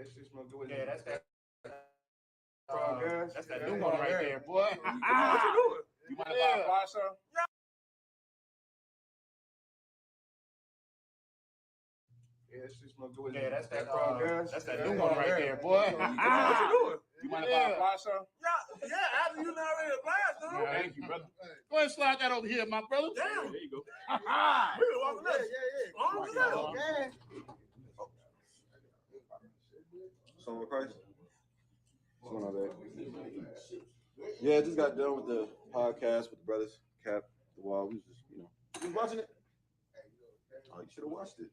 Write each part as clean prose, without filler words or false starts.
it's just no good. Yeah, that's that. That's that new one right there, boy. What you doing? You mind if I apply, sir? Yeah, it's just no good. Yeah, that's that. That's that new new one right there, boy. What you doing? You mind if I apply, sir? Yeah, after you not already applied, dude. Yeah, thank you, brother. Go ahead and slide that over here, my brother. Damn. There you go. We were walking up. Okay. Son of Christ. What's going on, babe? Yeah, just got done with the podcast with the brothers, Cap, the Wall. We was just, you was watching it? Oh, you should have watched it.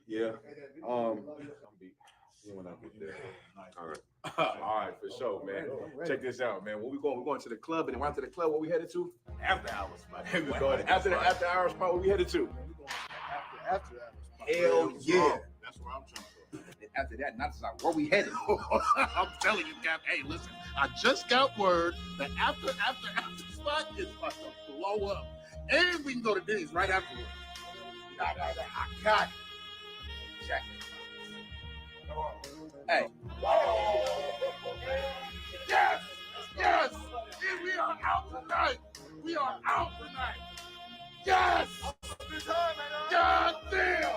Yeah. When I get there. All right. All right, for sure, man. Check this out, man. Where we going? We're going to the club, and then after the club, where we headed to? After hours, man. We're going after the after hours spot. Where we headed to? After that. Hell yeah. That's where I'm trying to go. After that, not like where we headed. I'm telling you, Cap. Hey, listen, I just got word that after spot is about to blow up, and we can go to Denny's right afterwards. I got it. Check it. Hey. Yes, yes, and we are out tonight. We are out tonight. Yes. God damn.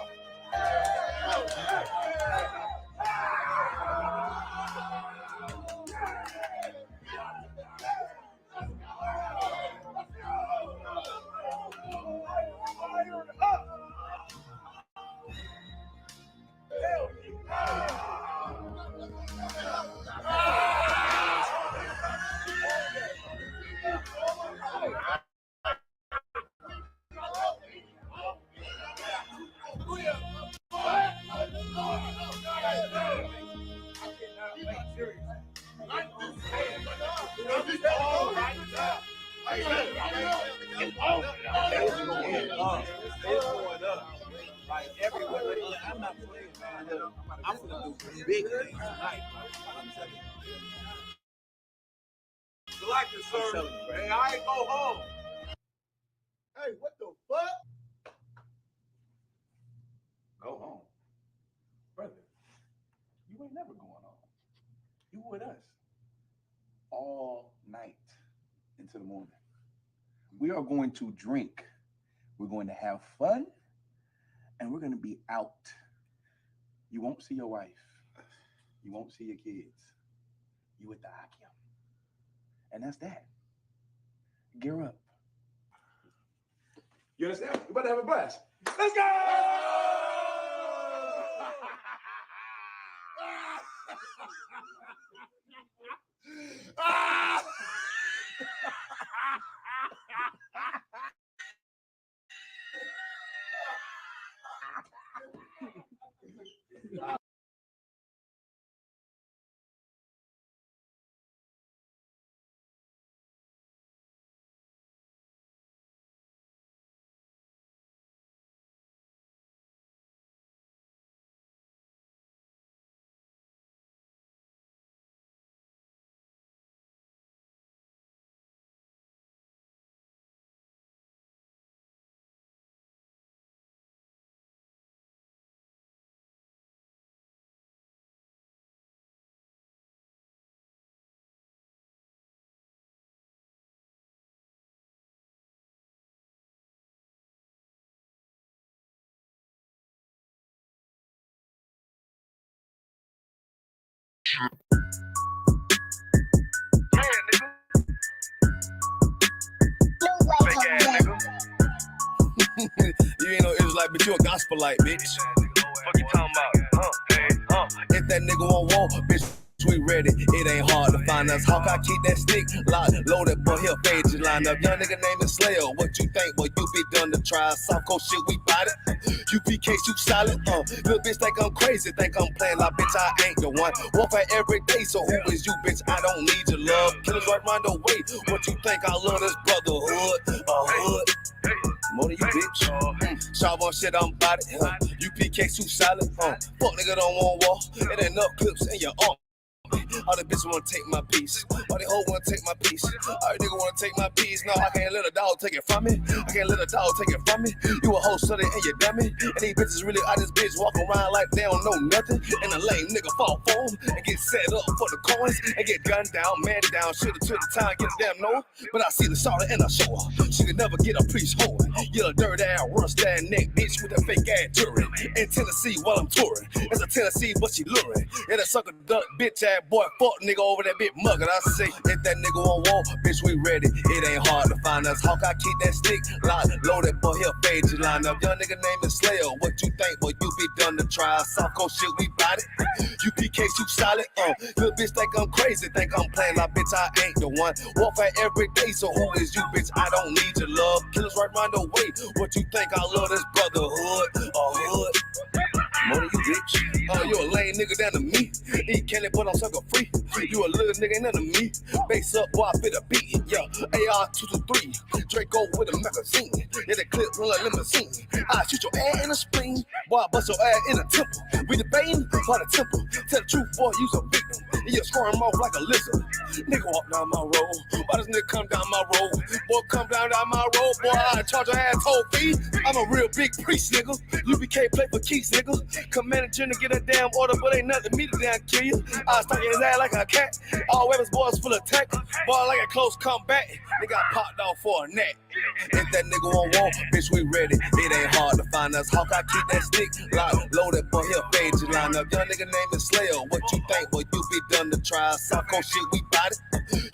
Like everywhere, I'm not playing, man. I'm gonna do big things tonight. Like it, sir. Hey, I ain't go home. Hey, what the fuck? Go home, brother. You ain't never going home. You with us all night into the morning. We are going to drink. We're going to have fun. And we're going to be out. You won't see your wife. You won't see your kids. You with the Akim. And that's that. Gear up. You understand? We're about to have a blast. Let's go! You ain't no Israelite, but you a gospelite, bitch. What you talking about? If that nigga won't walk, bitch, we ready. It ain't hard to find us. Hawk, I keep that stick locked, loaded, boy, he'll fade you line up. Young nigga named Slayer. What you think? Well, you be done to try. South Coast shit, we bought it. U.P.K, you solid. Little bitch think I'm crazy, think I'm playing like bitch, I ain't the one. Warfare every day, so who is you, bitch? I don't need your love. Killers right round the way. What you think? I love this brotherhood. Hood. More than you, bitch. Sharp on shit, I'm about it. U.P.K, too solid. Fuck nigga don't want war. It ain't enough clips in your arm. All the bitches wanna take my piece. All the hoes wanna take my piece. All the niggas wanna take my piece. No, I can't let a dog take it from me. I can't let a dog take it from me. You a hoe, study and you dummy. And these bitches really out this bitch walk around like they don't know nothing. And a lame nigga fall for them and get set up for the coins and get gunned down, man down. Shoulda took the time, get a damn no. But I see the shawty and I show her. She could never get a priest hoe. You a dirt ass, rust ass neck bitch with a fake ass jury. In Tennessee while I'm touring. It's a Tennessee, but she luring. And a sucker duck bitch ass boy fuck nigga over that bitch muggin'. I say, if that nigga won't walk, bitch, we ready. It ain't hard to find us. Hawk, I keep that stick locked, loaded, boy, he'll fade you line up. Young nigga named Slayer. What you think? Boy, you be done to try. South Coast shit, we bought it. UPK, you solid. Little bitch think I'm crazy, think I'm playing like bitch, I ain't the one. Warfare every day, so who is you, bitch? I don't need your love. Killers right round the way. What you think? I love this brotherhood or hood? More than you, bitch. You a lame nigga down to me. Eat candy, but I'm sucker free. You a little nigga, ain't none of me. Base up, boy, I fit a beat. Yeah, AR-223. Draco with a magazine. Yeah, the clip run like limousine. I shoot your ass in the spleen. Boy, I bust your ass in the temple. We debating by the temple. Tell the truth, boy, you's a victim. You squirm off like a lizard. Nigga walk down my road. Why this nigga come down my road? Boy, come down my road. Boy, I charge your ass toll fee. I'm a real big priest, nigga. UPK play for keys, nigga. Commander General get a damn order, but ain't nothing me to damn kill you. I stuck his ass like a cat. All weapons, boys full of tech. Boy, like a close comeback. They got popped off for a neck. If that nigga won't walk, bitch, we ready. It ain't hard to find us. Hawk, I keep that stick locked, loaded, boy, he'll fade you line up. Young nigga named Slayer. What you think? Boy, you be done to try. South Coast shit, we bought it.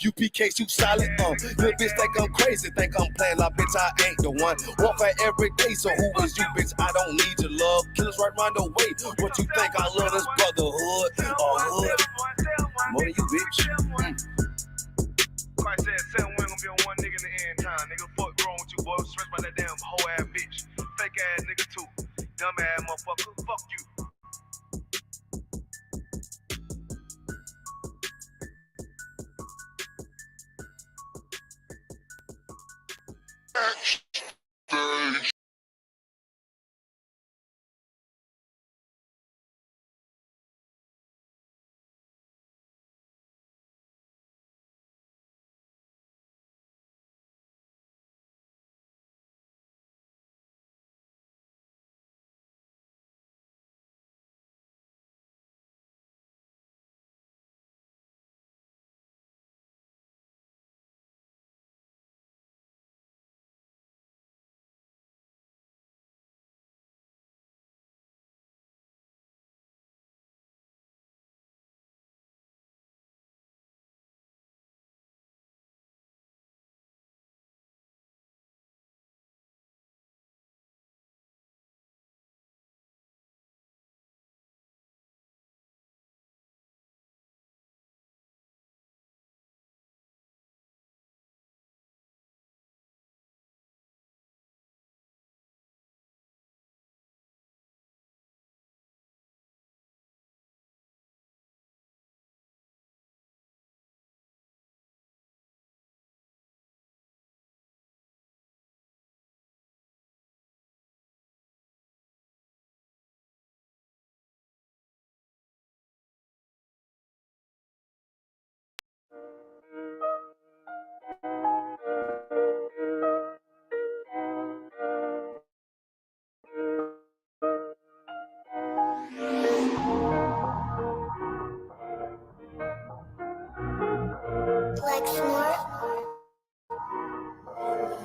UPK, you solid. Little bitch think I'm crazy, think I'm playing like bitch, I ain't the one. Warfare every day, so who is you, bitch? I don't need your love. Killers right round the way. What you think? I love this brotherhood or hood? More than you, bitch. Christ said 7 women gonna be on one nigga in the end time. Nigga, fuck wrong with you, boy. Stressed by that damn hoe ass bitch. Fake ass nigga too. Dumb ass motherfucker. Fuck you.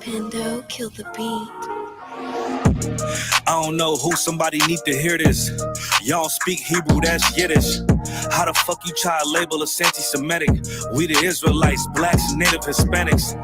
Pando, kill the beat. I don't know who, somebody need to hear this. Y'all speak Hebrew, that's Yiddish. How the fuck you try to label us anti-Semitic? We the Israelites, blacks, native Hispanics.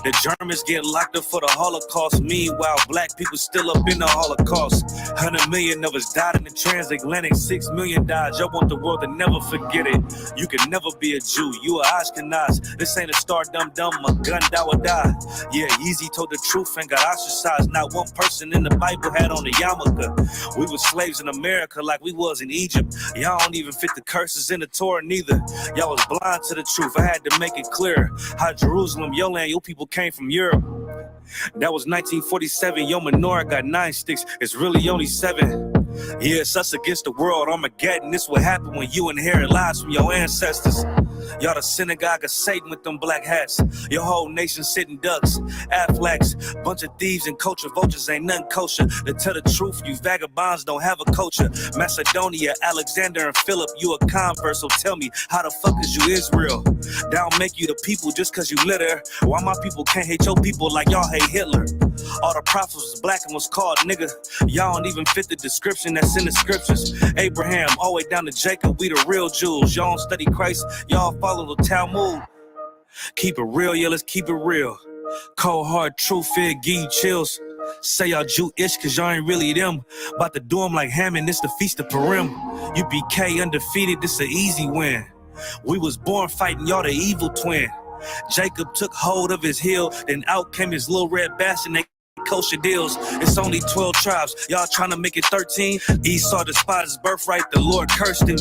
The Germans get locked up for the Holocaust. Meanwhile, black people still up in the Holocaust. 100 million of us died in the transatlantic. 6 million died. Y'all want the world to never forget it. You can never be a Jew. You a Ashkenaz. This ain't a star dumb. A gun die or die. Yeah, Yeezy told the truth and got ostracized. Not one person in the Bible had on the yarmulke. We were slaves in America like we was in Egypt. Y'all don't even fit the curses in the Torah neither. Y'all was blind to the truth. I had to make it clear. How Jerusalem, your land, your people came from Europe. That was 1947. Your menorah got 9 sticks. It's really only 7. Yeah, it's us against the world, Armageddon. This what happened when you inherit lies from your ancestors. Y'all the synagogue of Satan with them black hats. Your whole nation sitting ducks, Aflacs. Bunch of thieves and culture vultures, ain't nothing kosher. To tell the truth, you vagabonds don't have a culture. Macedonia, Alexander, and Philip, you a convert, so tell me, how the fuck is you Israel? That don't make you the people just cause you live there. Why my people can't hate your people like y'all hate Hitler? All the prophets was black and was called nigga. Y'all don't even fit the description that's in the scriptures. Abraham, all the way down to Jacob, we the real Jews. Y'all don't study Christ, y'all follow the Talmud. Keep it real, yeah, let's keep it real. Cold hard truth, fear, give you chills. Say y'all Jew-ish cause y'all ain't really them. About to do them like Hammond, this the feast of Purim. U.P.K undefeated, this an easy win. We was born fighting, y'all the evil twin. Jacob took hold of his heel, then out came his little red bastard, they kosher deals. It's only 12 tribes, y'all trying to make it 13. Esau despised his birthright, the Lord cursed him.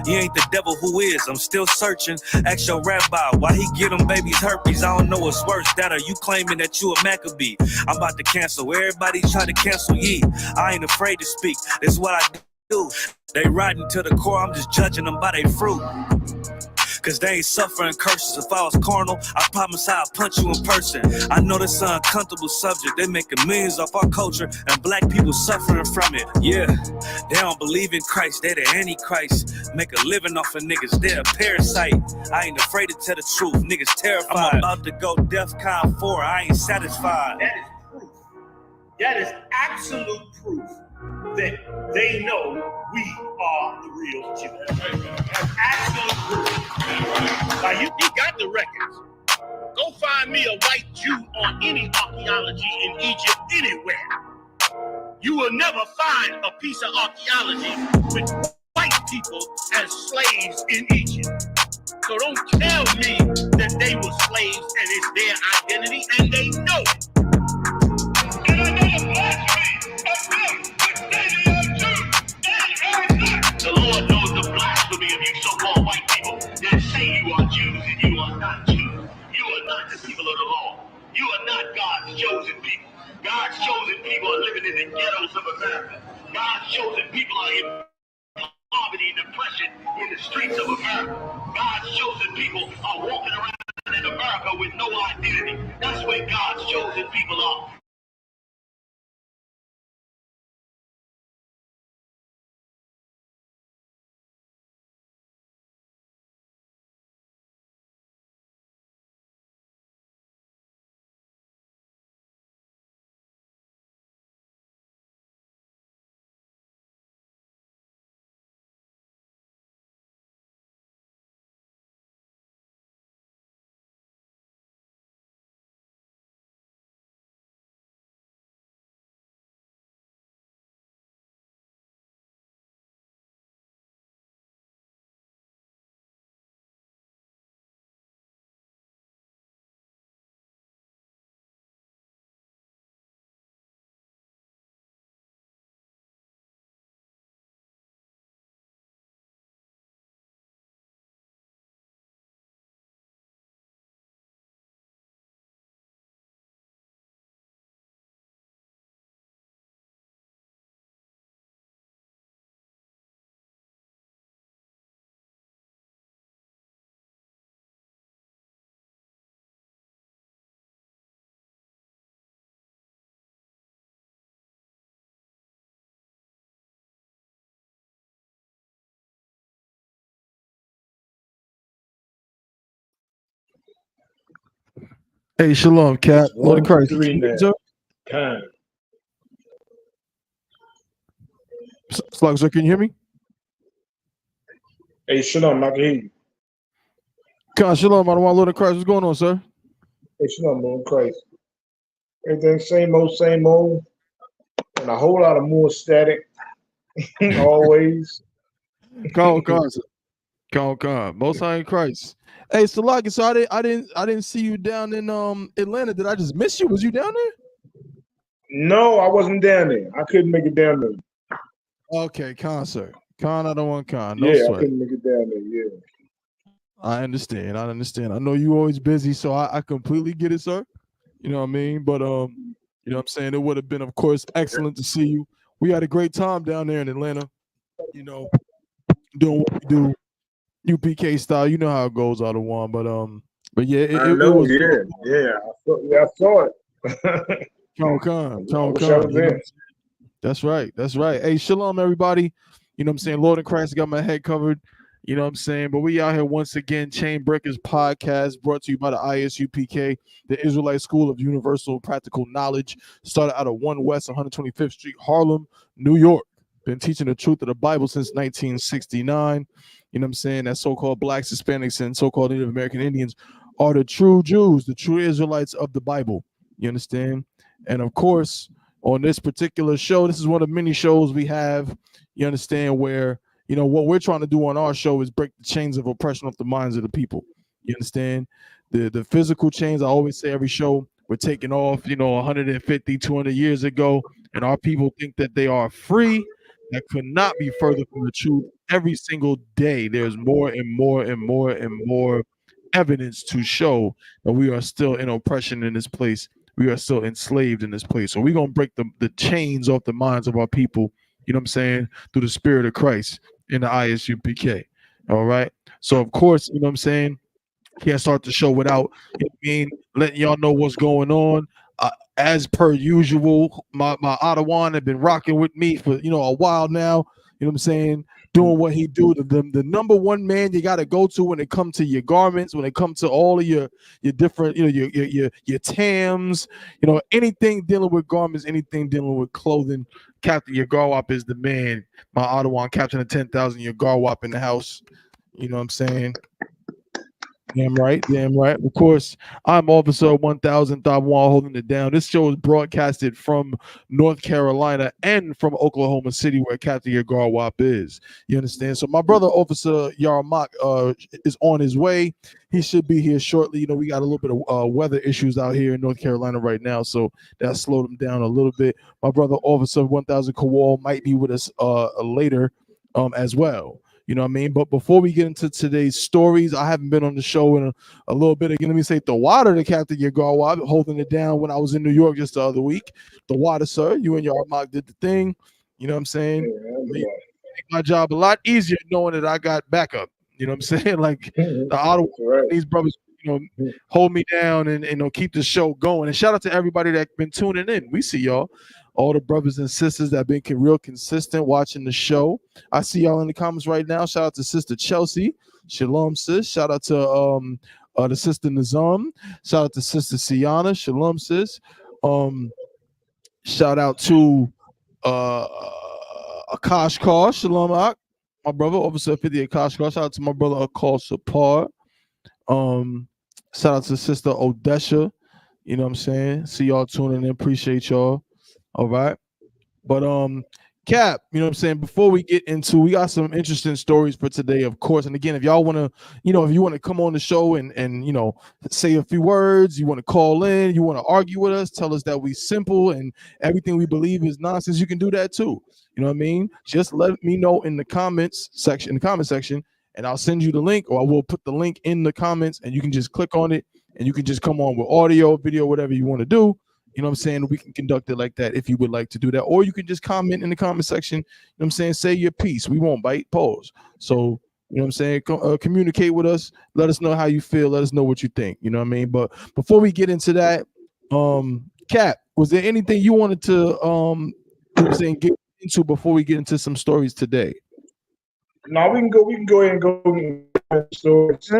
He ain't the devil who is, I'm still searching. Ask your rabbi, why he give them babies herpes? I don't know what's worse, that or you claiming that you a Maccabee. I'm about to cancel, everybody try to cancel ye. I ain't afraid to speak, this is what I do. They riding to the core, I'm just judging them by their fruit. Cause they ain't suffering curses. If I was carnal, I promise I'd punch you in person. I know this is an uncomfortable subject. They making millions off our culture and black people suffering from it. Yeah, they don't believe in Christ. They the Antichrist. Make a living off of niggas. They're a parasite. I ain't afraid to tell the truth. Niggas terrified. I'm about to go DEFCON 4. I ain't satisfied. That is proof. That is absolute proof that they know we are the real Jews. That's absolute proof. Now, you got the records. Go find me a white Jew on any archaeology in Egypt anywhere. You will never find a piece of archaeology with white people as slaves in Egypt. So don't tell me that they were slaves and it's their identity, and they know it. And I know the blasphemy of them, but they are Jews. The Lord knows the blasphemy of you so-called white people that say you are Jews and you are not Jews. You are not the people of the law. You are not God's chosen people. God's chosen people are living in the ghettos of America. God's chosen people are in poverty and depression in the streets of America. God's chosen people are walking around in America with no identity. That's where God's chosen people are. Hey, shalom, Cap. Lord of Christ. Slug, sir, can you hear me? Hey, shalom, I can hear you. God, shalom, I don't want Lord of Christ. What's going on, sir? Hey, shalom, Lord Christ. Everything same old, and a whole lot of more static. Always. God, sir. God. Most High in Christ. Hey, Salaki, so I didn't see you down in Atlanta. Did I just miss you? Was you down there? No, I wasn't down there. I couldn't make it down there. Okay, sir. I don't want No yeah, sweat. I couldn't make it down there. Yeah. I understand. I know you always busy, so I completely get it, sir. You know what I mean? But you know what I'm saying? It would have been, of course, excellent to see you we had a great time down there in Atlanta. You know, doing what we do, UPK style. You know how it goes, out of one. But yeah, I it know, was. yeah. I saw it. Con, I wish I was you know. there. That's right. That's right. Hey, shalom, everybody. You know what I'm saying? Lord in Christ got my head covered. You know what I'm saying? But we out here once again, Chain Breakers Podcast, brought to you by the I.S.U.P.K, the Israelite School of Universal Practical Knowledge. Started out of 1 West 125th Street, Harlem, New York. Been teaching the truth of the Bible since 1969. You know what I'm saying? That so-called blacks, Hispanics, and so-called Native American Indians are the true Jews, the true Israelites of the Bible. You understand? And of course, on this particular show, this is one of many shows we have, you understand, where, you know, what we're trying to do on our show is break the chains of oppression off the minds of the people. You understand? The physical chains, I always say every show, we're taking off, you know, 150, 200 years ago, and our people think that they are free. That could not be further from the truth. Every single day, there's more and more and more and more evidence to show that we are still in oppression in this place. We are still enslaved in this place. So we're going to break the chains off the minds of our people, you know what I'm saying, through the spirit of Christ in the I.S.U.P.K. All right. So, of course, you know what I'm saying, can't start the show without, you know what I mean, letting y'all know what's going on. As per usual, my Ottawa have been rocking with me for, you know, a while now. You know what I'm saying? Doing what he do. The number one man you got to go to when it comes to your garments, when it comes to all of your different, you know, your TAMs, you know, anything dealing with garments, anything dealing with clothing. Captain Yagarwap is the man. My Ottawa Captain of 10,000 Yagarwap in the house. You know what I'm saying? Damn right, damn right. Of course, I'm Officer 1000 Thabwan holding it down. This show is broadcasted from North Carolina and from Oklahoma City, where Captain Yagarwap is. You understand? So my brother, Officer Yarmak, is on his way. He should be here shortly. You know, we got a little bit of weather issues out here in North Carolina right now, so that slowed him down a little bit. My brother, Officer 1000 Kowal, might be with us later as well. You know what I mean? But before we get into today's stories, I haven't been on the show in a little bit. Again, let me say the water to Captain Yagarwap, holding it down when I was in New York just the other week. The water, sir. You and Yarmak did the thing. You know what I'm saying? Yeah, make my job a lot easier knowing that I got backup. You know what I'm saying? Like the Ottawa, these brothers, you know, hold me down and you know, keep the show going. And shout out to everybody that's been tuning in. We see y'all. All the brothers and sisters that have been real consistent watching the show. I see y'all in the comments right now. Shout out to Sister Chelsea. Shalom, sis. Shout out to the Sister Nizam. Shout out to Sister Siana. Shalom, sis. Shout out to Akash Kar. Shalom, Ak. My brother, Officer 50 Akash Kar. Shout out to my brother Akal Sapar. Shout out to Sister Odesha. You know what I'm saying? See y'all tuning in. Appreciate y'all. All right. But Cap, you know what I'm saying? Before we get into, we got some interesting stories for today, of course. And again, if y'all want to, you know, if you want to come on the show and you know, say a few words, you want to call in, you want to argue with us, tell us that we simple and everything we believe is nonsense, you can do that too. You know what I mean? Just let me know in the comments section, and I'll send you the link, or I will put the link in the comments and you can just click on it and you can just come on with audio, video, whatever you want to do. You know what I'm saying? We can conduct it like that if you would like to do that. Or you can just comment in the comment section. You know what I'm saying? Say your piece. We won't bite. Pause. So, you know what I'm saying? Communicate with us. Let us know how you feel. Let us know what you think. You know what I mean? But before we get into that, Cap, was there anything you wanted to, you know what I'm saying, get into before we get into some stories today? No, we can go ahead and go into stories.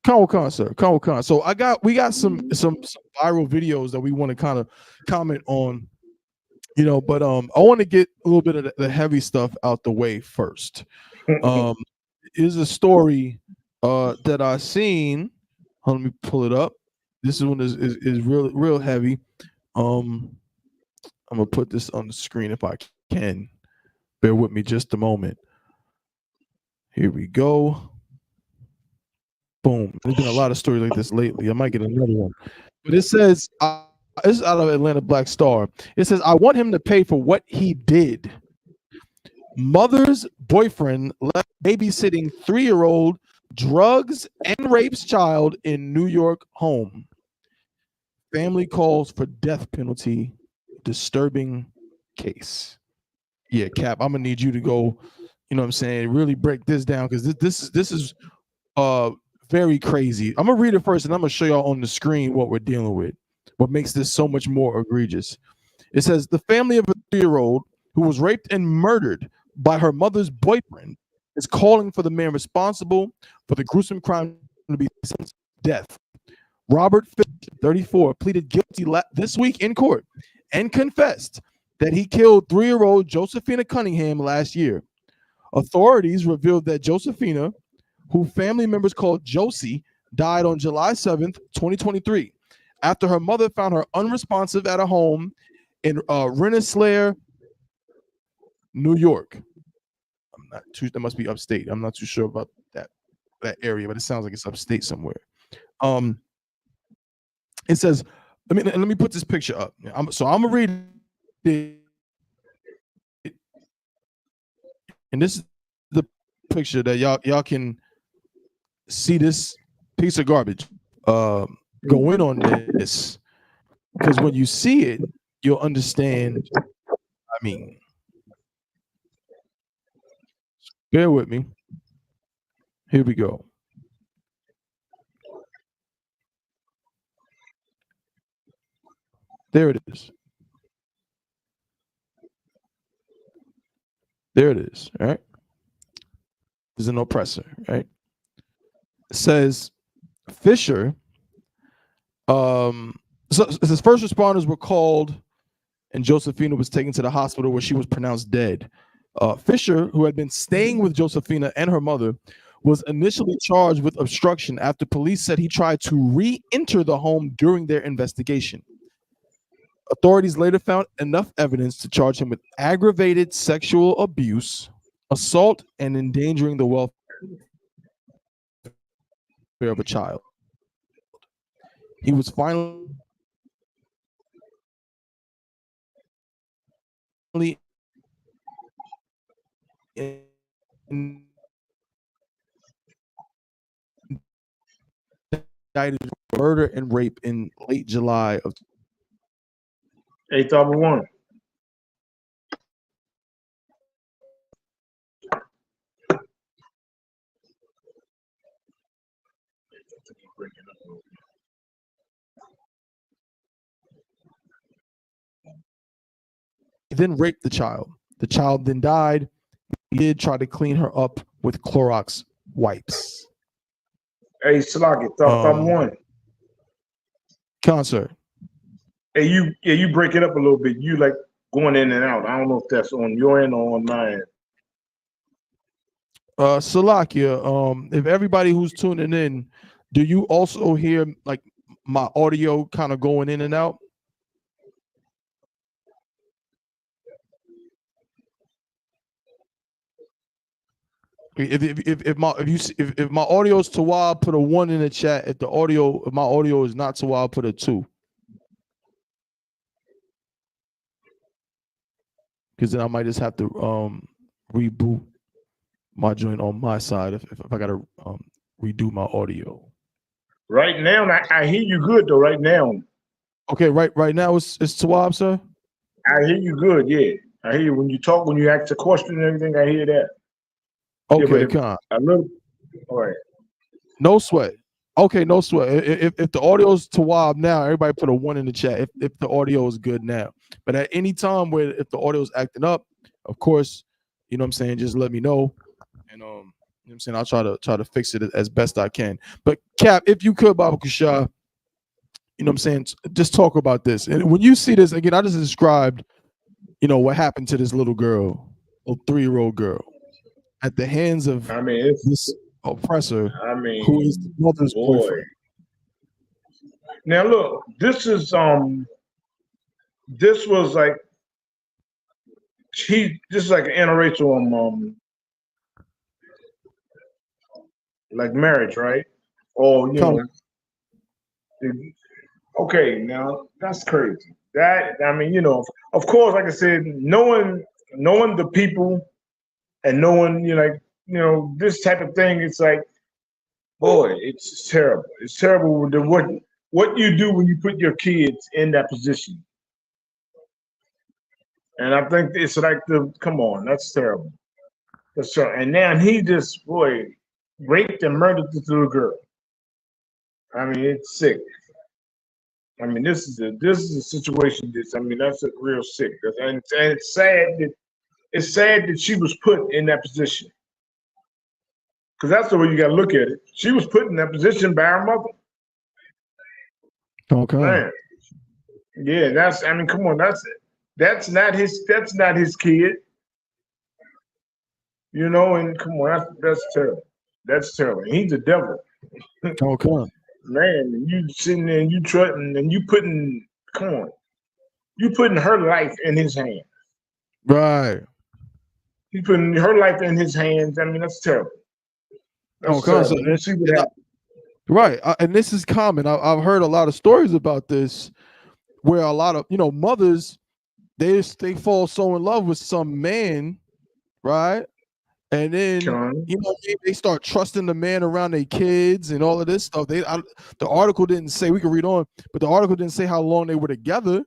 Con, sir. So we got some viral videos that we want to kind of comment on, you know, but I want to get a little bit of the heavy stuff out the way first. Is a story that I seen. Let me pull it up. This one is real heavy. I'm gonna put this on the screen if I can. Bear with me just a moment. Here we go. Boom. There's been a lot of stories like this lately. I might get another one. But it says, this is out of Atlanta Black Star. It says, I want him to pay for what he did. Mother's boyfriend left babysitting 3-year-old, drugs and rapes child in New York home. Family calls for death penalty. Disturbing case. Yeah, Cap, I'm gonna need you to go, you know what I'm saying, really break this down, because this is very crazy. I'm gonna read it first and I'm gonna show y'all on the screen what we're dealing with, what makes this so much more egregious. It says the family of a 3-year-old who was raped and murdered by her mother's boyfriend is calling for the man responsible for the gruesome crime to be sentenced to death. Robert Fisher, 34, pleaded guilty this week in court and confessed that he killed 3-year-old Josephina Cunningham last year. Authorities revealed that Josephina, who family members called Josie, died on July 7th, 2023, after her mother found her unresponsive at a home in Rensselaer, New York. I'm not too, that must be upstate. I'm not too sure about that area, but it sounds like it's upstate somewhere. It says, let me put this picture up. So I'm gonna read it, and this is the picture that y'all can see this piece of garbage go in on this, because when you see it, you'll understand. I mean, bear with me. Here we go. There it is. There it is. All right. There's an oppressor. Right. It says Fisher. So his first responders were called, and Josephina was taken to the hospital where she was pronounced dead. Fisher, who had been staying with Josephina and her mother, was initially charged with obstruction after police said he tried to re-enter the home during their investigation. Authorities later found enough evidence to charge him with aggravated sexual abuse, assault, and endangering the welfare of a child. He was finally indicted for murder and rape in late July of 8,1. He then raped the child. The child then died. He did try to clean her up with Clorox wipes. Hey, Salaki, thought 1. Concert. Hey, you break it up a little bit. You like going in and out. I don't know if that's on your end or on my end. Salakia, if everybody who's tuning in, do you also hear like my audio kind of going in and out? If my audio is Tawab, put a 1 in the chat. If my audio is not Tawab, put a 2. Because then I might just have to reboot my joint on my side if I gotta redo my audio. Right now, I hear you good though. Right now. Okay, right now it's Tawab, sir. I hear you good. Yeah, I hear you when you talk, when you ask a question and everything. I hear that. Okay, yeah, a little. All right. No sweat. Okay, no sweat. If the audio is Tawab now, everybody put a 1 in the chat. If the audio is good now, but at any time where if the audio is acting up, of course, you know what I'm saying, just let me know, and you know what I'm saying, I'll try to fix it as best I can. But Cap, if you could, Baba Kusha, you know what I'm saying, just talk about this. And when you see this again, I just described, you know, what happened to this little girl, a 3-year-old girl, at the hands of this oppressor, who is the mother's boyfriend. Now look, this was like this is like an interracial like marriage, right? Or you know, okay, now that's crazy. That I mean, you know, of course, like I said, knowing the people and knowing this type of thing, it's like, boy, it's terrible. It's terrible with what you do when you put your kids in that position. And I think it's like come on, that's terrible. That's terrible. And now he just, boy, raped and murdered this little girl. I mean, it's sick. I mean, this is a situation that's a real sick. And it's sad that she was put in that position. Because that's the way you got to look at it. She was put in that position by her mother. Okay. Man. Yeah, come on, that's not his kid. You know, and come on, that's terrible. That's terrible. And he's the devil. Okay. Man, you sitting there and you trusting and you putting her life in his hands. Right. You putting her life in his hands. I mean, that's terrible. That's terrible. You see what happens. Right. And this is common. I've heard a lot of stories about this where a lot of, mothers, they fall so in love with some man, right? And then, they start trusting the man around their kids and all of this stuff. The article didn't say, we can read on, but the article didn't say how long they were together.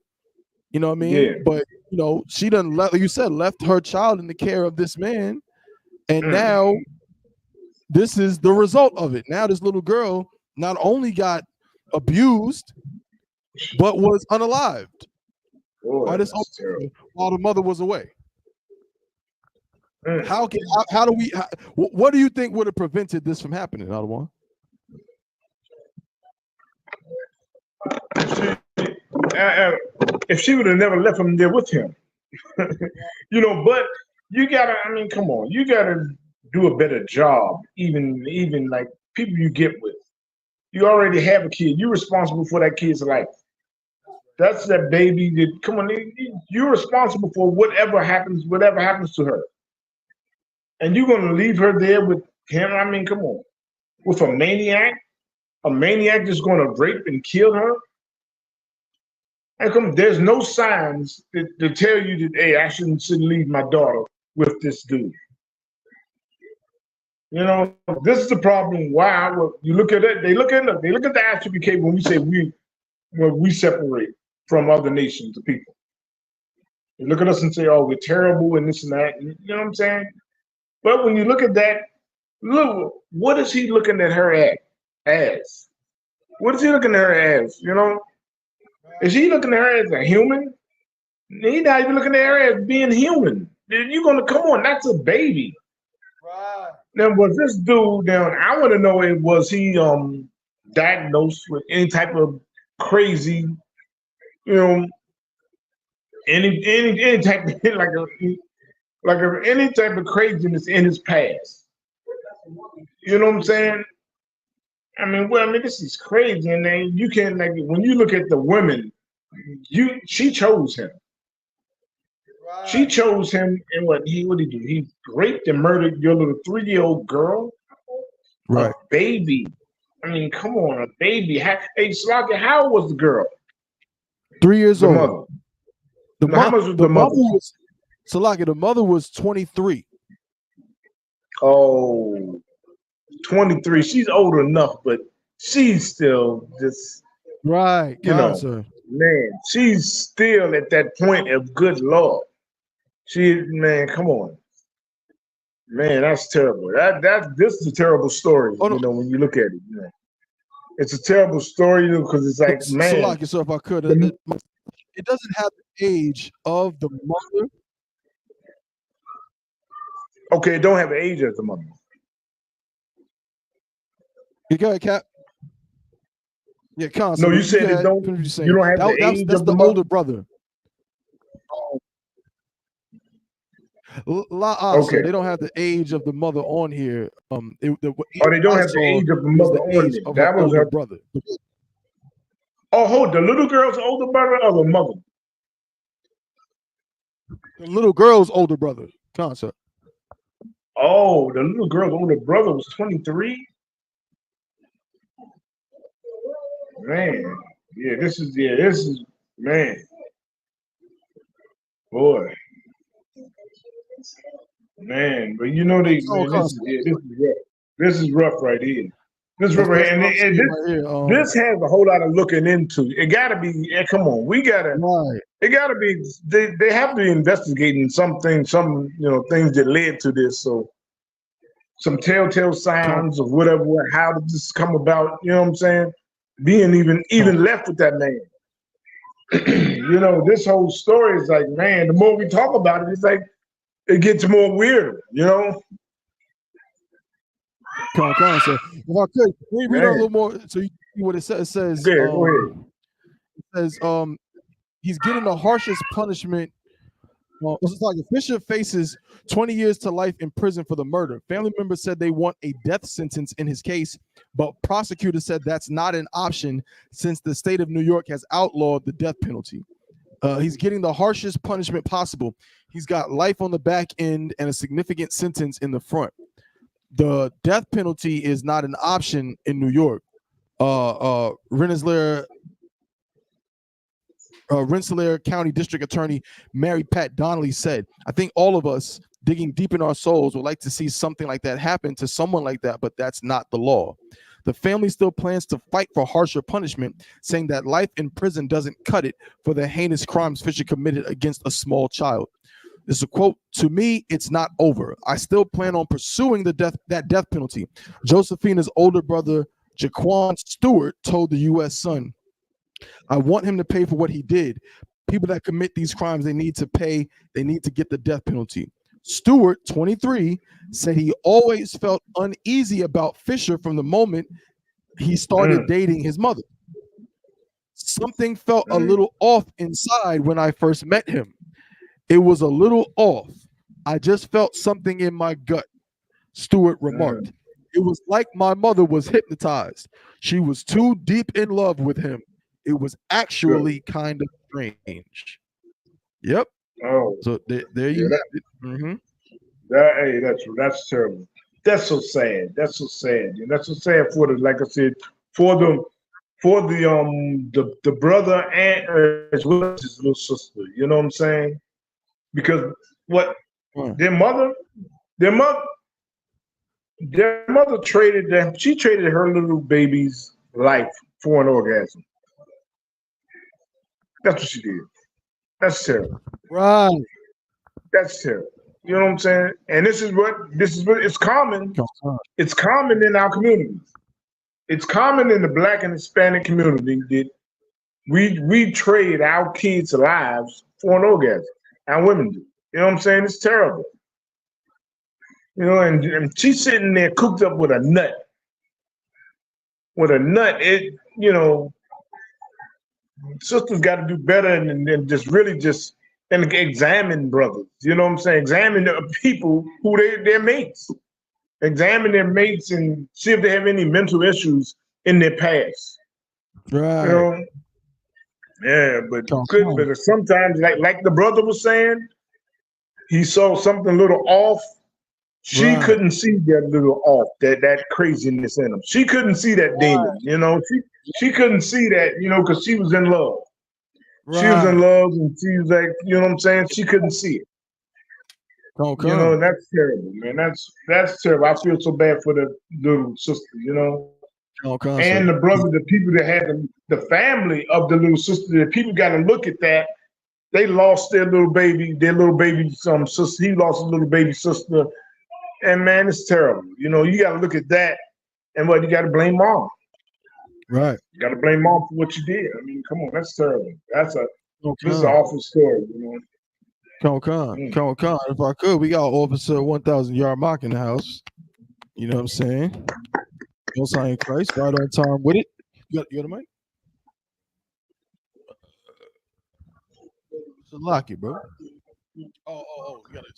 You know what I mean? Yeah. But, she done, like you said, left her child in the care of this man. And now this is the result of it. Now this little girl not only got abused, but was unalived while the mother was away. What do you think would have prevented this from happening, Adawan? If she would have never left him there with him, but you gotta, come on, you gotta do a better job, even like people you get with. You already have a kid. You're responsible for that kid's life. That's that baby that, come on, you're responsible for whatever happens to her. And you're going to leave her there with him? Come on. With a maniac? A maniac that's going to rape and kill her? And there's no signs to tell you that, hey, I shouldn't leave my daughter with this dude. This is the problem. Why? You look at it, they look at the I.S.U.P.K when we say we separate from other nations of people. They look at us and say, oh, we're terrible and this and that. You know what I'm saying? But when you look at that, look, what is he looking at her as? What is he looking at her as? Is he looking at her as a human? He's not even looking at her as being human. You're gonna come on, that's a baby. Right. Now was this dude down? I want to know, was he diagnosed with any type of crazy, any type of any type of craziness in his past? You know what I'm saying? This is crazy, and then you can't, when you look at the women, she chose him. Right. She chose him, and what did he do? He raped and murdered your little 3-year-old girl, right? A baby. Come on, a baby. Hey, Slaka, how old was the girl? 3 years old. Mother. The mother was Salaki, the mother was 23. Oh, 23. She's old enough, but she's still just right. Man, she's still at that point of good Lord. Man, come on. Man, that's terrible. This is a terrible story, when you look at it. It's a terrible story, because it's like, man. Salaki, so if I could, it doesn't have the age of the mother. Okay, it don't have the age of the mother. You go ahead, Cap. Yeah, Con. No, you said it don't. You don't have the age of the older brother. Okay, they don't have the age of the mother on here. They don't have the age of the mother on here. That was her brother. Oh, hold the little girl's older brother or the mother? The little girl's older brother. Concept. Oh, the little girl's older brother was 23. Man, this is man. Boy. Man, but this is rough right here. This That's river, what and I'm saying this right here. this has a whole lot of looking into. It got to be. Come on, we gotta. Right. It got to be. They have to be investigating something, some things that led to this. So some telltale signs of whatever. How did this come about? You know what I'm saying? Being even left with that man. This whole story is like, man. The more we talk about it, it's like it gets more weird. So if I could, we read on a little more so you see what it says. It says, go ahead. It says, he's getting the harshest punishment. It's like Fisher faces 20 years to life in prison for the murder. Family members said they want a death sentence in his case, but prosecutors said that's not an option since the state of New York has outlawed the death penalty. He's getting the harshest punishment possible. He's got life on the back end and a significant sentence in the front. The death penalty is not an option in New York. Rensselaer County District Attorney Mary Pat Donnelly said, I think all of us digging deep in our souls would like to see something like that happen to someone like that, but that's not the law. The family still plans to fight for harsher punishment, saying that life in prison doesn't cut it for the heinous crimes Fisher committed against a small child. This is a quote, "To me, it's not over. I still plan on pursuing that death penalty." Josephina's older brother, Jaquan Stewart, told the U.S. Sun, I want him to pay for what he did. People that commit these crimes, they need to pay. They need to get the death penalty. Stewart, 23, said he always felt uneasy about Fisher from the moment he started dating his mother. Something felt a little off inside when I first met him. It was a little off. I just felt something in my gut, Stewart remarked. It was like my mother was hypnotized. She was too deep in love with him. It was actually kind of strange. Yep. Oh, so there you have it. That's terrible. That's so sad. That's so sad. And that's so sad for the, like I said, for the brother and as well as his little sister. You know what I'm saying? Because their mother traded them. She traded her little baby's life for an orgasm. That's what she did. That's terrible. Right. That's terrible. You know what I'm saying? And this is what it's common. It's common in our communities. It's common in the Black and Hispanic community that we trade our kids' lives for an orgasm. Our women do. You know what I'm saying? It's terrible. And she's sitting there cooked up with a nut. Sisters got to do better than just really just examine brothers. You know what I'm saying? Examine the people who their mates. Examine their mates and see if they have any mental issues in their past. Right. But sometimes, like the brother was saying, he saw something a little off. She couldn't see that little off, that craziness in him. She couldn't see that demon, She couldn't see that, because she was in love. She was in love, and she was like, you know what I'm saying? She couldn't see it. That's terrible, man. That's terrible. I feel so bad for the little sister, and the brother, the people that had the family of the little sister. The people got to look at that. They lost their little baby sister. He lost his little baby sister, and man, it's terrible. You got to look at that, and you got to blame mom. Right. You got to blame mom for what you did. I mean, come on, that's terrible. This is an awful story, If I could, we got Officer 1,000 Yard Mock in the house. You know what I'm saying? Most High in Christ, right on time with it. You got the mic? So lock it, bro. Oh, you got it.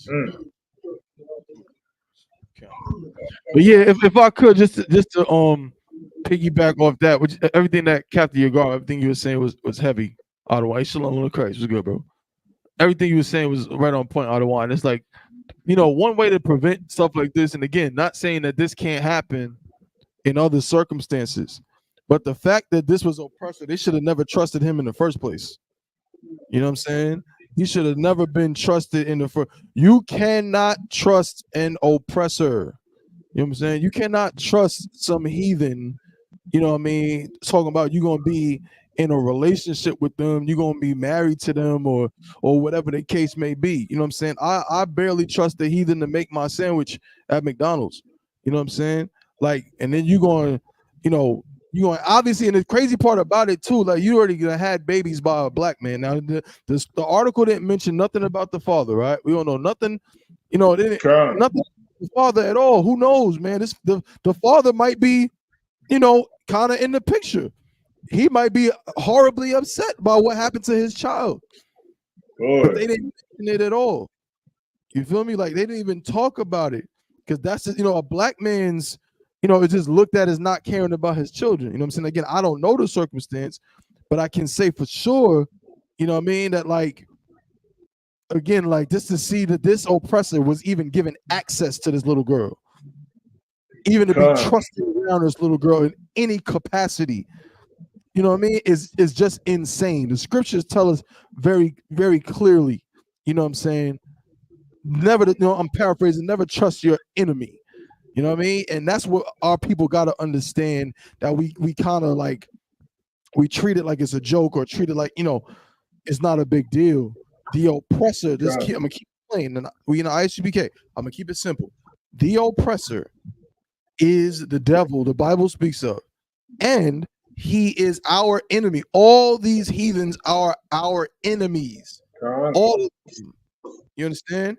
Okay. But yeah, if I could just to piggyback off that, which everything that Captain Yagar, everything you were saying was heavy. Ottawa, Shalom on Christ was good, bro. Everything you were saying was right on point, Ottawa. And it's like, one way to prevent stuff like this, and again, not saying that this can't happen in other circumstances, but the fact that this was oppressor, they should have never trusted him in the first place. You know what I'm saying? He should have never been trusted in the first. You cannot trust an oppressor. You know what I'm saying? You cannot trust some heathen, you know what I mean, talking about you're gonna be in a relationship with them, you're gonna be married to them, or whatever the case may be. You know what I'm saying? I barely trust the heathen to make my sandwich at McDonald's. You know what I'm saying? Like, and then you're going, obviously, and the crazy part about it too, like you already had babies by a black man. Now the article didn't mention nothing about the father, right? We don't know nothing, it didn't God. nothing about the father at all. Who knows, man? The father might be, kind of in the picture. He might be horribly upset by what happened to his child, but they didn't mention it at all. You feel me? Like they didn't even talk about it, because that's just, a black man's, it's just looked at as not caring about his children. You know what I'm saying? Again, I don't know the circumstance, but I can say for sure, you know what I mean, that like, again, like just to see that this oppressor was even given access to this little girl, even to be trusted around this little girl in any capacity, you know what I mean, is just insane. The scriptures tell us very, very clearly, you know what I'm saying, never, I'm paraphrasing, never trust your enemy. You know what I mean? And that's what our people got to understand, that we kind of like, we treat it like it's a joke, or treat it like, it's not a big deal. The oppressor, I'm gonna keep playing, and we in I.S.U.P.K, I'm gonna keep it simple. The oppressor is the devil the Bible speaks of, and he is our enemy. All these heathens are our enemies. All of them. You understand?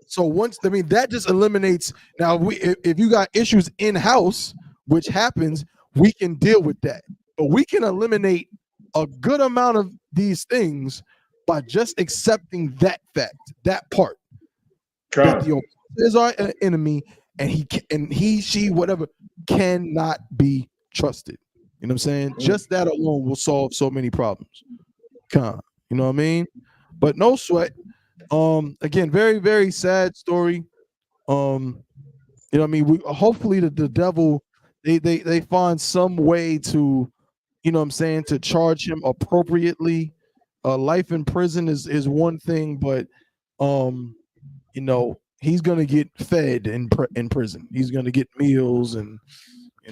So that just eliminates. Now, if you got issues in house, which happens, we can deal with that. But we can eliminate a good amount of these things by just accepting that fact, that part, that the oppressor is our enemy, and she, whatever, cannot be trusted. You know what I'm saying? Just that alone will solve so many problems. You know what I mean? But no sweat. Again, very, very sad story. You know what I mean? Hopefully the devil, they find some way to, you know what I'm saying, to charge him appropriately. Life in prison is one thing, but he's gonna get fed in prison. He's gonna get meals and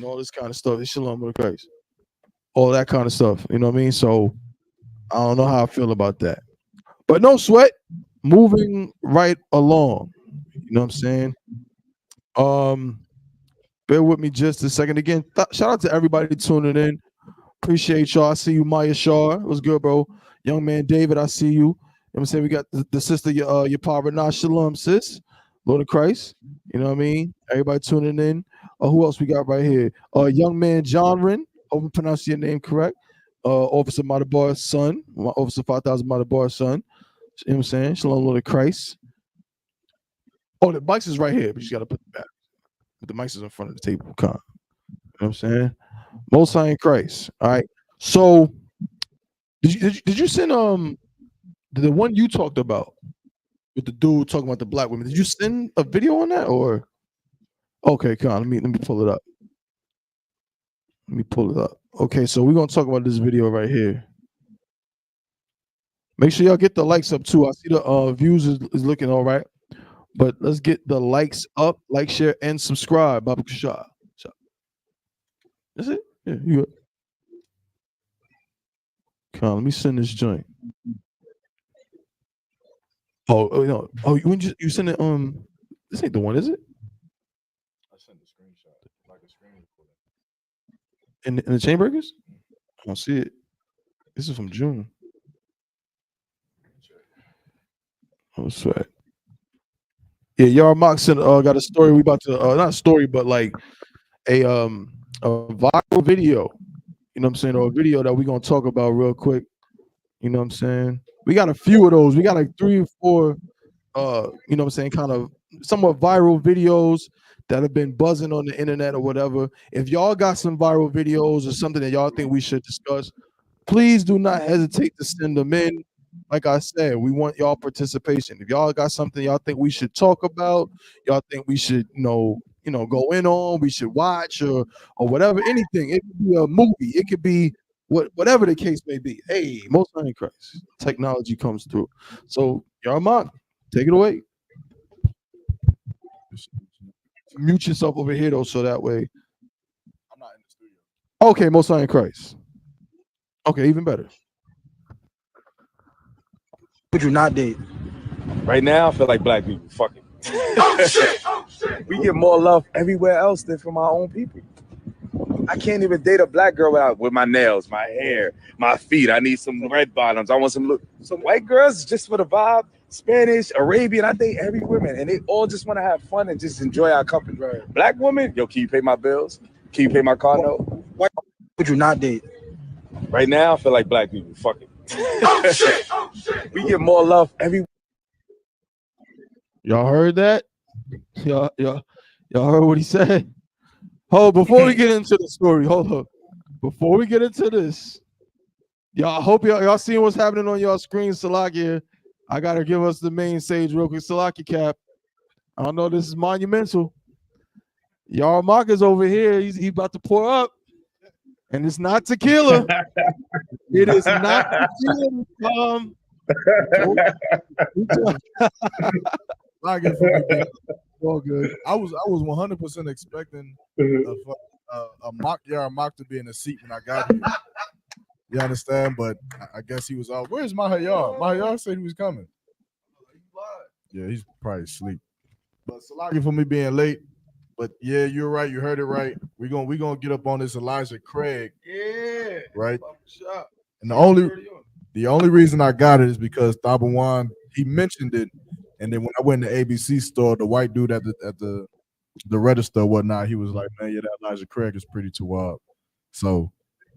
all this kind of stuff. Shalom with Christ. All that kind of stuff. You know what I mean? So I don't know how I feel about that. But no sweat. Moving right along. You know what I'm saying? Bear with me just a second. Again, shout out to everybody tuning in. Appreciate y'all. I see you, Maya Shaw. What's good, bro? Young man David, I see you. You know what I'm saying? We got the sister, your power. Shalom, sis. Lord of Christ. You know what I mean? Everybody tuning in. Who else we got right here? Young man John Ren. Hope I pronounced your name correct. Officer Madabar's son. Officer 5000 Madabar's son. You know what I'm saying? Shalom, Lord of Christ. Oh, the mics is right here, but you got to put it back. But the mics is in front of the table. You know what I'm saying? Most High in Christ. All right. So, did you send the one you talked about with the dude talking about the black women? Did you send a video on that, or? Okay, come on. Let me pull it up. Let me pull it up. Okay, so we're gonna talk about this video right here. Make sure y'all get the likes up too. I see the views is looking all right, but let's get the likes up, like, share, and subscribe. Baba Kashah. That's it. Yeah, you good. Come on, let me send this joint. Oh no. Oh, when you send it, this ain't the one, is it? I sent the screenshot, like a screen recording. In the Chainburgers? I don't see it. This is from June. Oh, sweat. Yeah, Yar Moxon got a story. We about to not a story, but like a viral video. You know what I'm saying? Or a video that we're gonna talk about real quick. You know what I'm saying? We got a few of those. We got like 3 or 4 you know what I'm saying, kind of somewhat viral videos that have been buzzing on the internet or whatever. If y'all got some viral videos or something that y'all think we should discuss, please do not hesitate to send them in. Like I said, we want y'all participation. If y'all got something y'all think we should talk about, y'all think we should, go in on, we should watch or whatever, anything. It could be a movie, it could be whatever the case may be. Hey, most high in Christ. Technology comes through. So, Yarmak, take it away. Mute yourself over here though, so that way. I'm not in the studio. Okay, Most High in Christ. Okay, even better. Would you not date? Right now, I feel like black people. Fuck it. Oh shit! Oh shit! We get more love everywhere else than from our own people. I can't even date a black girl with my nails, my hair, my feet. I need some red bottoms. I want some white girls just for the vibe. Spanish, Arabian. I date every woman, and they all just want to have fun and just enjoy our company. Right. Black woman, yo, can you pay my bills? Can you pay my car note? Why would you not date? Right now, I feel like black people. Fuck it. Oh shit! Oh shit! We get more love every. Y'all heard that? Y'all heard what he said? Hold, before we get into the story, hold up. Before we get into this, y'all hope y'all seeing what's happening on y'all screen. Salakia, I gotta give us the main stage real quick. Salakia Cap. I don't know, this is monumental. Y'all Marcus over here, he's about to pour up. And it's not tequila. It is not tequila. All good. I was 100% expecting a mock Yarmak to be in the seat when I got here. You understand? But I guess he was out. Where's Mahayar? Mahayar said he was coming. Yeah, he's probably asleep. But Salaki for me being late. But yeah, you're right. You heard it right. We're gonna get up on this Elijah Craig. Yeah. Right. And the only reason I got it is because Tabawan, he mentioned it. And then when I went to ABC store, the white dude at the register or whatnot, he was like, man, yeah, that Elijah Craig is pretty too wild. So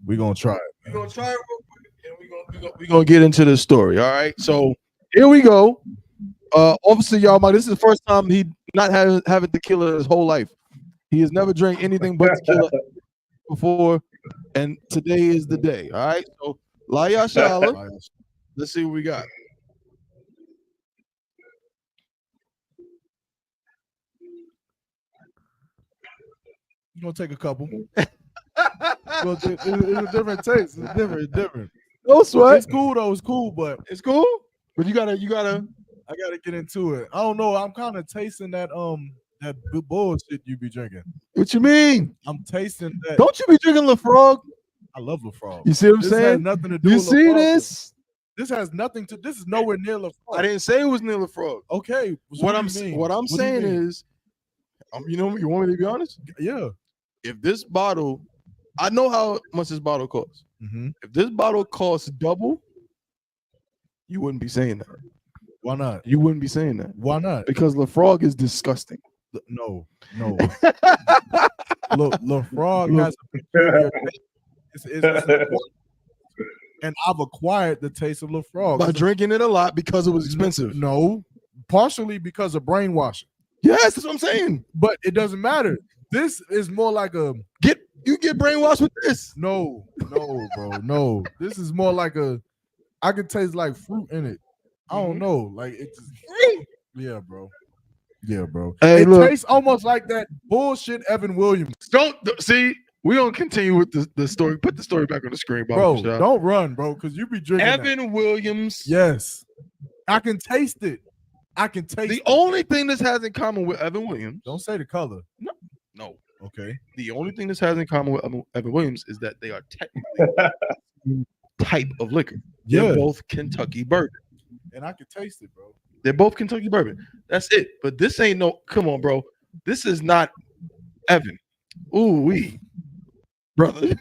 we're gonna try it. We're gonna try it real quick, and we're gonna get into the story. All right. So here we go. Obviously, y'all, this is the first time he not having tequila his whole life. He has never drank anything but tequila before, and today is the day. All right. So Laya Shala. Let's see what we got. You're gonna take a couple. It's a different taste. It's different. No sweat. It's cool though. It's cool, but it's cool. But you gotta. I gotta get into it. I don't know. I'm kind of tasting that bullshit you be drinking. What you mean? I'm tasting that. Don't you be drinking LaFrog? I love LaFrog. You see what I'm this saying? Has nothing to do. You with see LaFrog, this? This has nothing to. This is nowhere near LaFrog. I didn't say it was near LaFrog. Okay. So what I'm saying is, you know, you want me to be honest? Yeah. If this bottle, I know how much this bottle costs. Mm-hmm. If this bottle costs double, you wouldn't be saying that. Why not? You wouldn't be saying that. Why not? Because LaFrog is disgusting. No. Look, LaFrog has a peculiar taste. And I've acquired the taste of LaFrog by drinking it a lot because it was expensive. No, partially because of brainwashing. Yes, that's what I'm saying. But it doesn't matter. This is more like you get brainwashed with this. No, bro, no. This is more like I could taste like fruit in it. I don't know, like it's fruit. Yeah, bro. Hey, it look. tastes almost like that bullshit Evan Williams. Don't see. We're gonna continue with the story. Put the story back on the screen, bro. Don't run, bro, because you be drinking Evan Williams. Yes, I can taste it. The only thing this has in common with Evan Williams. Don't say the color. No. Okay. The only thing this has in common with Evan Williams is that they are technically type of liquor. Yeah. They're both Kentucky bourbon. And I can taste it, bro. They're both Kentucky bourbon. That's it. But this ain't no. Come on, bro. This is not Evan. Ooh wee, brother.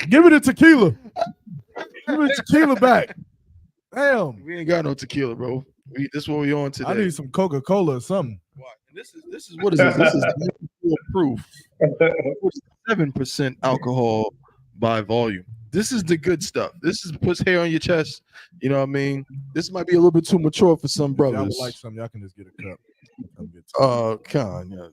Give it a tequila. Give it a tequila back. Damn. We ain't got no tequila, bro. This is what we on today. I need some Coca-Cola or something. This is what is this? This is proof. 7% alcohol by volume. This is the good stuff. This is puts hair on your chest. You know what I mean? This might be a little bit too mature for some brothers. Y'all would like something, y'all can just get a cup. Come on,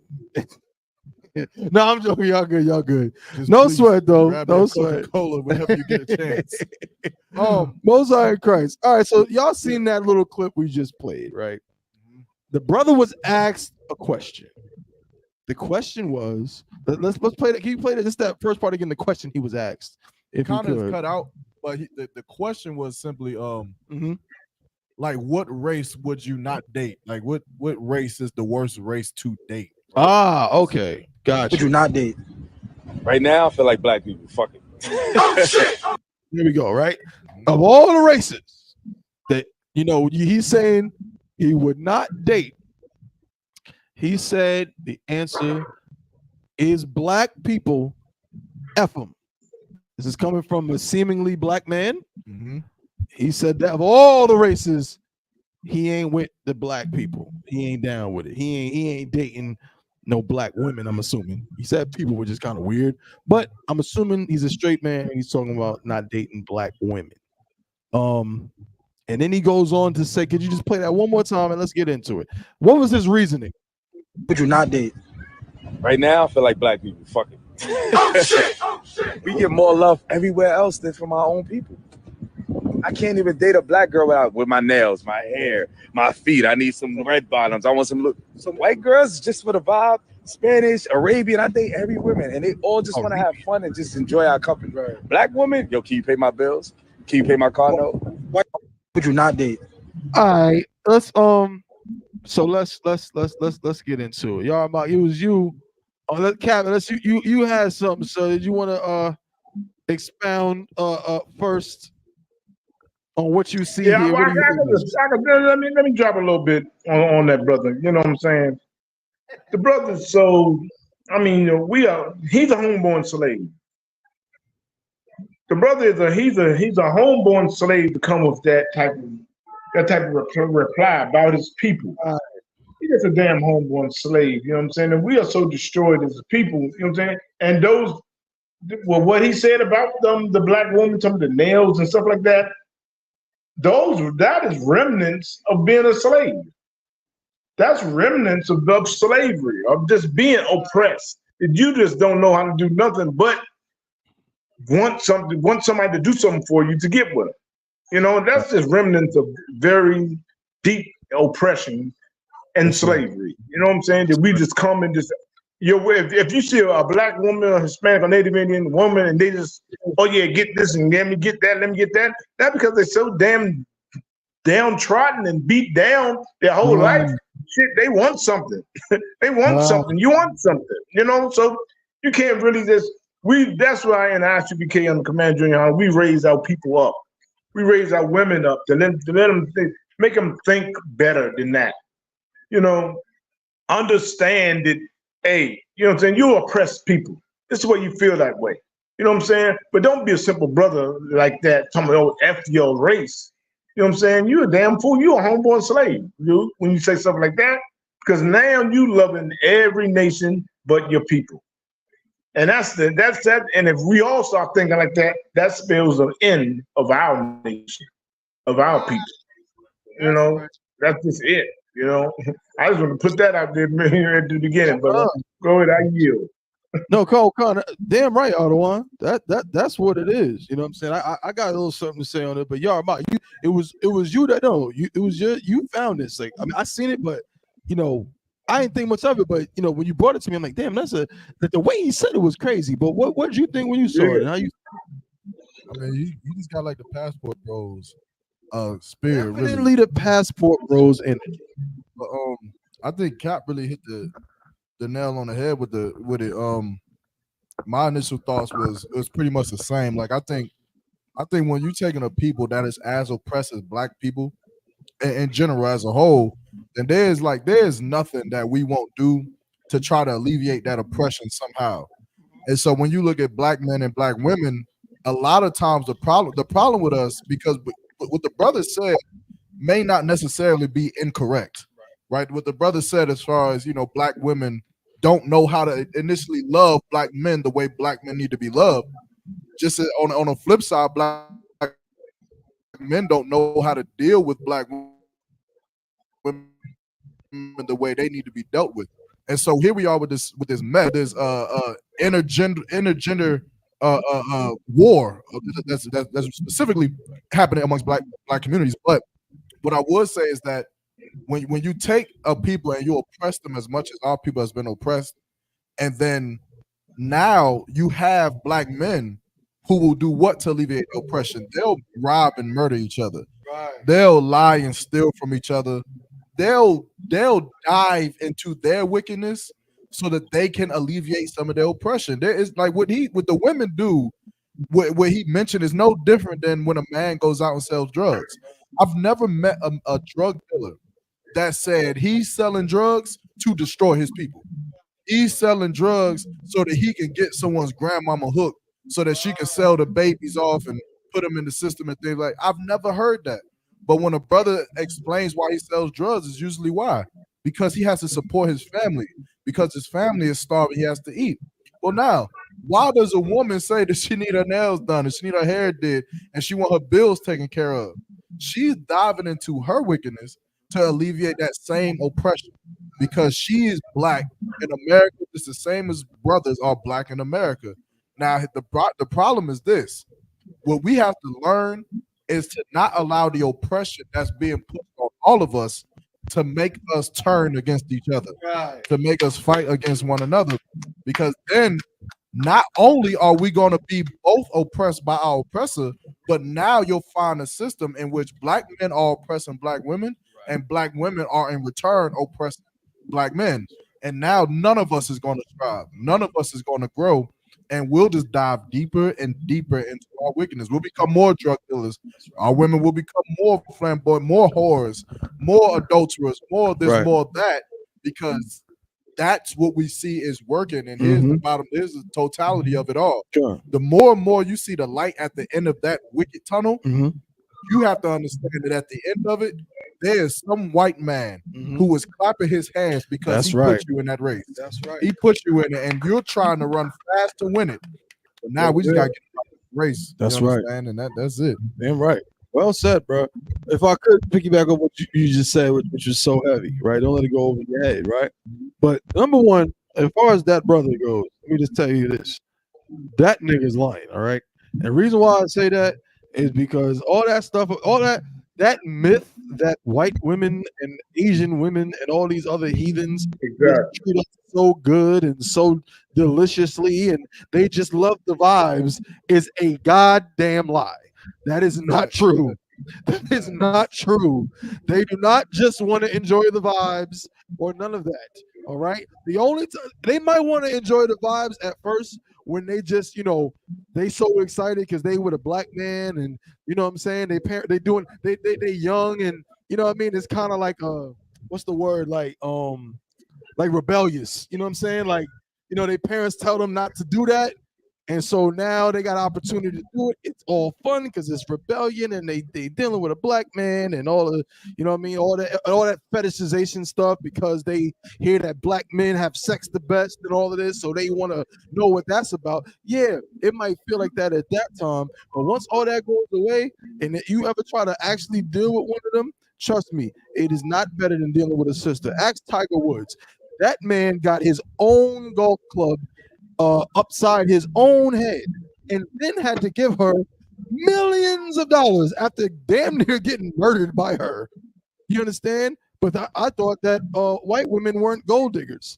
yeah. No, I'm joking. Y'all good. Just no sweat though. No sweat. Coca-Cola whenever you get a chance. Most High in Christ. All right, so y'all seen that little clip we just played, right? The brother was asked a question. The question was, let's play that. Can you play that? Just that first part again. The question he was asked. If kind you of could. cut out, but the question was simply, like, what race would you not date? Like, what race is the worst race to date? Ah, okay, gotcha. Would you not date? Right now, I feel like black people. Fuck it. Oh shit! Here we go. Right, of all the races that he's saying he would not date. He said the answer is black people. F them. This is coming from a seemingly black man. Mm-hmm. He said that of all the races, he ain't with the black people. He ain't down with it. He ain't dating no black women. I'm assuming he said people, which is kind of weird, but I'm assuming he's a straight man and he's talking about not dating black women. And then he goes on to say, could you just play that one more time and let's get into it? What was his reasoning? Would you not date? Right now, I feel like black people. Fuck it. Oh shit! Oh shit! We get more love everywhere else than from our own people. I can't even date a black girl with my nails, my hair, my feet. I need some red bottoms. I want some white girls just for the vibe. Spanish, Arabian. I date every woman, and they all just want to have fun and just enjoy our company. Right. Black woman, yo, can you pay my bills? Can you pay my car note? Would you not date? All right, let's get into it. Y'all about it was you. Kevin, you had something, so did you want to expound first on what you see Yeah, here? let me drop a little bit on that brother. You know what I'm saying? The brother, so I mean, he's a homeborn slave. The brother he's a homeborn slave to come with that type of reply about his people. He's just a damn homeborn slave, you know what I'm saying? And we are so destroyed as a people, you know what I'm saying? And what he said about the black woman, some of the nails and stuff like that, that is remnants of being a slave. That's remnants of slavery, of just being oppressed. You just don't know how to do nothing but want somebody to do something for you to get with them. That's just remnants of very deep oppression and slavery. You know what I'm saying? That we just come and just if you see a black woman, a Hispanic, or Native Indian woman, and they just, oh yeah, get this and let me get that. That's because they're so damn downtrodden and beat down their whole life. Shit, they want something. They want something. You want something. So you can't really that's why in I.S.U.P.K on the Command Junior High, we raise our people up. We raise our women up to let them think, make them think better than that. Understand that, hey, you know what I'm saying? You oppress people. This is why you feel that way. You know what I'm saying? But don't be a simple brother like that, talking about F your race. You know what I'm saying? You a damn fool. You a homeborn slave, dude, when you say something like that. Because now you loving every nation but your people. And that's that. And if we all start thinking like that, that spells the end of our nation, of our people. That's just it. I just want to put that out there at the beginning, but go ahead, I yield. No, Cole, damn right, Ottawa. That's what it is. You know what I'm saying? I got a little something to say on it, but y'all, it was you that you found this. Like, I mean, I seen it, but I didn't think much of it. But when you brought it to me, I'm like, damn, that the way he said it was crazy. But what did you think when you saw it? And how you? I mean, you just got like the Passport Bros spirit. Definitely really. The Passport Bros in it. But, I think Cap really hit the nail on the head with it. My initial thoughts was pretty much the same. Like I think when you're taking a people that is as oppressed as black people in general as a whole, then there's nothing that we won't do to try to alleviate that oppression somehow. And so when you look at black men and black women, a lot of times the problem with us, because what the brother said may not necessarily be incorrect, right? What the brother said as far as black women don't know how to initially love black men the way black men need to be loved. Just on the flip side, black men don't know how to deal with black women the way they need to be dealt with. And so here we are with this mess, this intergender war that's specifically happening amongst black communities. But what I would say is that when you take a people and you oppress them as much as our people has been oppressed, and then now you have black men who will do what to alleviate oppression? They'll rob and murder each other. Right. They'll lie and steal from each other. They'll dive into their wickedness so that they can alleviate some of their oppression. There is like what the women do, what he mentioned is no different than when a man goes out and sells drugs. I've never met a drug dealer that said he's selling drugs to destroy his people. He's selling drugs so that he can get someone's grandmama hooked so that she can sell the babies off and put them in the system and things like. I've never heard that. But when a brother explains why he sells drugs, it's usually why. Because he has to support his family. Because his family is starving, he has to eat. Well, now, why does a woman say that she need her nails done and she need her hair did and she want her bills taken care of? She's diving into her wickedness to alleviate that same oppression because she is black in America. It's the same as brothers are black in America. Now, the problem is this. What we have to learn is to not allow the oppression that's being put on all of us to make us turn against each other, to make us fight against one another. Because then not only are we going to be both oppressed by our oppressor, but now you'll find a system in which black men are oppressing black women and black women are in return oppressing black men. And now none of us is going to strive. None of us is going to grow. And we'll just dive deeper and deeper into our wickedness. We'll become more drug dealers. Our women will become more flamboyant, more whores, more adulterers, more of this, more of that, because that's what we see is working. And here's the totality of it all. Sure. The more and more you see the light at the end of that wicked tunnel, you have to understand that at the end of it, there is some white man who was clapping his hands because he put you in that race. That's right. He put you in it, and you're trying to run fast to win it. But now we just got to get out of the race. That's you right. understand? And that's it. Damn right. Well said, bro. If I could piggyback on what you just said, which was so heavy, right? Don't let it go over your head, right? But number one, as far as that brother goes, let me just tell you this. That nigga's lying, all right? And the reason why I say that is because all that stuff, that myth that white women and Asian women and all these other heathens treat us so good and so deliciously and they just love the vibes is a goddamn lie. That is not true. That is not true. They do not just want to enjoy the vibes or none of that. All right. The only time they might want to enjoy the vibes at first when they just, they so excited because they with a black man and you know what I'm saying? They young and you know what I mean? It's kind of like what's the word? Like rebellious. You know what I'm saying? Like, their parents tell them not to do that. And so now they got opportunity to do it. It's all fun because it's rebellion and they dealing with a black man and all the, you know what I mean, all that fetishization stuff because they hear that black men have sex the best and all of this. So they want to know what that's about. Yeah, it might feel like that at that time. But once all that goes away and you ever try to actually deal with one of them, trust me, it is not better than dealing with a sister. Ask Tiger Woods. That man got his own golf club upside his own head and then had to give her millions of dollars after damn near getting murdered by her. You understand? But I thought that white women weren't gold diggers.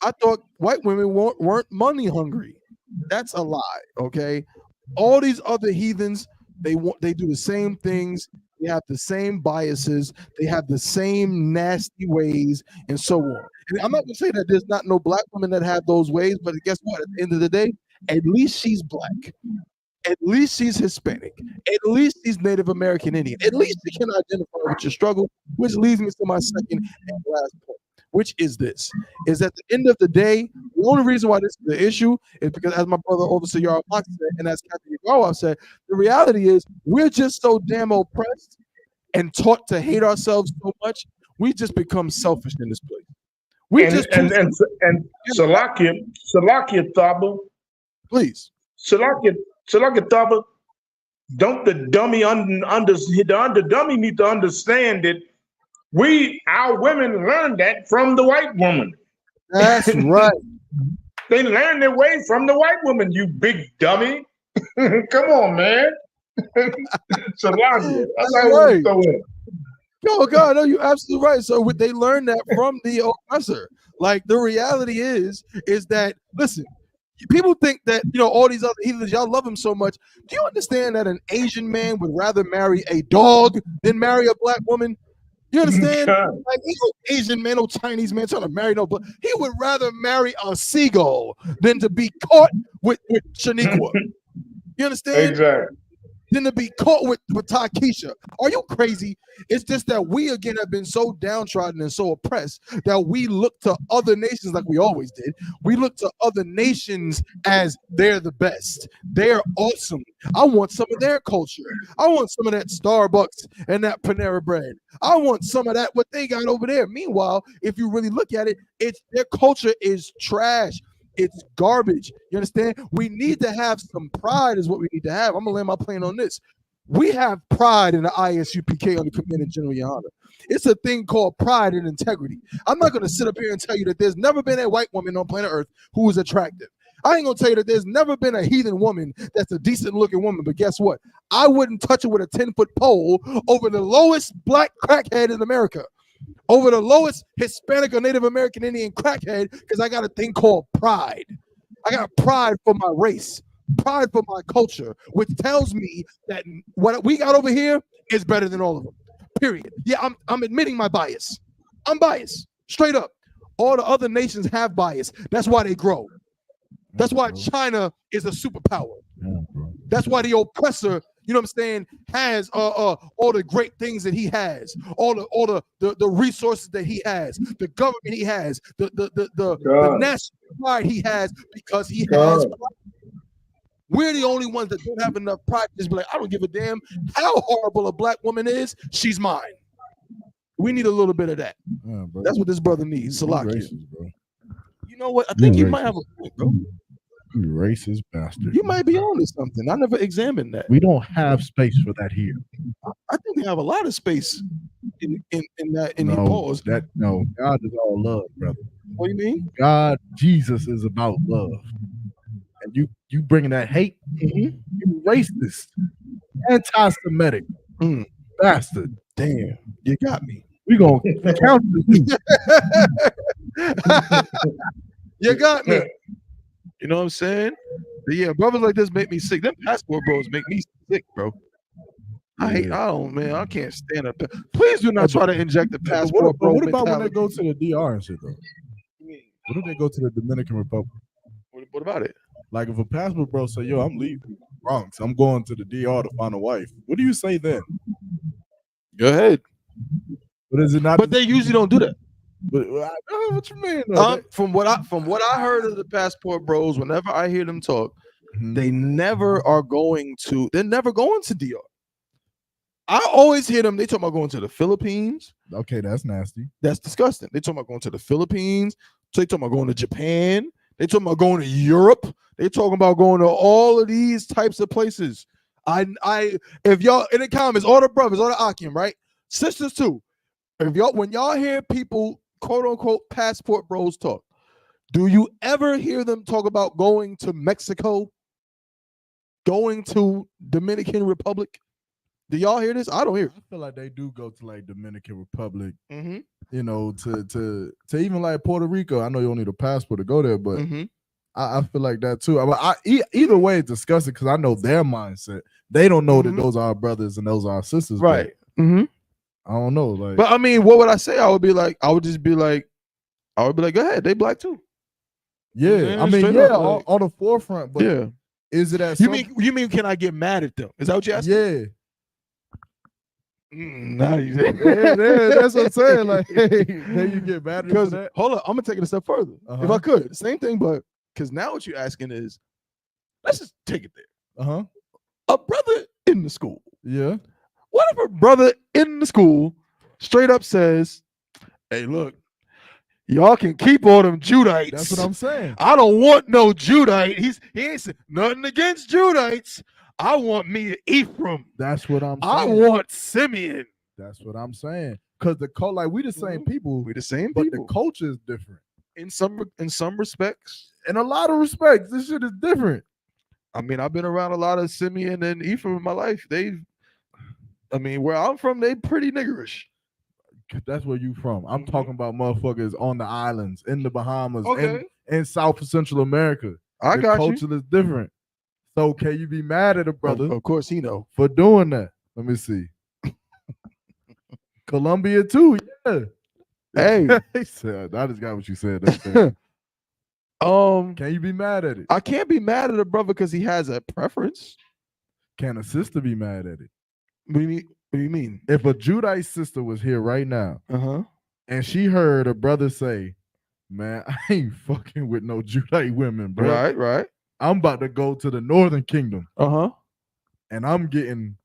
I thought white women weren't money hungry. That's a lie, okay? All these other heathens, they do the same things. They have the same biases. They have the same nasty ways and so on. And I'm not going to say that there's not no black women that have those ways, but guess what? At the end of the day, at least she's black. At least she's Hispanic. At least she's Native American Indian. At least she can identify with your struggle, which leads me to my second and last point, which is this, is at the end of the day, the only reason why this is the issue is because as my brother Officer YAHANNA said, and as Captain Yagawa said, the reality is we're just so damn oppressed and taught to hate ourselves so much, we just become selfish in this place. And Salakia Thaba, please. Salakia Thaba, don't the dummy the dummy need to understand that our women learned that from the white woman. That's right. They learned their way from the white woman, you big dummy. Come on, man. Salakia. That's right. Oh God, no, you're absolutely right. So they learned that from the oppressor. Like the reality is that listen, people think that all these other heathens, y'all love them so much. Do you understand that an Asian man would rather marry a dog than marry a black woman? You understand? God. Like, ain't no Asian man, no Chinese man trying to marry no, but he would rather marry a seagull than to be caught with Shaniqua. You understand? Exactly. Than to be caught with Takesha. Are you crazy? It's just that we again have been so downtrodden and so oppressed that we look to other nations like we always did. We look to other nations as they're the best. They're awesome. I want some of their culture. I want some of that Starbucks and that Panera bread. I want some of that what they got over there. Meanwhile, if you really look at it, it's their culture is trash. It's garbage. You understand? We need to have some pride is what we need to have. I'm going to land my plane on this. We have pride in the I.S.U.P.K. on the Commander General YAHANNA. It's a thing called pride and integrity. I'm not going to sit up here and tell you that there's never been a white woman on planet Earth who is attractive. I ain't going to tell you that there's never been a heathen woman that's a decent looking woman. But guess what? I wouldn't touch her with a 10-foot pole over the lowest black crackhead in America. Over the lowest Hispanic or Native American Indian crackhead, because I got a thing called pride. I got pride for my race, pride for my culture, which tells me that what we got over here is better than all of them. Period. Yeah, I'm admitting my bias. I'm biased, straight up. All the other nations have bias. That's why they grow. That's why China is a superpower. That's why the oppressor, you know what I'm saying, has all the great things that he has, all the resources that he has, the government he has, the national pride he has, because he has pride. We're the only ones that don't have enough pride to just be like, I don't give a damn how horrible a black woman is, she's mine. We need a little bit of that. Yeah, that's what this brother needs. Salakia. Racist, bro. You know what? I think you might have a point, bro. You racist bastard. You might be on to something. I never examined that. We don't have space for that here. I think we have a lot of space in that in the No, pause. no, God is all love, brother. What do you mean? God, Jesus is about love. And you bringing that hate, you racist, anti-Semitic, bastard. Damn, you got me. We gonna count you. You got me. You know what I'm saying? But yeah, brothers like this make me sick. Them passport bros make me sick, bro. I can't stand it. Please do not try to inject the passport bro. What about when they go to the DR and shit though? What if they go to the Dominican Republic? What about it? Like if a passport bro say, yo, I'm leaving Bronx, I'm going to the DR to find a wife. What do you say then? Go ahead. But is it not? But they usually don't do that. But what you mean? From what I heard of the passport bros, whenever I hear them talk, they never are going to. They're never going to DR. I always hear them. They talk about going to the Philippines. Okay, that's nasty. That's disgusting. They talk about going to the Philippines. They talk about going to Japan. They talk about going to Europe. They talking about going to all of these types of places. If y'all in the comments, all the brothers, all the Akim, right? Sisters too. If y'all, when y'all hear people, quote unquote, passport bros talk, do you ever hear them talk about going to Mexico, going to Dominican Republic? Do y'all hear this? I don't hear it. I feel like they do go to like Dominican Republic, you know, to even like Puerto Rico. I know you don't need a passport to go there, but I feel like that too. Either way, it's disgusting because I know their mindset. They don't know that those are our brothers and those are our sisters, right? I don't know, like. But I mean, what would I say? I would be like, go ahead. They black too. Yeah, I mean, yeah, like, on the forefront. But yeah, is it at you mean? Can I get mad at them? Is that what you're asking? Yeah. That's what I'm saying. Like, hey, then you get mad at that. Hold on, I'm gonna take it a step further. If I could, same thing, but because now what you're asking is, let's just take it there. A brother in the school. Yeah. What if a brother in the school straight up says, "Hey, look, y'all can keep all them Judites." That's what I'm saying. I don't want no Judite. He ain't saying nothing against Judites. I want me an Ephraim. That's what I'm saying. I want Simeon. That's what I'm saying. Because the cult, like we the same people. We the same but people. The culture is different. In some respects. In a lot of respects, this shit is different. I mean, I've been around a lot of Simeon and Ephraim in my life. Where I'm from, they pretty niggerish. That's where you from. I'm talking about motherfuckers on the islands, in the Bahamas, Okay. in South and Central America. I got you. The culture is different. So can you be mad at a brother? Of course he know. For doing that. Let me see. Colombia too. Yeah. Hey. He said, I just got what you said. That's fair. Can you be mad at it? I can't be mad at a brother because he has a preference. Can a sister be mad at it? What do you mean? If a Judite sister was here right now, and she heard a brother say, "Man, I ain't fucking with no Judite women, bro. Right. I'm about to go to the Northern Kingdom. And I'm getting,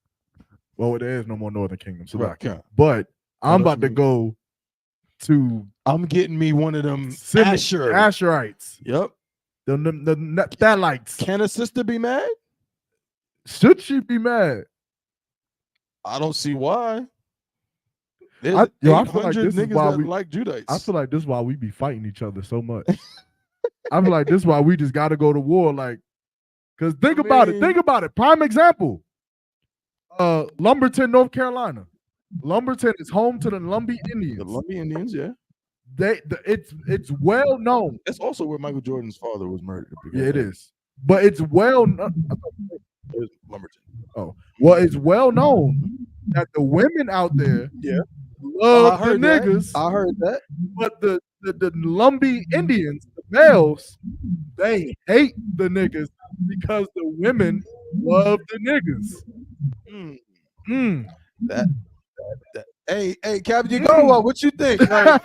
well, there is no more Northern Kingdom, so right. But I'm about to go to. I'm getting me one of them Asherites. Yep. The Thalites. Can a sister be mad? Should she be mad? I don't see why. There's I feel like this is niggas why that we like Judites. I feel like this is why we be fighting each other so much. I feel like this is why we just got to go to war. Like, because think about it. Prime example. Lumberton, North Carolina. Lumberton is home to the Lumbee Indians. The Lumbee Indians, yeah. It's well known. That's also where Michael Jordan's father was murdered. Yeah, it is. But it's well known. Lumberton. Oh, well, it's well known that the women out there love the niggas. I heard that. But the Lumbee Indians, the males, they hate the niggas because the women love the niggas. That. Hey, Captain, you go. What you think? Like,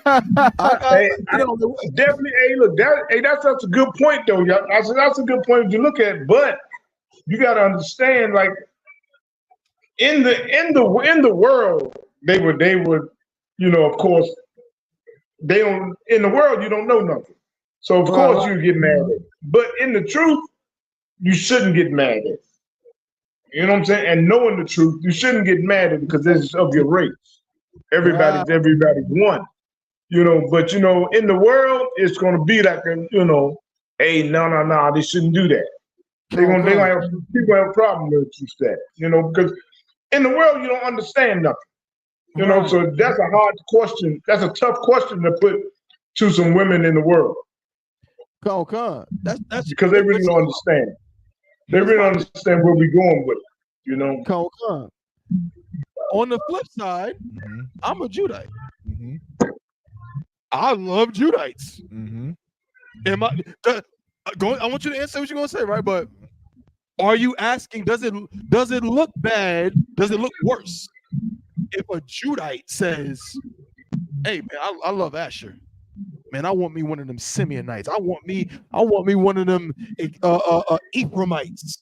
definitely. Hey, look, that's such a good point, though. That's a good point to look at. But you got to understand, like, in the world, they would, of course, they don't. In the world, you don't know nothing, so of course you get mad at it. But in the truth, you shouldn't get mad at it. You know what I'm saying? And knowing the truth, you shouldn't get mad at it because it's of your race. Everybody's one. But in the world, it's gonna be like hey, no, they shouldn't do that. People have a problem with that, because in the world you don't understand nothing. So that's a hard question. That's a tough question to put to some women in the world. That's because they really don't understand. They really don't understand where we're going with it, On the flip side, I'm a Judite. I love Judites. I want you to answer what you're gonna say, right? But are you asking, does it look bad? Does it look worse if a Judite says, "Hey man, I love Asher. Man, I want me one of them Simeonites. I want me one of them Ephraimites.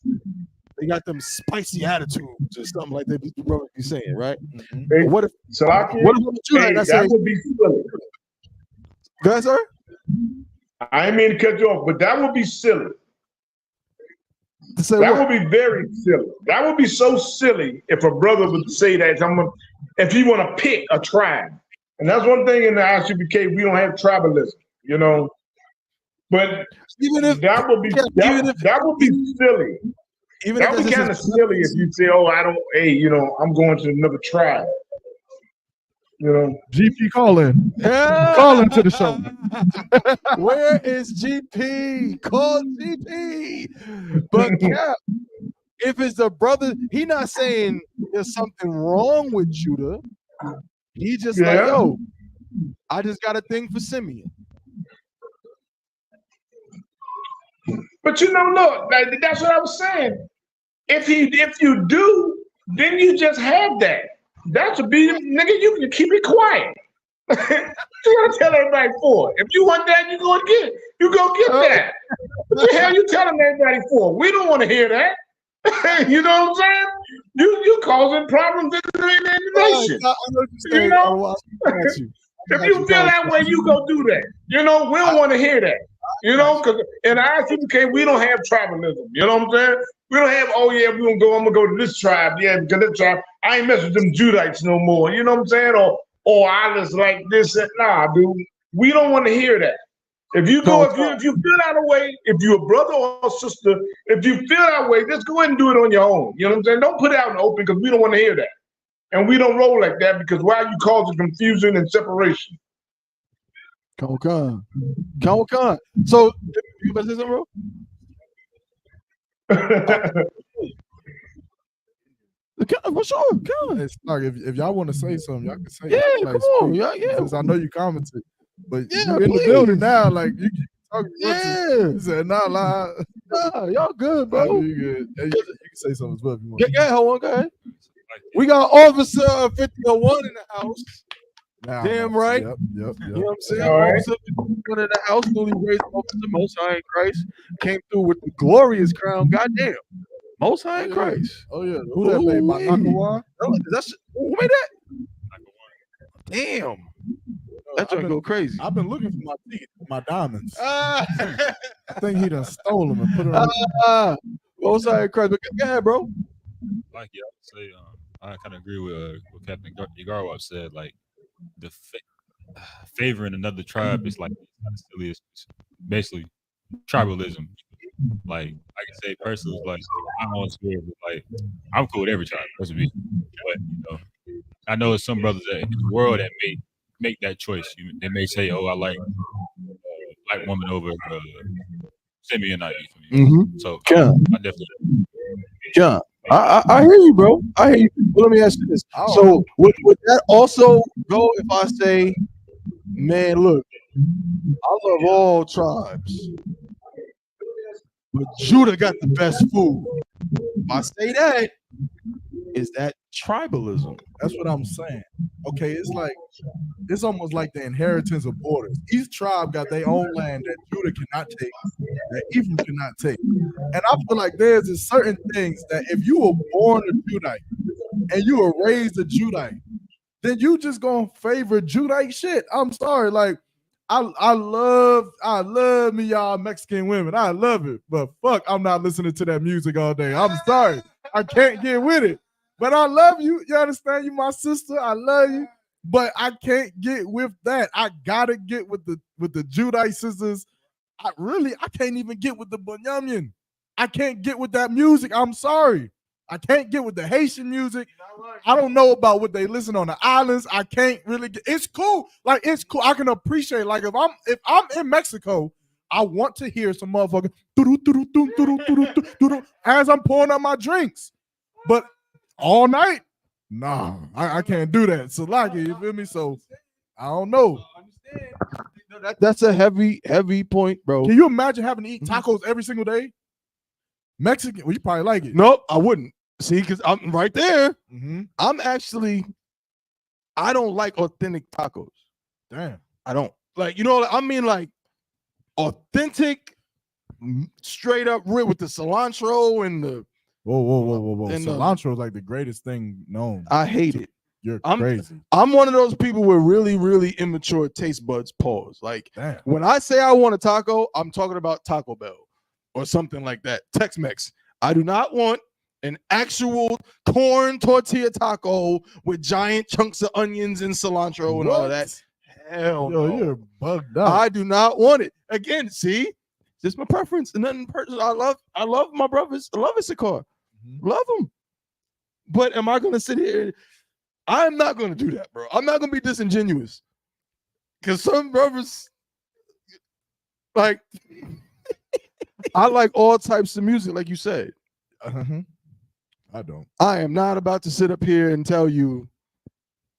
They got them spicy attitudes or something like that. You brother be saying, right? Hey, what if a Judite that would be silly? Go ahead, sir. I didn't mean to cut you off, but that would be silly. That would be very silly. That would be so silly if a brother would say that. If he want to pick a tribe. And that's one thing in the I.S.U.P.K, we don't have tribalism, But even if that would be silly. That would be kind of silly if you say, "Oh, I don't. Hey, I'm going to another tribe." GP calling. Calling to the show. Where is GP? Call GP. But Cap, if it's a brother, he not saying there's something wrong with Judah. He just like, yo, I just got a thing for Simeon. But look, that's what I was saying. If you do, then you just have that. That's a beat, nigga. You can keep it quiet. You gotta tell everybody for it. If you want that, you go get it. You go get that. What the hell you telling everybody for? We don't want to hear that. You know what I'm saying? You causing problems in the nation. If you feel that way, you go do that. We don't want to hear that. Because in the I.S.U.P.K, we don't have tribalism. You know what I'm saying? We don't have, I'm gonna go to this tribe, because this tribe, I ain't mess with them Judites no more. You know what I'm saying? Or I just like this and nah, dude. We don't want to hear that. If you feel that way, if you're a brother or sister, if you feel that way, just go ahead and do it on your own. You know what I'm saying? Don't put it out in the open because we don't want to hear that. And we don't roll like that because why are you causing confusion and separation? Khan. So you about to say something, bro? For sure, come. It's like if y'all want to say something, y'all can say. Yeah, like, come on, speak, yeah. Because I know you commented, but Yeah, you in the please. building now. Like you can talk. Yeah. You said nah, lie. Nah, y'all good, bro. You good. Hey, you can say something as well if you want. Yeah, hold on, go ahead. We got Officer 5001 in the house. Nah, Damn right. Yep. You know what I'm saying? All right. Officer 51 in the house, newly raised Officer Most High in Christ, came through with the glorious crown. Goddamn. Most High in Christ. Oh yeah. Who that made? My Nakawa? Who made that? Damn. That joint go crazy. I've been looking for my teeth, my diamonds. I think he done stole them and put them on. Most High in Christ. But go ahead, bro. Like yeah, I would say I kind of agree with what Captain Igarwap said. Like the favoring another tribe is like silly. It's basically tribalism. Like I can say personally, like I'm on spirit, like I'm cool with every tribe. That's me. But you know, I know it's some brothers that in the world that may make that choice. They may say, "Oh, I like black woman over Simeonite." So Yeah. I definitely. Yeah. I hear you, bro. I hear you. But let me ask you this. So would that also go if I say, man, look, I love all tribes, but Judah got the best food. If I say that, is that tribalism? That's what I'm saying. Okay, it's almost like the inheritance of borders. Each tribe got their own land that Judah cannot take, that Ephraim cannot take. And I feel like there's certain things that if you were born a Judite and you were raised a Judite, then you just gonna favor Judite shit. I'm sorry, like I love me y'all Mexican women. I love it, but fuck, I'm not listening to that music all day. I'm sorry, I can't get with it. But I love you. You understand? You my sister. I love you. But I can't get with that. I gotta get with the Judite sisters. I can't even get with the Bunyamin. I can't get with that music. I'm sorry. I can't get with the Haitian music. I don't know about what they listen on the islands. I can't really get. It's cool. Like it's cool. I can appreciate. Like if I'm in Mexico, I want to hear some motherfucker as I'm pouring out my drinks. But all night, nah, I can't do that. So like, you feel me? So I don't know. That's a heavy point, bro. Can you imagine having to eat tacos every single day? Mexican, well, you probably like it. Nope, I wouldn't. See, because I'm right there. I'm actually, I don't like authentic tacos. Damn. I don't. Like, you know, I mean, like authentic, straight up rib with the cilantro and the. Whoa. And cilantro is like the greatest thing known. I hate it. You're crazy. I'm one of those people with really, really immature taste buds. Pause. Like, damn. When I say I want a taco, I'm talking about Taco Bell or something like that. Tex-Mex. I do not want an actual corn tortilla taco with giant chunks of onions and cilantro and all of that. Hell no. You're bugged out. I do not want it. Again, see, just my preference. And nothing personal. I love my brothers. I love I.S.U.P.K. Love them. But am I going to sit here? I'm not going to do that, bro. I'm not going to be disingenuous. Because some brothers, like, I like all types of music, like you said. I don't. I am not about to sit up here and tell you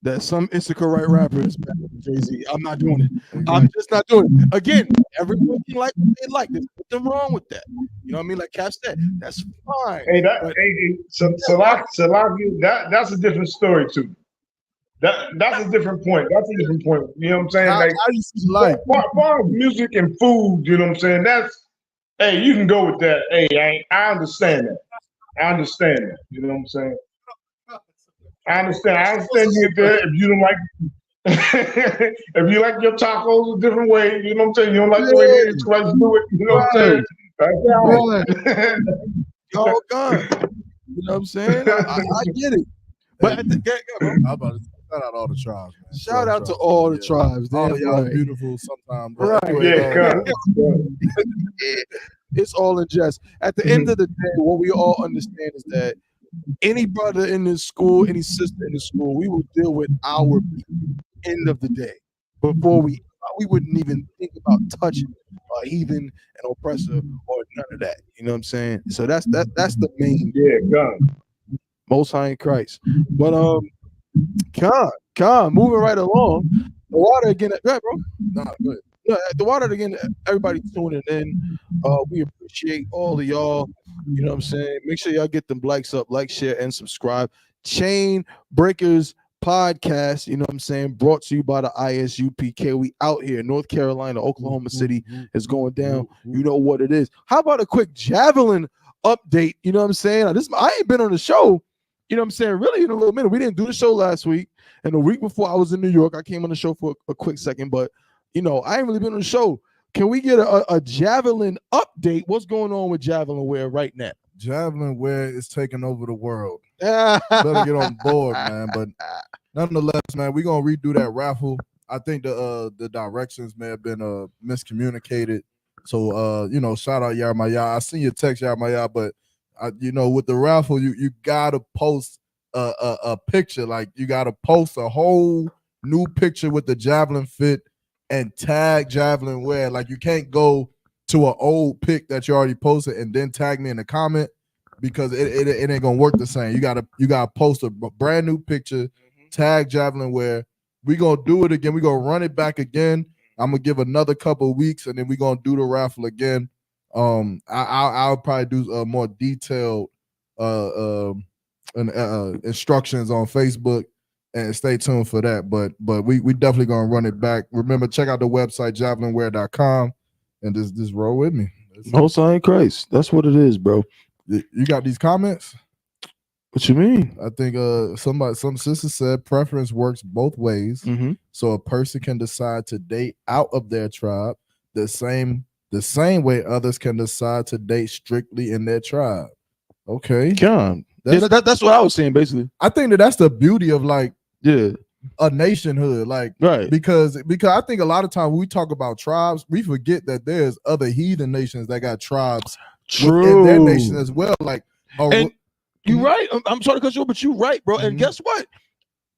that some I.S.U.P.K rapper is better than Jay-Z. I'm not doing it. I'm just not doing it. Again, everyone can like what they like. There's nothing wrong with that. You know what I mean? Like Cap said, that's fine. Hey, Salaki, that's a different story too. That's a different point. That's a different point. You know what I'm saying? Like far as music and food, you know what I'm saying? That's, hey, you can go with that. Hey, I understand that. I understand that. You know what I'm saying? I understand you get there if you don't like if you like your tacos a different way, you know what I'm saying? You don't like the way they Christ do it, you know what I'm saying? Oh God. You know what I'm saying? I get it. But at the I'm about to shout out all the tribes, man. Shout out to all the tribes. All of y'all right. Beautiful sometimes. Right. Anyway, It's all in jest. At the end of the day, what we all understand is that any brother in this school, any sister in the school, we will deal with our end of the day. Before we wouldn't even think about touching a heathen, an oppressor, or none of that. You know what I'm saying? So that's the main. Yeah, gun. Most High in Christ. But moving right along. The water again. Go ahead, bro. Nah, go ahead. No, the water again. Everybody tuning in. We appreciate all of y'all. You know what I'm saying? Make sure y'all get them likes up, like, share, and subscribe. Chain Breakers Podcast, you know what I'm saying? Brought to you by the I.S.U.P.K. We out here, North Carolina, Oklahoma City is going down. You know what it is. How about a quick javelin update? You know what I'm saying? I ain't been on the show, you know what I'm saying, really in a little minute. We didn't do the show last week. And the week before I was in New York, I came on the show for a quick second, but you know, I ain't really been on the show. Can we get a javelin update? What's going on with javelin wear right now? Javelin wear is taking over the world. Better get on board, man. But nonetheless, man, we're gonna redo that raffle. I think the directions may have been miscommunicated. So you know, shout out Yarmaya. I seen your text, Yarmaya, but you know, with the raffle, you gotta post a picture. Like you gotta post a whole new picture with the javelin fit and tag javelin wear. Like you can't go to an old pic that you already posted and then tag me in the comment, because it ain't gonna work the same. You gotta post a brand new picture, tag javelin wear. We gonna do it again. We gonna run it back again. I'm gonna give another couple of weeks, and then we gonna do the raffle again. I'll probably do a more detailed instructions on Facebook, and stay tuned for that. But we definitely gonna run it back. Remember, check out the website javelinwear.com and just roll with me. Most High in Christ. That's what it is, bro. You got these comments? What you mean? I think some sister said preference works both ways. So a person can decide to date out of their tribe the same way others can decide to date strictly in their tribe. Okay. That's what I was saying, basically. I think that's the beauty of a nationhood, like, right? Because I think a lot of times when we talk about tribes, we forget that there's other heathen nations that got tribes within their nation as well. Like, and you're right. I'm sorry to cut you off, but you're right, bro. And guess what?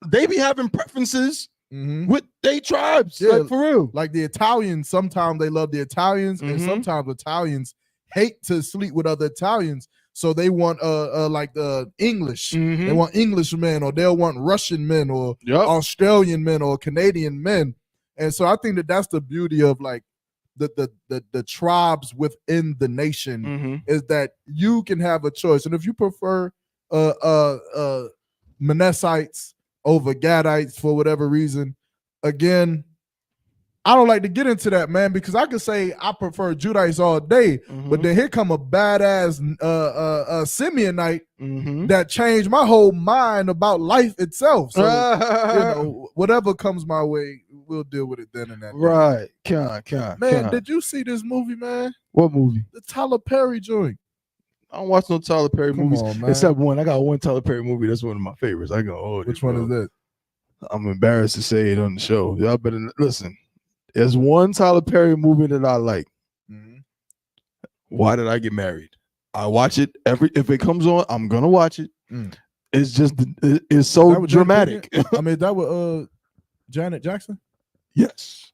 They be having preferences with their tribes, like, for real. Like the Italians, sometimes they love the Italians, and sometimes Italians hate to sleep with other Italians. So they want like the English. They want English men, or they'll want Russian men, or Australian men, or Canadian men. And so I think that's the beauty of like the tribes within the nation, is that you can have a choice. And if you prefer Manassites over Gadites for whatever reason, again, I don't like to get into that, man, because I could say I prefer Judites all day, but then here come a badass Simeonite that changed my whole mind about life itself. So you know, whatever comes my way, we'll deal with it then and that. Right. Man, did you see this movie, man? What movie? The Tyler Perry joint. I don't watch no Tyler Perry movies, on, man. except one. I got one Tyler Perry movie that's one of my favorites. I go, which one is that? I'm embarrassed to say it on the show. Y'all better listen. There's one Tyler Perry movie that I like. Why Did I Get Married? I watch it if it comes on, I'm gonna watch it. It's just it's so dramatic. I mean, that was Janet Jackson. Yes,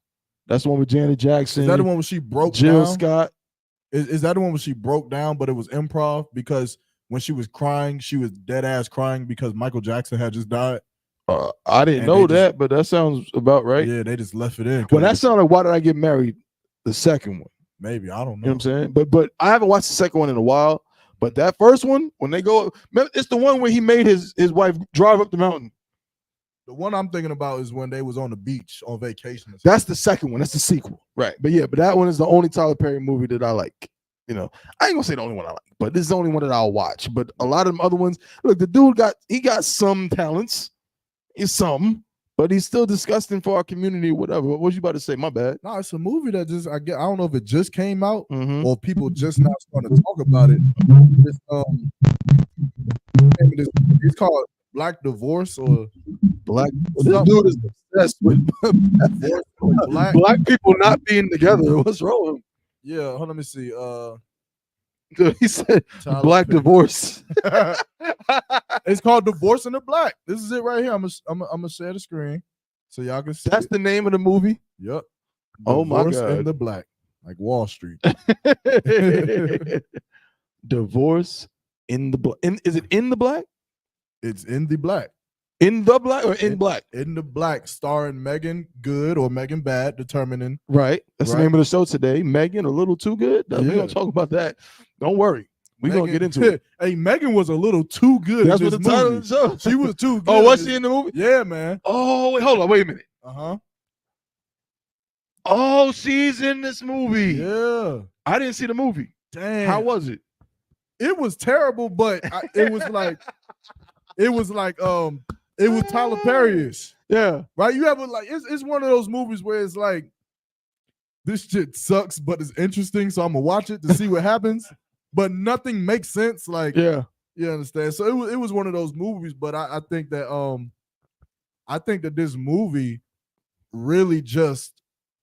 that's the one with Janet Jackson. Is that the one where she broke Jill down? Scott? Is that the one where she broke down, but it was improv? Because when she was crying, she was dead ass crying because Michael Jackson had just died. I didn't know that, but that sounds about right. Yeah, they just left it in. Well, that sounded like Why Did I Get Married? The second one. Maybe, I don't know. You know what I'm saying? But I haven't watched the second one in a while. But that first one, when they go, it's the one where he made his wife drive up the mountain. The one I'm thinking about is when they was on the beach on vacation. That's the second one. That's the sequel. Right. But yeah, but that one is the only Tyler Perry movie that I like. You know, I ain't gonna say the only one I like, but this is the only one that I'll watch. But a lot of them other ones, look, the dude got some talents. It's some, but he's still disgusting for our community or whatever. What was you about to say? My bad. No, it's a movie that I don't know if it just came out or people just now starting to talk about it. It's called Black Divorce or Black. This dude is obsessed with black people not being together. What's wrong with him? Yeah, hold on, let me see. He said Black Divorce. It's called Divorce in the Black. This is it right here. I'm gonna share the screen so y'all can see. That's the name of the movie. Yep. Oh my God. Divorce in the Black, like Wall Street. Divorce in the Black. Is it in the Black? It's In the Black. In the Black or In Black? In the Black, starring Meagan Good or Meagan Bad, determining. Right. That's the name of the show today. Meagan, a little too good. We're gonna talk about that. Don't worry. We're gonna get into it. Hey, Meagan was a little too good. That's in what this the title movie. of the show. She was too good. Oh, was she in the movie? Yeah, man. Oh, wait, hold on. Wait a minute. Uh-huh. Oh, she's in this movie. Yeah. I didn't see the movie. Damn. How was it? It was terrible, but it was like it was Tyler Perry-ish. Yeah. Right? You ever like it's one of those movies where it's like this shit sucks, but it's interesting, so I'm gonna watch it to see what happens. But nothing makes sense. Like, yeah, you understand. So it was one of those movies, but I think that this movie really just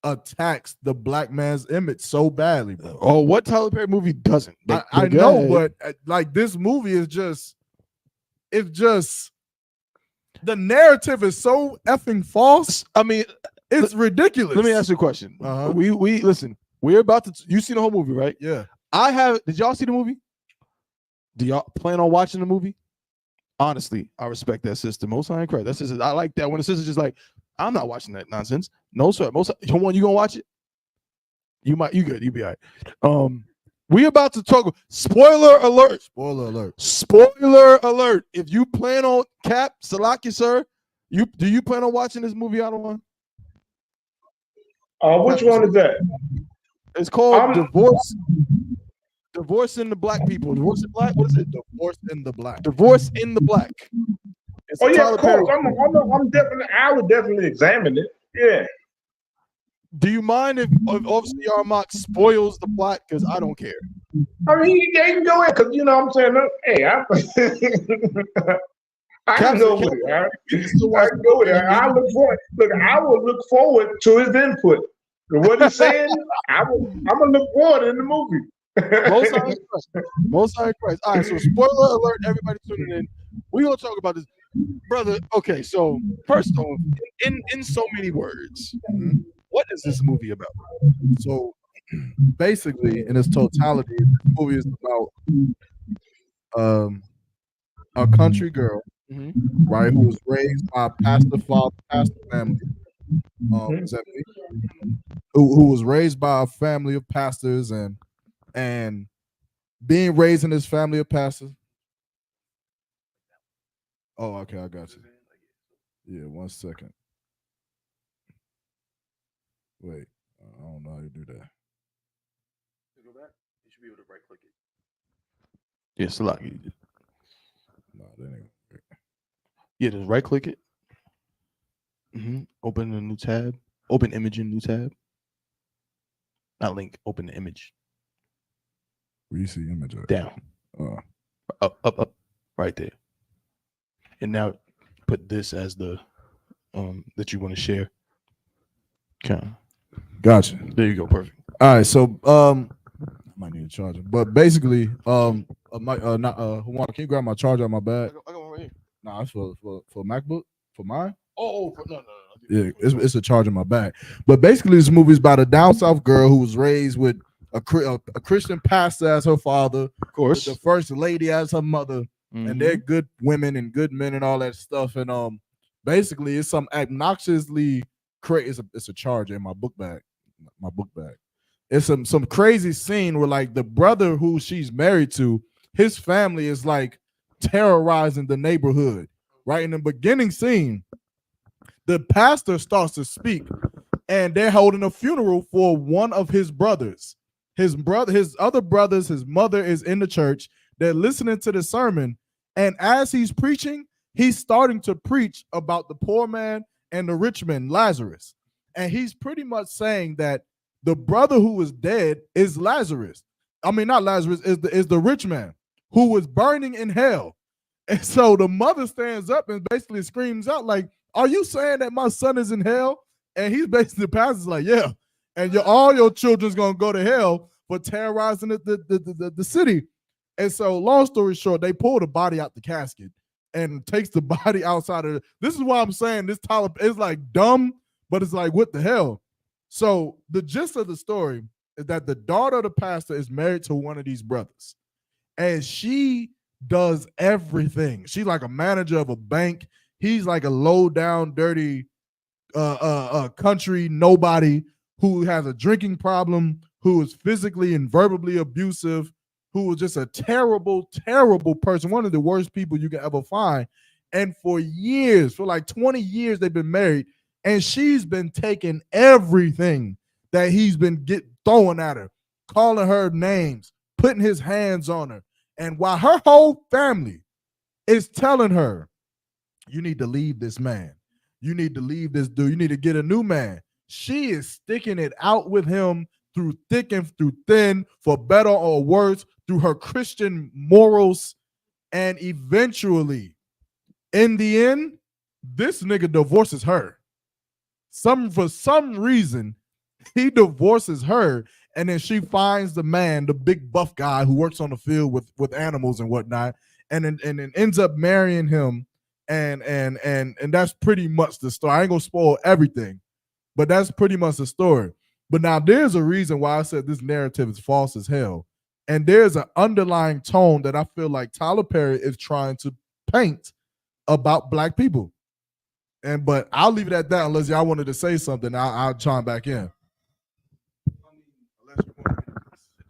attacks the black man's image so badly, bro. Oh, what Tyler Perry movie doesn't? I know, but like this movie is just, it's just the narrative is so effing false. I mean, it's ridiculous. Let me ask you a question. Uh-huh. We listen. We're about to. You seen the whole movie, right? Yeah. I have. Did y'all see the movie? Do y'all plan on watching the movie? Honestly, I respect that sister. Most High in Christ. That's just, I like that when the sister's just like, I'm not watching that nonsense. No, sir. You gonna watch it? You might. You good? You be all right. We about to talk. Spoiler alert. Spoiler alert. Spoiler alert. If you plan on Cap Salaki, sir, do you plan on watching this movie out of one? Which one is that? It's called Divorcing the Black People. Divorce in Black? What is it? Divorce in the Black. Divorce in the Black. It's Oh yeah, Tyler of course. Perry. I'm definitely. I would definitely examine it. Yeah. Do you mind if Officer Yarmock spoils the plot? Because I don't care. I mean, they can go in because you know what I'm saying. Look, hey, I can go with it. I can go with it. I look forward. Look, I will look forward to his input. What he's saying, I'm gonna look forward in the movie. Most High in Christ. All right, so spoiler alert, everybody tuning in. We're gonna talk about this, brother. Okay, so first off, in so many words, what is this movie about? So basically, in its totality, this movie is about a country girl, right, who was raised by a pastor family. Is that me? Who was raised by a family of pastors and being raised in this family of pastors. Oh, okay, I got you. Yeah, 1 second. Wait, I don't know how to do that. Go back. You should be able to right click it. Yeah, Salaki. No, that ain't. Yeah, just right click it. Open a new tab. Open image in new tab. Not link. Open the image. Where you see image at? Down. Up. Right there. And now put this as the that you want to share. Okay. Gotcha. There you go. Perfect. All right. So I might need a charger, but basically, can you grab my charger out my bag? I got one right here. Nah, it's for MacBook for mine. Oh, no. Yeah, it's a charge in my bag. But basically, this movie is about a down south girl who was raised with a Christian pastor as her father, of course, the first lady as her mother, and they're good women and good men and all that stuff. And basically, it's some obnoxiously crazy. It's a charger in my book bag. It's some crazy scene where like the brother who she's married to, his family is like terrorizing the neighborhood. Right in the beginning scene, the pastor starts to speak, and they're holding a funeral for one of his brothers. His other brothers, his mother is in the church. They're listening to the sermon, and as he's preaching, he's starting to preach about the poor man and the rich man, Lazarus. And he's pretty much saying that the brother who is dead is Lazarus. I mean, not Lazarus, is the rich man who was burning in hell. And so the mother stands up and basically screams out like, "Are you saying that my son is in hell?" And he's basically, the pastor's like, "Yeah, and all your children's gonna go to hell for terrorizing the city." And so, long story short, they pull the body out the casket and takes the body outside of it. This is why I'm saying this Tyler is like dumb, but it's like, what the hell? So the gist of the story is that the daughter of the pastor is married to one of these brothers, and she does everything. She's like a manager of a bank. He's like a low down, dirty country nobody who has a drinking problem, who is physically and verbally abusive, who was just a terrible, terrible person, one of the worst people you can ever find. And for years, for like 20 years, they've been married, and she's been taking everything that he's been throwing at her, calling her names, putting his hands on her. And while her whole family is telling her, you need to leave this man, you need to leave this dude, you need to get a new man, she is sticking it out with him through thick and through thin, for better or worse, through her Christian morals. And eventually, in the end, this nigga divorces her. For some reason, he divorces her, and then she finds the man, the big buff guy who works on the field with animals and whatnot, and then ends up marrying him. And that's pretty much the story. I ain't gonna spoil everything, but that's pretty much the story. But now there's a reason why I said this narrative is false as hell. And there's an underlying tone that I feel like Tyler Perry is trying to paint about black people. But I'll leave it at that unless y'all wanted to say something. I'll chime back in.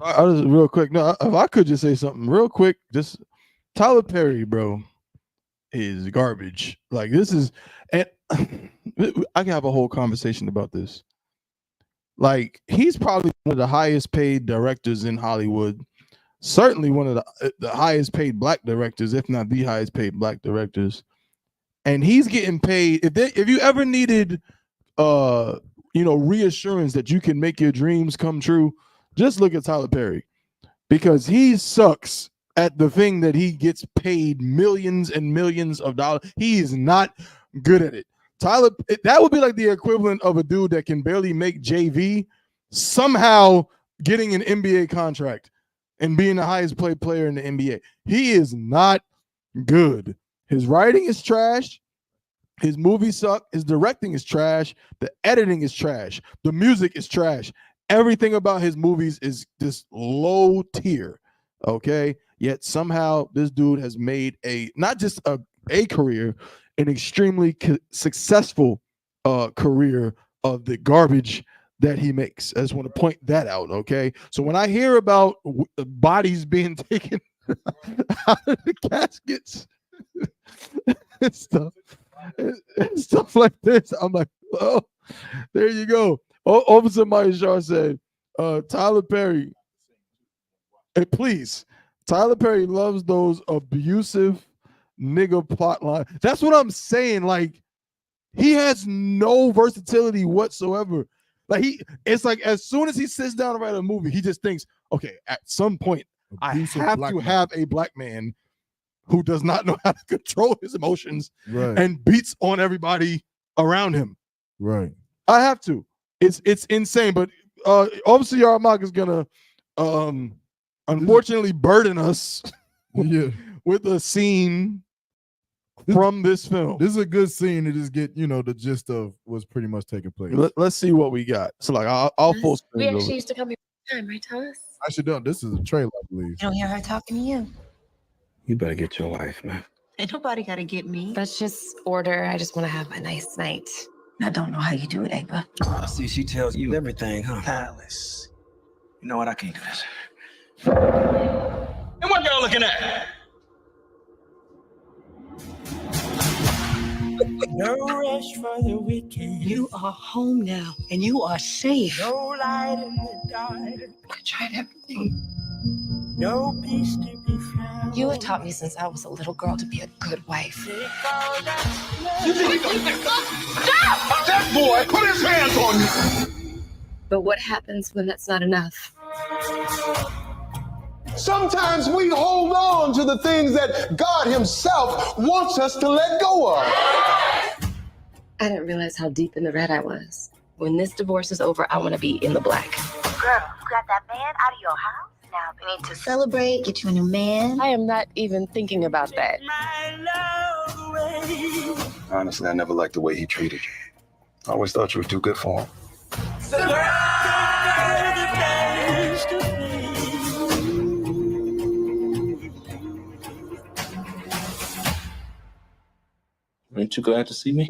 I just real quick. No, if I could just say something real quick, just Tyler Perry, bro, is garbage. Like, this is, and I can have a whole conversation about this. Like, he's probably one of the highest paid directors in Hollywood. Certainly one of the highest paid black directors, if not the highest paid black directors. And he's getting paid. If you ever needed, reassurance that you can make your dreams come true, just look at Tyler Perry, because he sucks at the thing that he gets paid millions and millions of dollars. He is not good at it. Tyler, that would be like the equivalent of a dude that can barely make JV somehow getting an NBA contract and being the highest paid player in the NBA. He is not good. His writing is trash. His movies suck. His directing is trash. The editing is trash. The music is trash. Everything about his movies is just low tier. Okay. Yet somehow this dude has made not just a career, an extremely successful career of the garbage that he makes. I just want to point that out. Okay. So when I hear about bodies being taken out of the caskets and stuff like this, I'm like, oh, there you go. Officer Mayashar said, Tyler Perry, and please, Tyler Perry loves those abusive nigga plot line. That's what I'm saying. Like, he has no versatility whatsoever. Like, it's like as soon as he sits down to write a movie, he just thinks, okay, at some point I have to have a black man who does not know how to control his emotions and beats on everybody around him. Right. I have to. It's insane. But obviously Yarmak is gonna unfortunately burden us with a scene from this film. This is a good scene to just get, the gist of what's pretty much taking place. Let's see what we got. So like I'll full screen. We actually used to come here all the time, right, Thomas? I should do. This is a trailer, I believe. You don't hear her talking to you. You better get your wife, man. Ain't nobody got to get me. That's just order. I just want to have a nice night. I don't know how you do it, Ava. I see she tells you everything, huh? Alice. You know what? I can't do this. And what y'all looking at? No rush for the weekend. You are home now, and you are safe. No light in the dark. I tried everything. No peace to be found. You have taught me since I was a little girl to be a good wife. You think Stop! That boy put his hands on you! But what happens when that's not enough? Sometimes we hold on to the things that God himself wants us to let go of. I didn't realize how deep in the red I was. When this divorce is over, I want to be in the black. Girl, you got that man out of your house? Now we need to celebrate, get you a new man. I am not even thinking about that. Honestly, I never liked the way he treated you. I always thought you were too good for him. Aren't you glad to see me?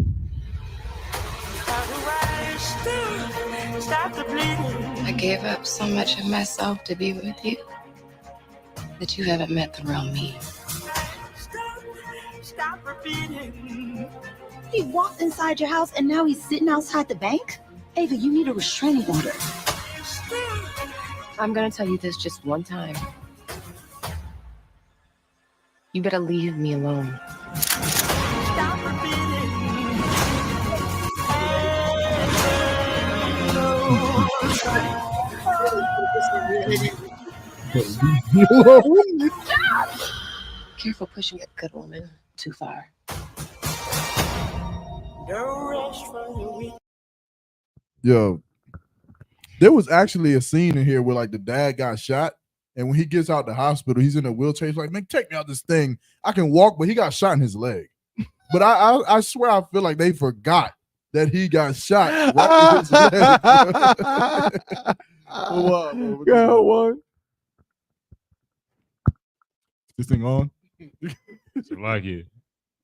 Stop the bleeding. I gave up so much of myself to be with you that you haven't met the real me. Stop repeating. He walked inside your house and now he's sitting outside the bank? Ava, you need a restraining order. I'm gonna tell you this just one time. You better leave me alone. Stop repeating. Careful pushing a good woman too far. No rest for the weak. Yo, there was actually a scene in here where like the dad got shot, and when he gets out the hospital, he's in a wheelchair. He's like, "Man, take me out this thing. I can walk," but he got shot in his leg. But I swear I feel like they forgot that he got shot right in his leg. Go one. This thing on? Like it.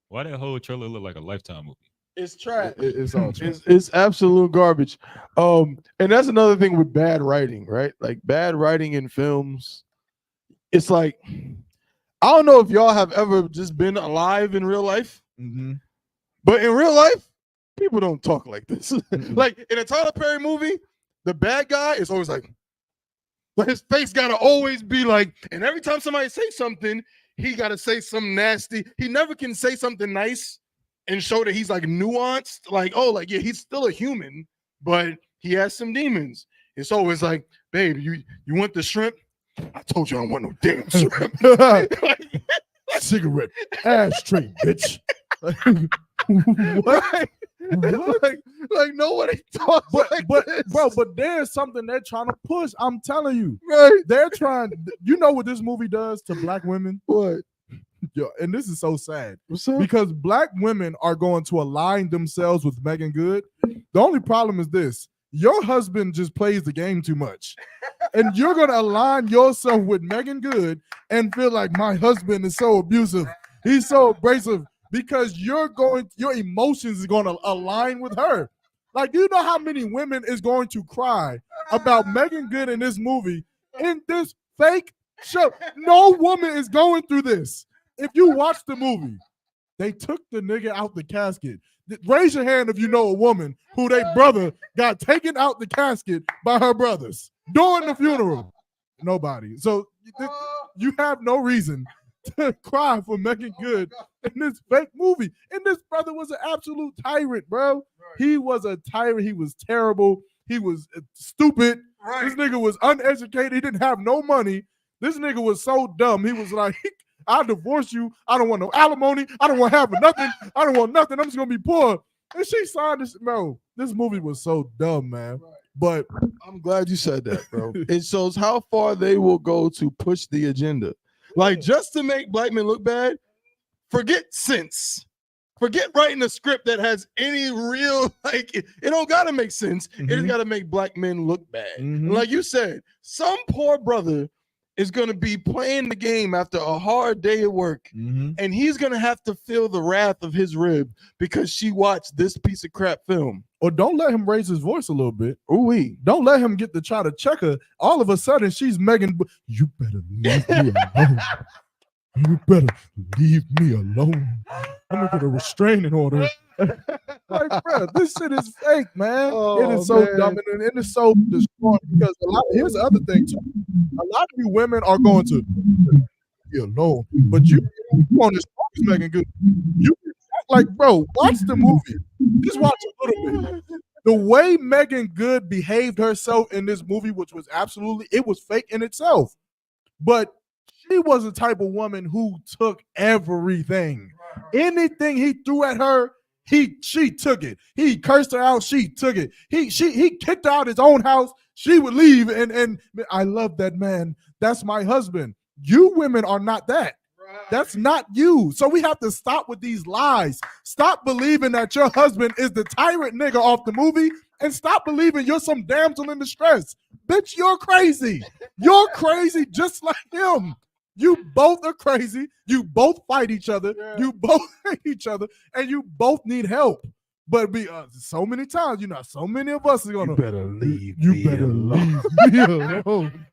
Why that whole trailer look like a Lifetime movie? It's trash. It's all trash. It's absolute garbage. And that's another thing with bad writing, right? Like bad writing in films. It's like, I don't know if y'all have ever just been alive in real life, but in real life, people don't talk like this. Like in a Tyler Perry movie, the bad guy is always like his face gotta always be like, and every time somebody say something, he gotta say something nasty. He never can say something nice and show that he's like nuanced, like, oh, like, yeah, he's still a human, but he has some demons. It's always like, babe, you want the shrimp? I told you I don't want no damn shrimp. Cigarette ashtray, bitch. What? Like nobody talks like this. But there's something they're trying to push. I'm telling you, right? They're trying. You know what this movie does to black women? What? Yo, and this is so sad. What's up? Because black women are going to align themselves with Meagan Good. The only problem is this: your husband just plays the game too much, and you're gonna align yourself with Meagan Good and feel like my husband is so abusive, he's so abrasive, because your emotions is gonna align with her. Like, you know how many women is going to cry about Meagan Good in this movie, in this fake show? No woman is going through this. If you watch the movie, they took the nigga out the casket. Raise your hand if you know a woman who their brother got taken out the casket by her brothers during the funeral. Nobody. So you have no reason to cry for Meagan Good in this fake movie. And this brother was an absolute tyrant, bro. He was a tyrant. He was terrible. He was stupid. Right. This nigga was uneducated. He didn't have no money. This nigga was so dumb. He was like, I'll divorce you. I don't want no alimony. I don't want to have nothing. I don't want nothing. I'm just going to be poor. And she signed this. Bro, this movie was so dumb, man. But I'm glad you said that, bro. It shows how far they will go to push the agenda. Like, just to make black men look bad, forget sense. Forget writing a script that has any real, like, it don't got to make sense. It's got to make black men look bad. And like you said, some poor brother is going to be playing the game after a hard day at work, and he's going to have to feel the wrath of his rib because she watched this piece of crap film. Or don't let him raise his voice a little bit. Ooh-wee. Don't let him get to try to check her. All of a sudden, she's Meagan. You better leave me alone. You better leave me alone. I'm gonna get a restraining order. Like, bro, this shit is fake, man. It is so dumb, and it is so destroying, because here's the other thing too. A lot of you women are going to be alone, but you on this focus, Meagan Good. You like, bro, watch the movie. Just watch a little bit. The way Meagan Good behaved herself in this movie, which was it was fake in itself, but she was the type of woman who took everything. Anything he threw at her, she took it. He cursed her out, she took it. He kicked her out his own house, she would leave, and I love that man. That's my husband. You women are not that. That's not you. So we have to stop with these lies. Stop believing that your husband is the tyrant nigga off the movie, and stop believing you're some damsel in distress. Bitch, you're crazy. You're crazy just like him. You both are crazy. You both fight each other. Yeah. You both hate each other, and you both need help. But so many times, so many of us are gonna. You better leave. You better leave me alone.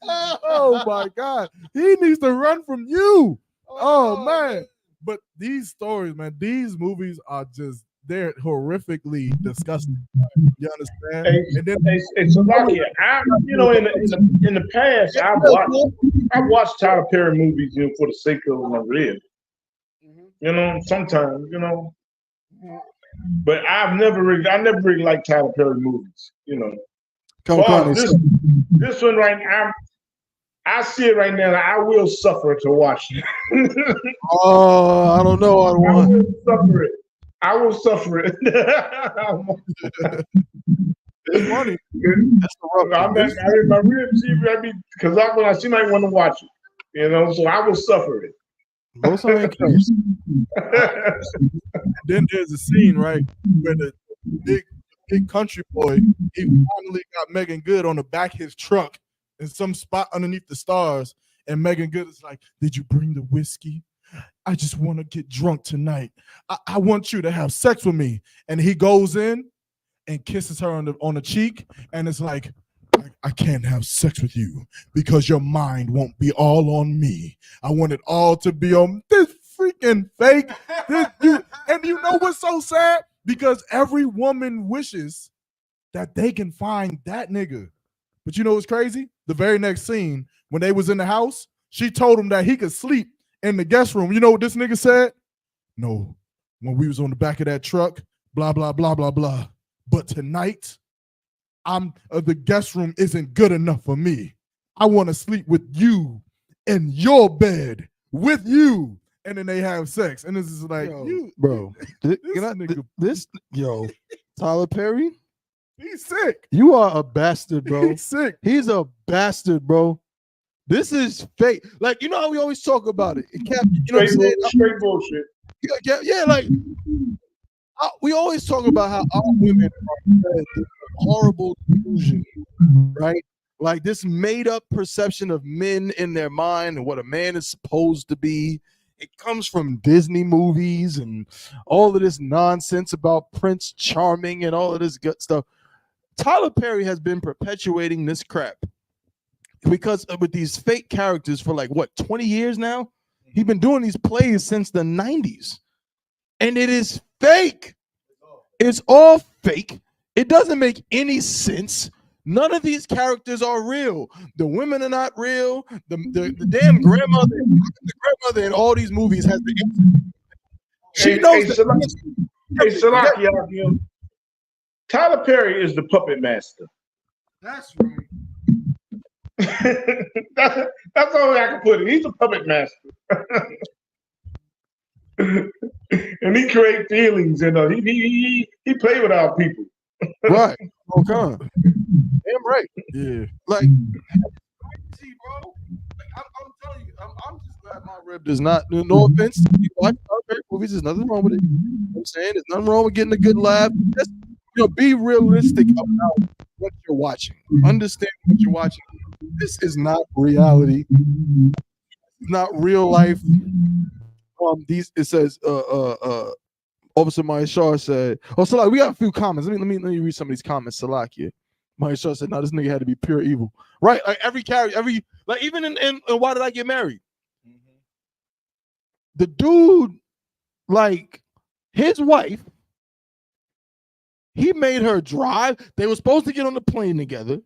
Oh my God, he needs to run from you. Oh man. But these stories, man, these movies are they're horrifically disgusting. You understand? And then it's lucky. In the past, I watched Tyler Perry movies, for the sake of my real. Sometimes, but I never really liked Tyler Perry movies. This one right now, I see it right now. And I will suffer to watch it. Oh, I don't know. I will suffer it. I will suffer it. It's funny. My real TV, because when I see, might want to watch it. So I will suffer it. Most of them curse. Then there's a scene, right, where the big country boy, he finally got Meagan Good on the back of his truck in some spot underneath the stars, and Meagan Good is like, "Did you bring the whiskey? I just want to get drunk tonight. I want you to have sex with me." And he goes in and kisses her on the cheek, and it's like, "I can't have sex with you because your mind won't be all on me. I want it all to be on this freaking fake." And you know what's so sad? Because every woman wishes that they can find that nigga. But you know what's crazy? The very next scene, when they was in the house, she told him that he could sleep in the guest room. You know what this nigga said? "No, when we was on the back of that truck, blah, blah, blah, blah, blah. But tonight, the guest room isn't good enough for me. I want to sleep with you in your bed with you." And then they have sex. And this is like, bro, Tyler Perry, he's sick. You are a bastard, bro. He's sick. He's a bastard, bro. This is fake. Like, how we always talk about it. Straight bullshit. Yeah, like we always talk about how our women are this horrible delusion, right? Like this made-up perception of men in their mind and what a man is supposed to be. It comes from Disney movies and all of this nonsense about Prince Charming and all of this good stuff. Tyler Perry has been perpetuating this crap because with these fake characters for 20 years now. He's been doing these plays since the 90s. And it is fake. It's all fake. It doesn't make any sense. None of these characters are real. The women are not real. The damn grandmother in all these movies has the answer. She knows that. Tyler Perry is the puppet master. That's right. That's all I can put it. He's a puppet master. And he creates feelings, he play with our people. Right. Okay. Damn right. Yeah. Like, see, bro. I'm telling you, I'm just glad my rib does not. No offense. You watch movies. There's nothing wrong with it. You know what I'm saying? There's nothing wrong with getting a good laugh. Just, be realistic about what you're watching. Understand what you're watching. This is not reality. It's not real life. It says Officer Mayashar said, so we got a few comments. Let me read some of these comments. Salakia. Mayashar said, "No, this nigga had to be pure evil." Right? Like every character, even in Why Did I Get Married? The dude, his wife, he made her drive. They were supposed to get on the plane together,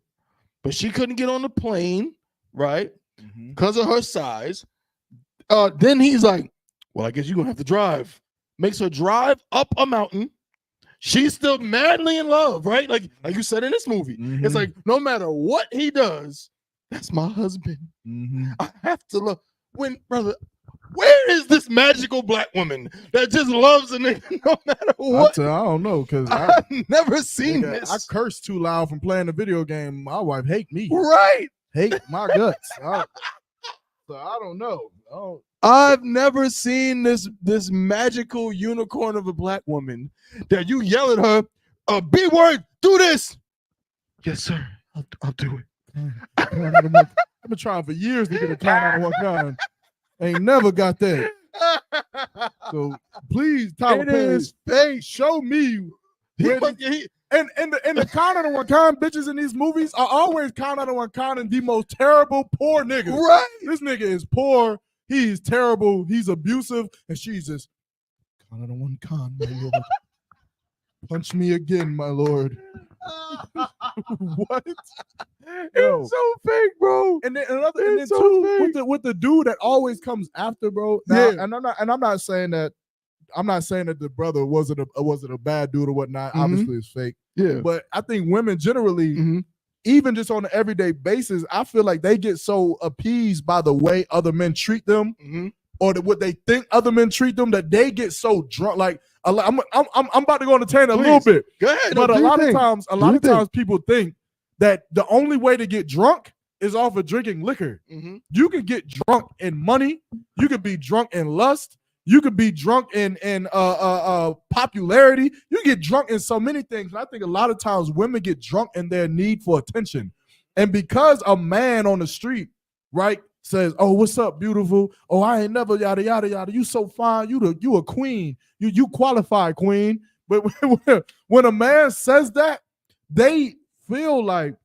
but she couldn't get on the plane, right? Because of her size. Then he's like, "Well, I guess you're gonna have to drive." Makes her drive up a mountain. She's still madly in love, right? Like you said in this movie. It's like no matter what he does, that's my husband. I have to love. Brother, where is this magical black woman that just loves a nigga no matter what? I don't know, because I've never seen this. I curse too loud from playing the video game. My wife hate me. Right. Hate my guts. So I don't know. I've never seen this magical unicorn of a black woman that you yell at her, B word, do this. Yes, sir. I'll do it. I've been trying for years to get a kind out of one kind. Ain't never got that. So please, Tyler It Perry, is fake. show me. Where and the kind out of one kind bitches in these movies are always kind out of one kind and the most terrible poor niggas. Right. This nigga is poor. He's terrible. He's abusive, and she's just kind out of one kind, my lord. Punch me again, my lord. What? It's so fake, bro. And then with the dude that always comes after, bro. Now, and I'm not saying that the brother wasn't a bad dude or whatnot. Obviously, it's fake. Yeah. But I think women generally, even just on an everyday basis, I feel like they get so appeased by the way other men treat them, or what they think other men treat them, that they get so drunk. Like I'm about to go on the tangent a little bit. Go ahead. But a lot of times people think that the only way to get drunk is off of drinking liquor. You can get drunk in money. You could be drunk in lust. You could be drunk in popularity. You get drunk in so many things. And I think a lot of times women get drunk in their need for attention. And because a man on the street, right, says, "Oh, what's up, beautiful? Oh, I ain't never yada yada yada. You so fine. You a queen. You qualified queen." But when a man says that, they feel like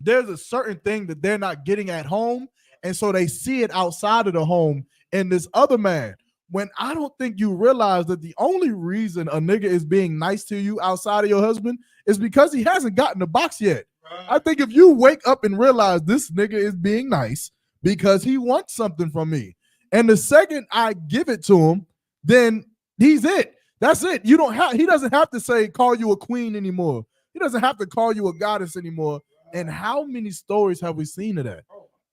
there's a certain thing that they're not getting at home, and so they see it outside of the home in this other man. When I don't think you realize that the only reason a nigga is being nice to you outside of your husband is because he hasn't gotten the box yet. I think if you wake up and realize this nigga is being nice because he wants something from me, and the second I give it to him, then he's it. That's it. He doesn't have to say call you a queen anymore. He doesn't have to call you a goddess anymore. And how many stories have we seen of that?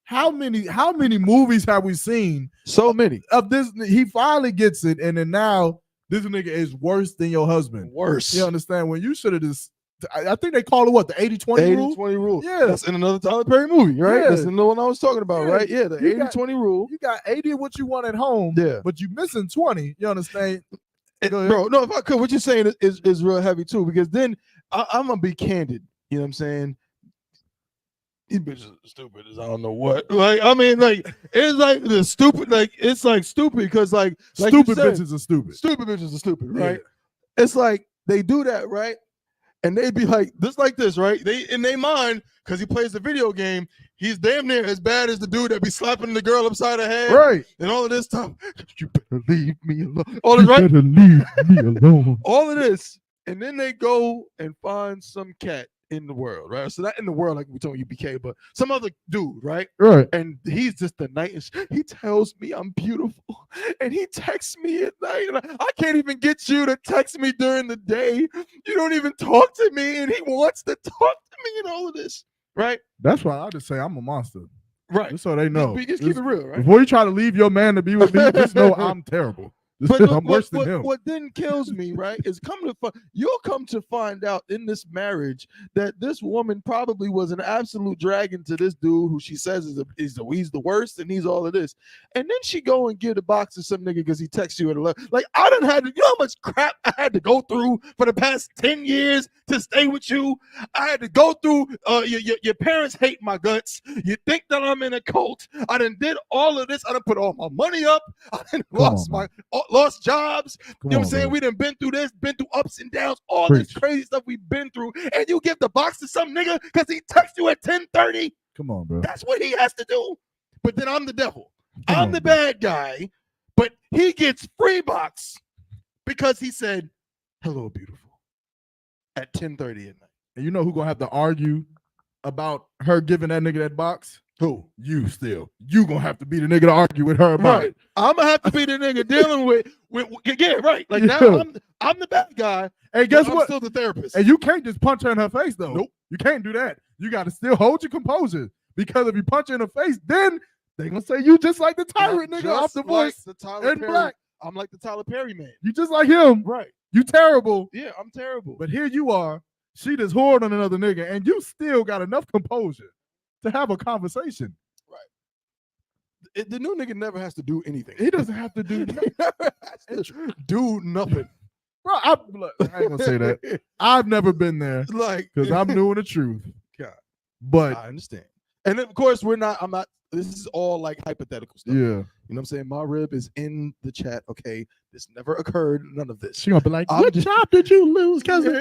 How many movies have we seen? So many of this. He finally gets it, and then now this nigga is worse than your husband. Worse. You understand? When you should have just, I think they call it what, the 80-20 rule? 80-20 rule. Yeah. That's in another Tyler Perry movie, right? Yeah. That's in the one I was talking about, right? Yeah, the 80-20 rule. You got 80 of what you want at home, but you missing 20. You understand? Bro, no, if I could, what you're saying is real heavy too, because then I'm gonna be candid. You know what I'm saying? These bitches are stupid as I don't know what. Like, I mean, like, it's like the stupid, like, it's like stupid because like stupid bitches are stupid. Stupid bitches are stupid, right? It's like they do that, right? And they be like, this like this, right? They in their mind, because he plays the video game, he's damn near as bad as the dude that be slapping the girl upside the head. Right. And all of this stuff. You better leave me alone. All this, right? Better leave me alone. All of this. And then they go and find some cat in the world, right? So not in the world like we told U.P.K, but some other dude, right? Right. And he's just the nicest. He tells me I'm beautiful, and he texts me at night. And I can't even get you to text me during the day. You don't even talk to me, and he wants to talk to me and all of this, right? That's why I just say I'm a monster. Right. Just so they know. Just keep it real, right? Before you try to leave your man to be with me, just know I'm terrible. I'm worse than him. What then kills me, right, is you'll come to find out in this marriage that this woman probably was an absolute dragon to this dude who she says he's the worst and he's all of this. And then she go and give the box to some nigga because he texts you at 11. Like, I done had to, you know how much crap I had to go through for the past 10 years to stay with you? I had to go through, your parents hate my guts. You think that I'm in a cult. I done did all of this. I done put all my money up. I done lost jobs. You know what I'm saying? We done been through this, been through ups and downs, all this crazy stuff we've been through. And you give the box to some nigga because he texts you at 10:30. Come on, bro. That's what he has to do. But then I'm the devil. I'm the bad guy. But he gets free box because he said, "Hello, beautiful," at 10:30 at night. And you know who gonna have to argue about her giving that nigga that box? Who? You still. You gonna have to be the nigga to argue with her about it. I'm gonna have to be the nigga dealing with yeah, right. Like now I'm the bad guy. Hey, guess I'm what? still the therapist. And you can't just punch her in her face though. Nope. You can't do that. You gotta still hold your composure. Because if you punch her in the face, then they gonna say you just like the tyrant nigga off the voice and black. I'm like the Tyler Perry man. You just like him. Right. You terrible. Yeah, I'm terrible. But here you are. She just whored on another nigga, and you still got enough composure to have a conversation. The new nigga never has to do anything. He doesn't have to do do nothing. Bro, I ain't gonna say that. I've never been there, like, because I'm new in the truth. God, but I understand. And then, of course, I'm not. This is all like hypothetical stuff. Yeah. You know what I'm saying? My rib is in the chat. Okay. This never occurred. None of this. She gonna be like, what job did you lose? Because of me?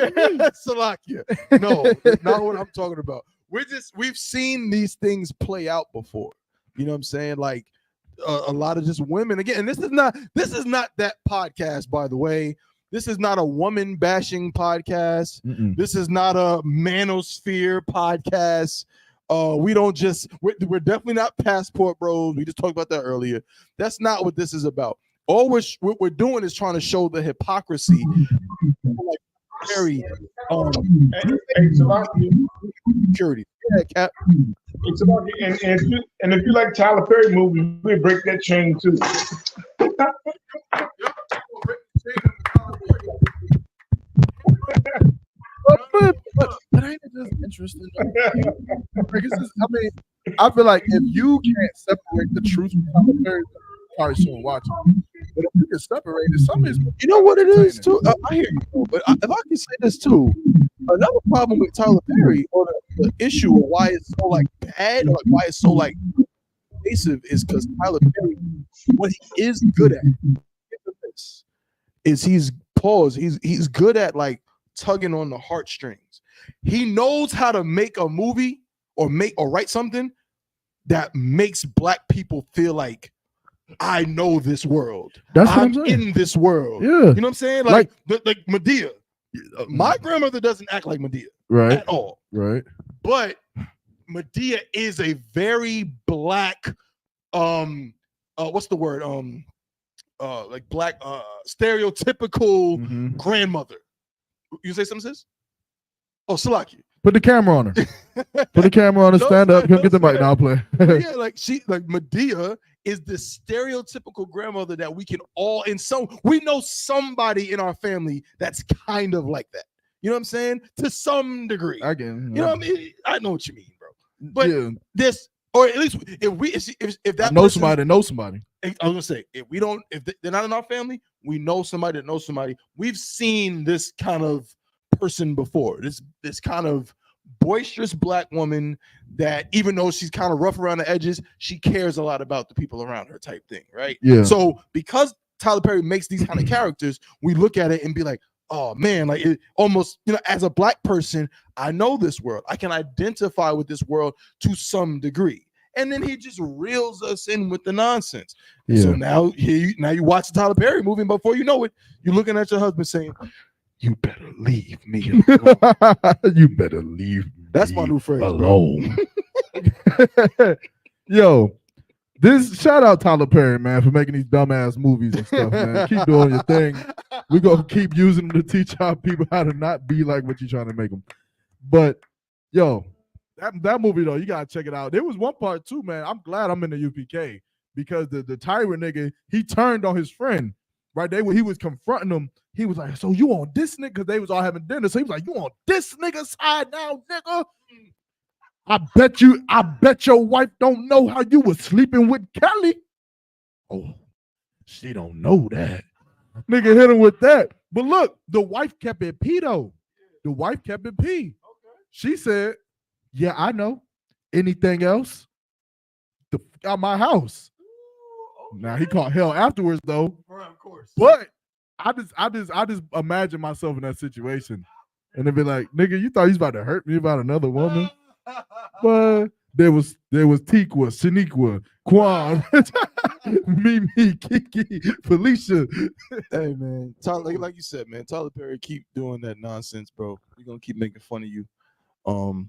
Salakia. No, that's not what I'm talking about. We've seen these things play out before. You know what I'm saying? Like a lot of just women again. And this is not that podcast, by the way. This is not a woman bashing podcast. This is not a manosphere podcast. We're definitely not passport bros. We just talked about that earlier. That's not what this is about. All what we're doing is trying to show the hypocrisy. Like very security. Yeah, Cap. It's about and if you like Tyler Perry movies, we break that chain too. But ain't it just interesting? I feel like if you can't separate the truth from Tyler Perry, probably shouldn't watch it. But if you can separate it, some is. You know what it is too. I hear you, but if I can say this too, another problem with Tyler Perry, or the issue of why it's so like bad, or like why it's so like invasive, is because Tyler Perry, what he is good at, is he's good at like tugging on the heartstrings. He knows how to make a movie or write something that makes black people feel like, I know this world. That's what I'm I'm saying. in this world. Yeah. You know what I'm saying? Like Medea. My grandmother doesn't act like Medea Right. at all. Right. But Medea is a very black, what's the word? Like black, stereotypical grandmother. You say something, sis? Oh, Salaki. Put the camera on her. Put the camera on her. Stand up. Come get the mic. Now I'll play. Yeah, like Medea is the stereotypical grandmother that we can all we know somebody in our family that's kind of like that. You know what I'm saying? To some degree. I get. You know what I mean? I know what you mean, bro. But this, or at least if that know somebody that knows somebody. I was gonna say, if they're not in our family, we know somebody that knows somebody. We've seen this kind of person before. This kind of boisterous black woman that, even though she's kind of rough around the edges, she cares a lot about the people around her, type thing, right? Yeah. So because Tyler Perry makes these kind of characters, we look at it and be like, oh man, like it almost, as a black person, I know this world. I can identify with this world to some degree. And then he just reels us in with the nonsense. Yeah. So now you watch the Tyler Perry movie, and before you know it, you're looking at your husband saying, you better leave me alone. You better leave That's my new phrase. alone. Yo, shout out Tyler Perry, man, for making these dumbass movies and stuff, man. Keep doing your thing. We're gonna keep using them to teach our people how to not be like what you're trying to make them. But yo, that movie though, you gotta check it out. There was one part too, man. I'm glad I'm in the UPK because the tyrant nigga, he turned on his friend. Right there, when he was confronting him, he was like, so you on this nigga? Because they was all having dinner. So he was like, you on this nigga's side now, nigga? I bet your wife don't know how you was sleeping with Kelly. Oh, she don't know that. Nigga hit him with that. But look, the wife kept it P though. The wife kept it P. Okay. She said, yeah, I know. Anything else? The f out my house. Now he caught hell afterwards though. Of course. But I just imagine myself in that situation. And they'd be like, nigga, you thought he was about to hurt me about another woman? But there was Tikwa, Shaniqua, Quan, Mimi, Kiki, Felicia. Hey man, Tyler, like you said, man, Tyler Perry, keep doing that nonsense, bro. We're gonna keep making fun of you. And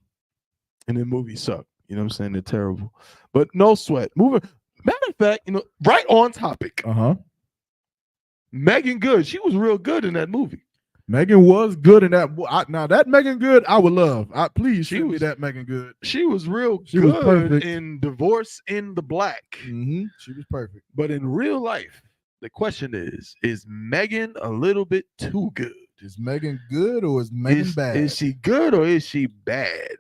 the movies suck. You know what I'm saying? They're terrible. But no sweat. Matter of fact, right on topic. Meagan Good, she was real good in that movie. Meagan was good in that. Now that Meagan Good, I would love. Please show me that Meagan Good. She was real She good was perfect. in Divorce in the Black. She was perfect. But in real life, the question is Meagan a little bit too good? Is Meagan good or is Meagan bad? Is she good or is she bad?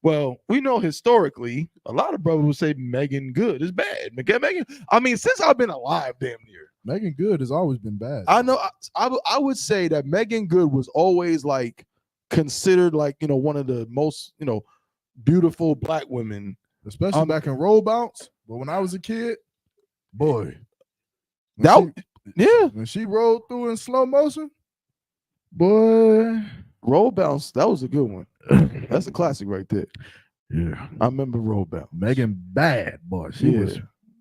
Well, we know historically, a lot of brothers would say Meagan Good is bad. Meagan, I mean, since I've been alive, damn near. Meagan Good has always been bad. I know. I would say that Meagan Good was always like considered like one of the most beautiful black women, especially back in roll bounce. But when I was a kid, boy, when she rolled through in slow motion, boy, roll bounce, that was a good one. That's a classic right there. Yeah, I remember roll bounce. Meagan bad, boy. She was.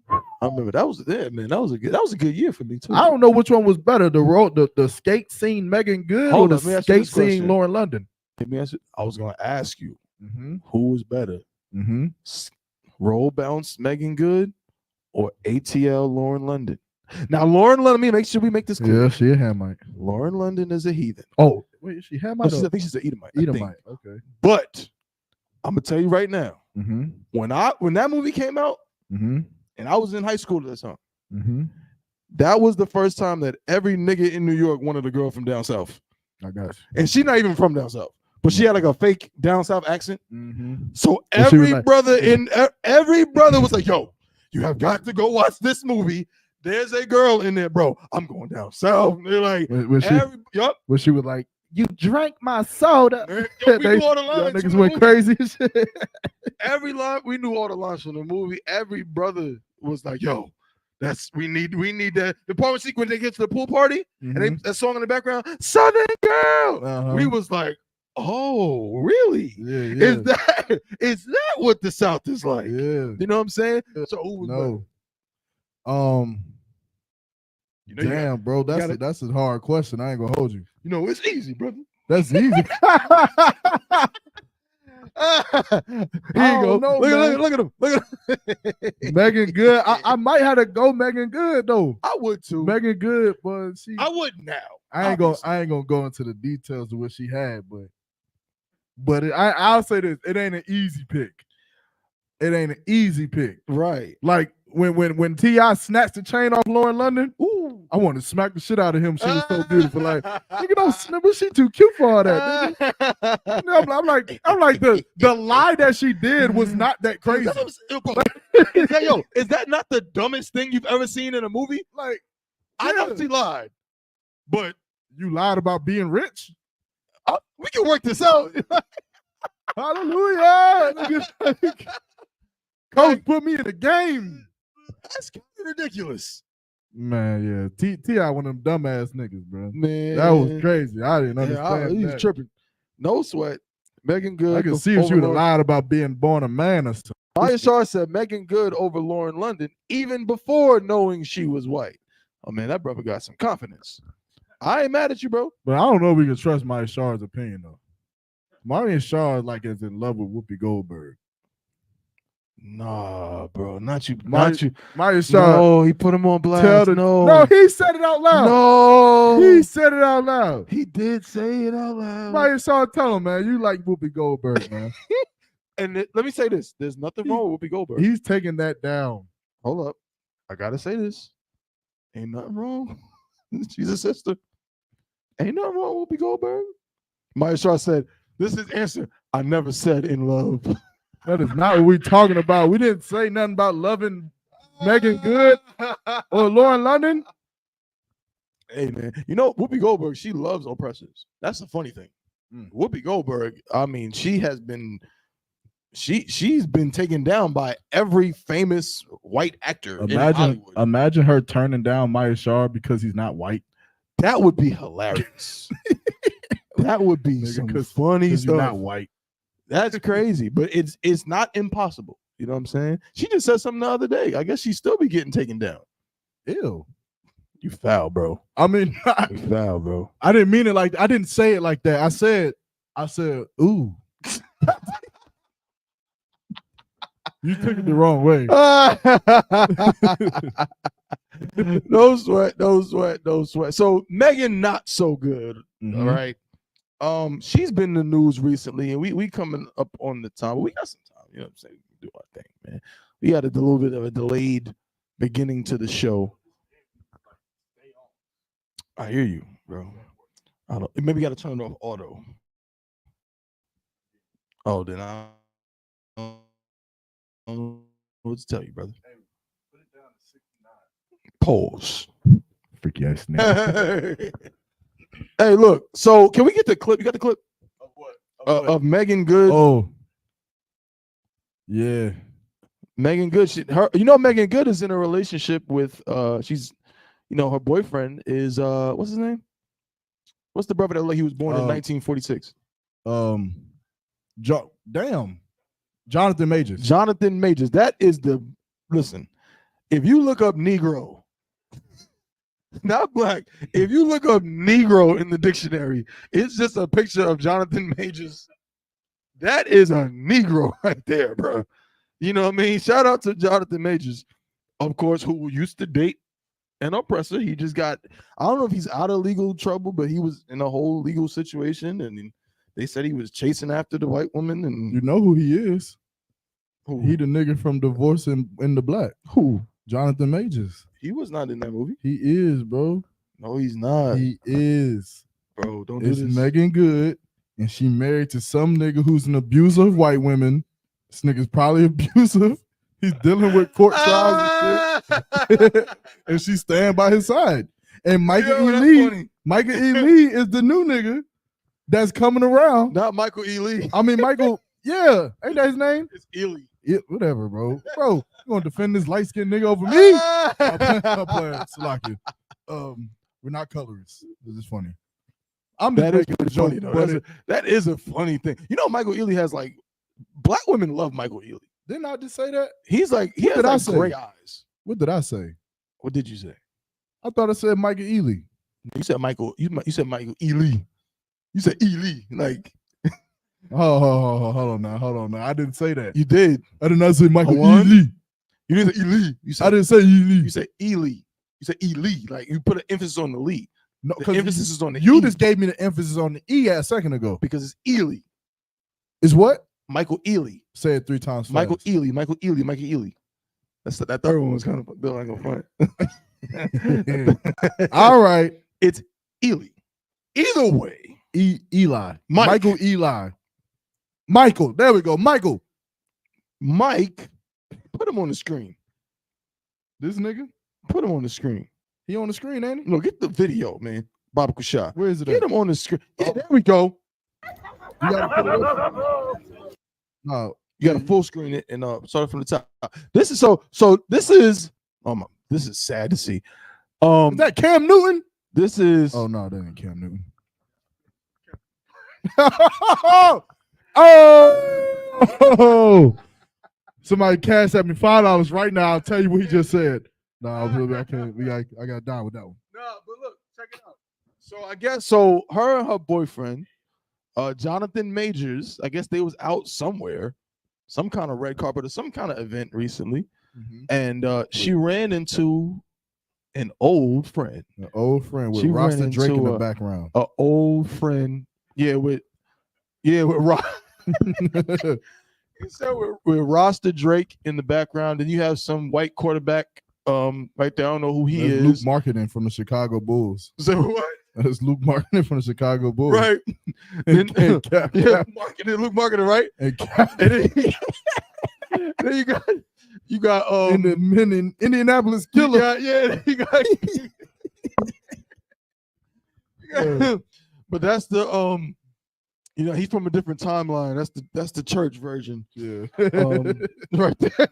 I remember that was man. That was a good year for me too. I don't know which one was better, the skate scene Meagan Good Hold or on, let me the ask you skate this scene question. Lauren London. Let me ask you. I was gonna ask you Mm-hmm. who was better, Mm-hmm. roll bounce Meagan Good or ATL Lauren London? Now Lauren London, let me make sure we make this clear. Yeah, she a Hamite. Lauren London is a heathen. Oh, wait, is she Hamite? I think she's an Edomite. Edomite. Okay. But I'm gonna tell you right now, Mm-hmm. when that movie came out, Mm-hmm. and I was in high school at the time, Mm-hmm. that was the first time that every nigga in New York wanted a girl from down south. I got you. And she's not even from down south, but she had like a fake down south accent. Mm-hmm. So Well, she was every like- brother was like, "Yo, you have got to go watch this movie. There's a girl in there, bro. I'm going down south." They're like, When she was like, "You drank my soda." Yo, we knew all the lines. Niggas from the went movie. crazy and shit. Every line, we knew all the lines from the movie. Every brother was like, "Yo, we need that." The part when they get to the pool party and that song in the background, Southern Girl. Uh-huh. We was like, "Oh, really? Yeah. Is that what the South is like?" Yeah. You know what I'm saying? So who was better? No. You know, you Damn, bro, that's a hard question. I ain't gonna hold you. You know, it's easy, brother. That's easy. Here you go. Look at him. Look at him. Meagan Good. I might have to go Meagan Good though. I would too. Meagan Good, but I wouldn't now. I ain't gonna go into the details of what she had, but I'll say this: it ain't an easy pick. It ain't an easy pick, right? Like when T.I. snatched the chain off Lauren London, I want to smack the shit out of him. She was so beautiful. Like, nigga, don't snip, but she too cute for all that. Nigga. You know, I'm like the lie that she did was not that crazy. Is that not the dumbest thing you've ever seen in a movie? Like, I know she lied, but you lied about being rich. We can work this out. Hallelujah. Coach put me in the game. That's ridiculous. Man, yeah. T.I. one of them dumbass niggas, bro. Man, that was crazy. I didn't understand. He was tripping. No sweat. Meagan Good. I can see if she would have lied about being born a man or something. I.S.U.P.K said Meagan Good over Lauren London even before knowing she was white. Oh man, that brother got some confidence. I ain't mad at you, bro. But I don't know if we can trust I.S.U.P.K's opinion though. I.S.U.P.K is in love with Whoopi Goldberg. Nah, bro, not you. I.S.U.P.K. No, he put him on blast. No, he said it out loud. No, he said it out loud. He did say it out loud. I.S.U.P.K. tell him, man, you like Whoopi Goldberg, man. And let me say this: there's nothing wrong with Whoopi Goldberg. He's taking that down. Hold up, I gotta say this: ain't nothing wrong. She's a sister. Ain't nothing wrong with Whoopi Goldberg. I.S.U.P.K said, "This is answer. I never said in love." That is not what we're talking about. We didn't say nothing about loving Meagan Good or Lauren London. Hey man, you know Whoopi Goldberg, she loves oppressors. That's the funny thing. Whoopi Goldberg, I mean, she's been taken down by every famous white actor in Hollywood. Imagine her turning down I.S.U.P.K because he's not white. That would be hilarious. That would be some funny stuff. He's not white. That's crazy, but it's not impossible. You know what I'm saying? She just said something the other day. I guess she still be getting taken down. Ew. You foul, bro. I mean, you foul, bro. I didn't mean it like I didn't say it like that. I said, ooh. You took it the wrong way. No sweat. So Meagan not so good. All right. She's been in the news recently, and we coming up on the time. We got some time, you know what I'm saying? We can do our thing, man. We had a little bit of a delayed beginning to the show. I hear you, bro. I don't. Maybe got to turn it off auto. Oh, then I don't know what to tell you, brother. Pause. Freaky ass nigga. Hey, look. So, can we get the clip? You got the clip of Meagan Good? Oh, Yeah. Meagan Good. Meagan Good is in a relationship with she's her boyfriend is what's his name? What's the brother that he was born in 1946? Jonathan Majors. Jonathan Majors. That is listen. If you look up Negro, not black, if you look up Negro in the dictionary, it's just a picture of Jonathan Majors. That is a Negro right there, bro. You know what I mean? Shout out to Jonathan Majors, of course, who used to date an oppressor. He just got, I don't know if he's out of legal trouble, but he was in a whole legal situation, and they said he was chasing after the white woman. And you know who he is? Who? He the nigga from Divorce in the Black. Who? Jonathan Majors. He was not in that movie. He is, bro. No, he's not. He is. Bro, don't do It's this. Meagan Good, and she married to some nigga who's an abuser of white women. This nigga's probably abusive. He's dealing with court trials and shit. And she's staying by his side. And Michael E. Lee is the new nigga that's coming around. Not Michael E. Lee. I mean, Michael, yeah. Ain't that his name? It's Ely. Yeah, whatever, bro. Bro, you gonna defend this light-skinned nigga over me? I'm playing. Salaki. We're not colorists. This is funny. I'm just making a joke, funny, though. but That is a funny thing. Michael Ealy has black women love Michael Ealy. Didn't I just say that? He's he has gray eyes. What did I say? What did you say? I thought I said Michael Ealy. You said Michael. You said Michael Ealy. You said Ealy. Oh, hold on now. I didn't say that. You did. I did not say Michael Ealy. You didn't say Ely. I didn't say Ely. You said Ely. You said Ely. You put an emphasis on the Lee. No, the emphasis is on the You E. just gave me the emphasis on the E a second ago. Because it's Ely. Is what? Michael Ealy. Say it 3 times fast. Michael Ealy. Michael Ealy. Michael Ealy. That third one was kind of Bill ain't gonna front. All right. It's Ely. Either way. Eli. Michael Eli. Michael. There we go. Michael. Mike. Put him on the screen. This nigga? Put him on the screen. He on the screen, ain't he? No, get the video, man. Bob Kushah. Where is it? Get him on the screen. Yeah, there we go. You gotta put it up. No. You gotta full screen it and start from the top. This is this is this is sad to see. Is that Cam Newton? This is Oh no, that ain't Cam Newton. Oh, somebody cash at me $5 right now. I'll tell you what he just said. No, I can't. I got down with that one. No, but look, check it out. So I guess her and her boyfriend, Jonathan Majors, I guess they was out somewhere, some kind of red carpet or some kind of event recently, and she ran into an old friend. An old friend with Rasta Drake in the background. An old friend, with Ross. You said with Rasta Drake in the background, and you have some white quarterback right there. I don't know who he is. Luke Marketing from the Chicago Bulls. So what? That's Luke Marketing from the Chicago Bulls. Right. And Luke Marketing, right? And then you got in Indianapolis Killer. You got but that's the he's from a different timeline. That's the church version. Yeah. Right there.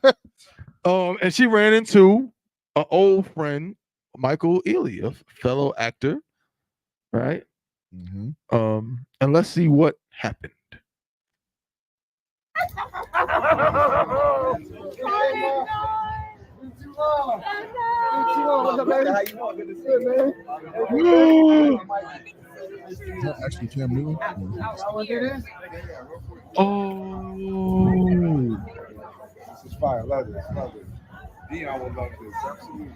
And she ran into an old friend, Michael Ealy, a fellow actor. Right. And let's see what happened. Actually, Cam Newton. Oh. This is fire. Love it. Dion will love this. Absolutely.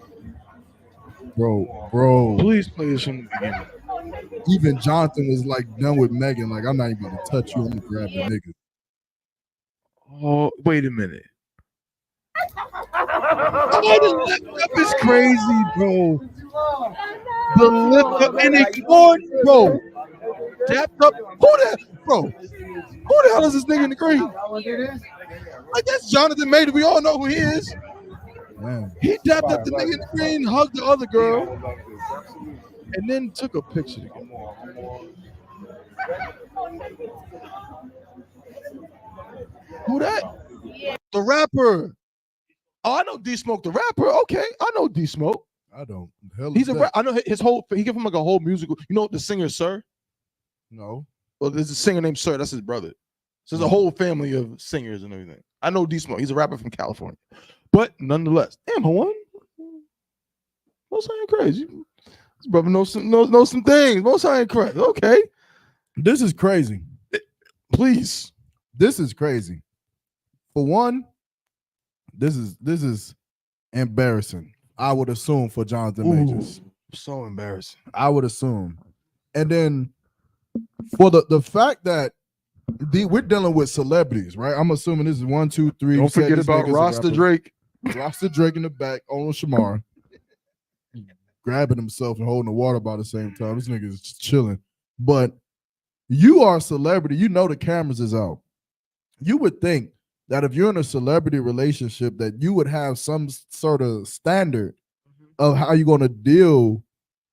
Bro. Please play this from the beginning. Even Jonathan was done with Megan. I'm not even gonna touch you. I'm gonna grab the nigga. Oh, wait a minute. Oh, the lip up is crazy, bro. The lip up and ignored, bro. Dapped up. Who the hell is this nigga in the green? That's Jonathan Major. We all know who he is. Man. He dapped up the nigga in the green, hugged the other girl, and then took a picture together. Who that? The rapper. Oh, I know D-Smoke, the rapper. Okay, I know D-Smoke. I don't. Hell He's is a that? I know his whole. He give him like a whole musical. You know the singer Sir? No. Well, there's a singer named Sir. That's his brother. So there's a whole family of singers and everything. I know D-Smoke. He's a rapper from California, but nonetheless, damn, Hawan. Most ain't crazy. This brother knows some things. Most ain't crazy. Okay, this is crazy. Please, this is crazy. For one, this is embarrassing. I would assume for Jonathan Majors. So embarrassing. I would assume, and then for the fact that we're dealing with celebrities, right? I'm assuming this is 1, 2, 3. Don't forget about Rasta Drake. Rasta Drake in the back, on Shamar, grabbing himself and holding the water by the same time. This nigga is just chilling. But you are a celebrity. You know the cameras is out. You would think that if you're in a celebrity relationship, that you would have some sort of standard of how you're going to deal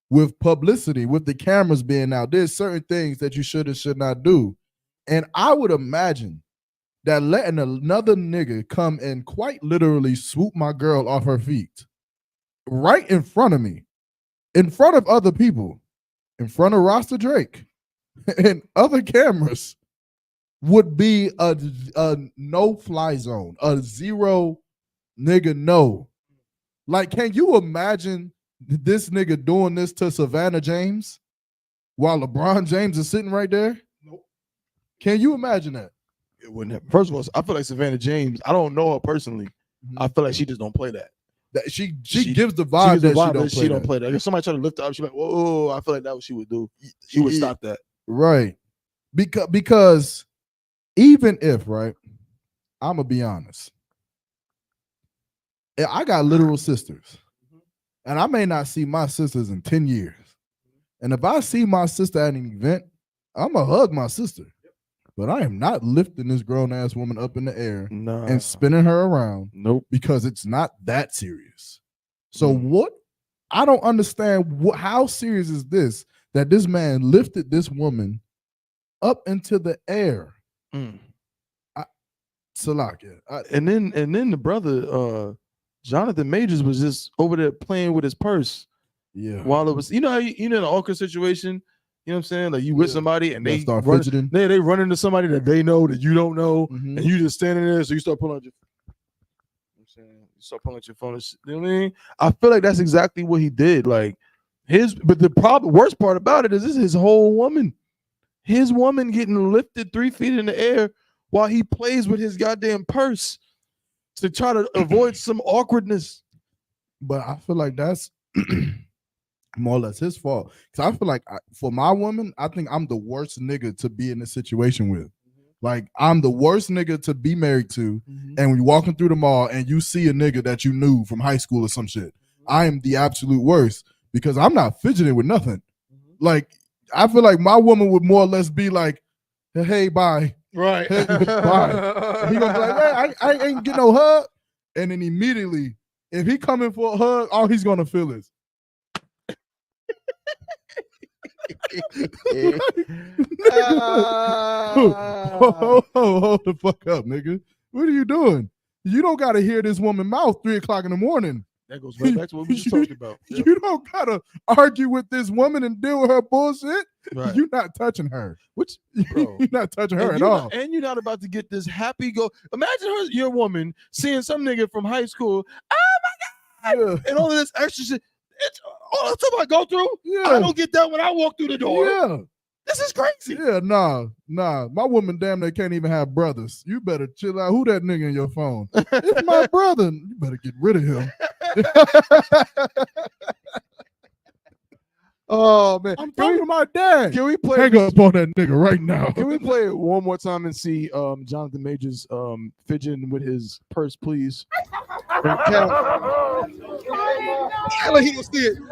with publicity, with the cameras being out. There's certain things that you should and should not do. And I would imagine that letting another nigga come and quite literally swoop my girl off her feet right in front of me, in front of other people, in front of Rasta Drake and other cameras would be a no-fly zone, a zero nigga no. Like, can you imagine this nigga doing this to Savannah James while LeBron James is sitting right there? Nope. Can you imagine that? It wouldn't happen. First of all, I feel like Savannah James, I don't know her personally. I feel like she just don't play that. She gives the vibe that she don't play that. If somebody try to lift her up, she's like, whoa, I feel like that's what she would do. She would stop that. Right. Because even if, right, I'm going to be honest. I got literal sisters. And I may not see my sisters in 10 years. And if I see my sister at an event, I'm going to hug my sister. But I am not lifting this grown-ass woman up in the air and spinning her around. Nope. Because it's not that serious. So what? I don't understand how serious is this that this man lifted this woman up into the air. Salakia. And then the brother, Jonathan Majors, was just over there playing with his purse. Yeah. While it was, you know how in an awkward situation, you know what I'm saying? Like you with somebody and they start run, fidgeting. they run into somebody that they know that you don't know, and you just standing there, so you start pulling out your. You start pulling out your phone. You know what I mean? I feel like that's exactly what he did. Like but the worst part about it is this is his whole woman. His woman getting lifted 3 feet in the air while he plays with his goddamn purse to try to avoid some awkwardness. But I feel like that's more or less his fault. Because I feel like for my woman, I think I'm the worst nigga to be in this situation with. Like, I'm the worst nigga to be married to. And when you're walking through the mall and you see a nigga that you knew from high school or some shit, I am the absolute worst because I'm not fidgeting with nothing. Like, I feel like my woman would more or less be like, hey, bye. Right. Hey, bye. He gonna be like, hey, I ain't get no hug. And then immediately, if he coming for a hug, all he's gonna feel is. Hold the fuck up, nigga. What are you doing? You don't gotta hear this woman's mouth 3 o'clock in the morning. That goes right back to what we just talked about. Yep. You don't gotta argue with this woman and deal with her bullshit. Right. You're not touching her. Which, you're not touching her and at all. And you're not about to get this happy go. Imagine your woman seeing some nigga from high school. Oh my God! Yeah. And all of this extra shit. It's all the stuff I go through. Yeah. I don't get that when I walk through the door. Yeah. This is crazy. Yeah, nah. My woman damn near can't even have brothers. You better chill out. Who that nigga in your phone? It's my brother. You better get rid of him. Oh man, I'm talking to my dad. Can we play? Hang up on that nigga right now. Can we play it one more time and see Jonathan Majors fidgeting with his purse, please? Like he don't see it. You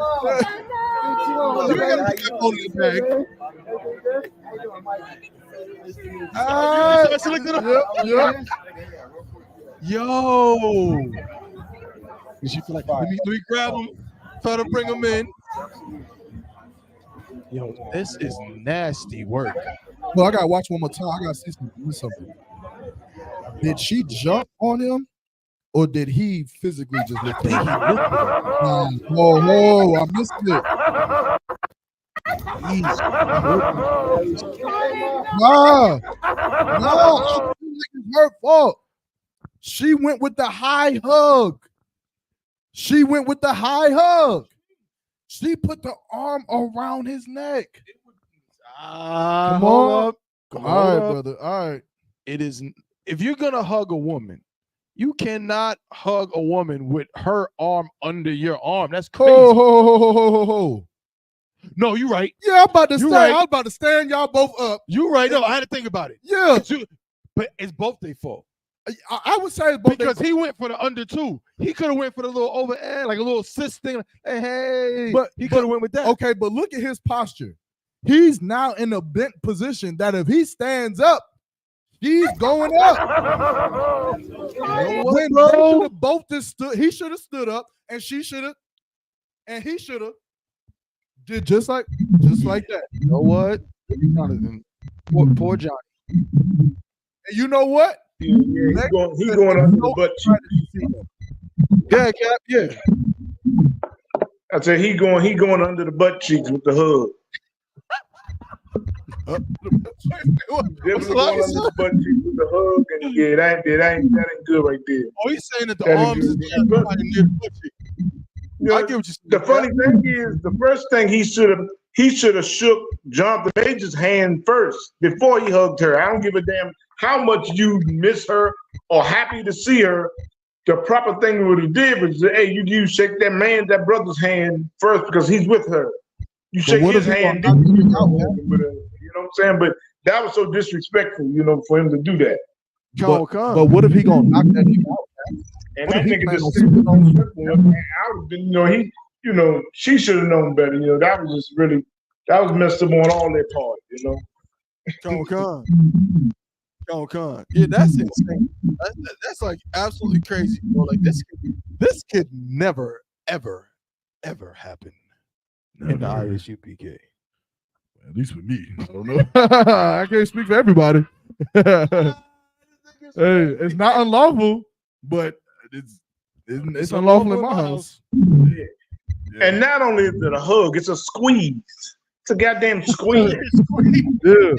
gotta put that phone in the bag. Yep. Yo. Did she feel like, let me grab him, try to bring him in. Yo, this is nasty work. Well, I gotta watch one more time. I gotta see something. Did she jump on him, or did he physically just lift her? Whoa, I missed it. Nah, I feel like it's her fault. She went with the high hug. She put the arm around his neck. Come on. All right, brother. All right. It is, if you're gonna hug a woman, you cannot hug a woman with her arm under your arm. That's crazy. Oh. No, you're right. Yeah, I'm about to You're stand. right. I was about to stand y'all both up. You're right. No, I had to think about it. Yeah. But it's both their fault. I would say both because he went for the under two. He could have went for the little overhead, like a little sis thing. Hey, but he could have went with that. Okay, but look at his posture. He's now in a bent position that if he stands up, he's going up. When they should have both just stood, he should have stood up, and he should have did just like that. You know what? Poor Johnny. And you know what? Yeah, he going under the butt cheek. Yeah, Cap. Yeah. I said he going under the butt cheeks with the hug. Definitely going under the butt cheeks with the hug, and yeah, that ain't good right there. Oh, he's saying that the arms is near the butt cheek. I get what you saying. The funny thing is, the first thing he should have shook Jonathan Major's hand first before he hugged her. I don't give a damn how much you miss her or happy to see her. The proper thing what he did was, hey, you shake that brother's hand first because he's with her. You shake his hand, then you know what I'm saying? But that was so disrespectful, for him to do that. But what if he gonna knock that nigga out? And that nigga just sitting on the strip club, and I would have been, she should have known better. That was just really, that was messed up on all their part. Con. Yeah, that's insane. That's like absolutely crazy, bro. Like this could never, ever, ever happen in the I.S.U.P.K. At least with me. I don't know. I can't speak for everybody. Hey, it's not unlawful, but it's unlawful in my house. Yeah. And not only is it a hug, it's a squeeze. It's a goddamn squeeze. Yeah.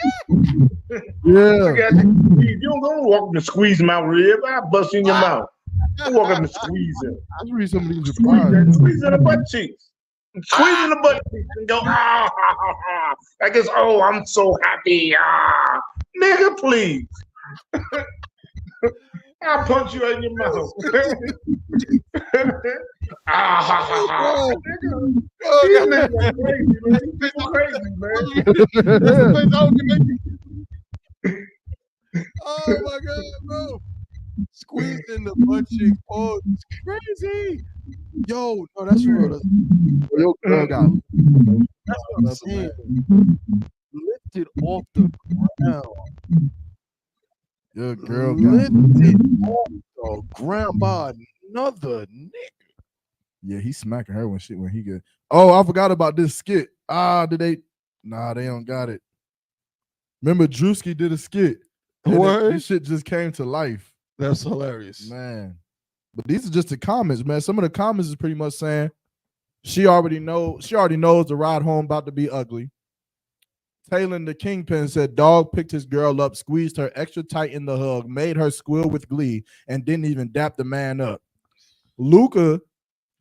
You don't walk up and squeeze my rib. I bust you in your mouth. You walk up and squeeze it. I read some of these Squeeze in the butt cheeks. Squeeze in the butt cheeks and go, I guess, I'm so happy. Nigga, please. I'll punch you in your mouth. These niggas are crazy. People crazy, man. Oh my God, bro. Squeezing the butt cheek. Oh, it's crazy. Yo, no, that's real. Your girl got that's what I'm saying. Lifted off the ground. Your girl lifted off the ground by another nigga. Yeah, he's smacking her when he get. Oh, I forgot about this skit. Did they? Nah, they don't got it. Remember, Drewski did a skit. This shit just came to life. That's hilarious, man. But these are just the comments, man. Some of the comments is pretty much saying she already knows the ride home about to be ugly. Taylor the Kingpin said dog picked his girl up, squeezed her extra tight in the hug, made her squeal with glee, and didn't even dap the man up. Luca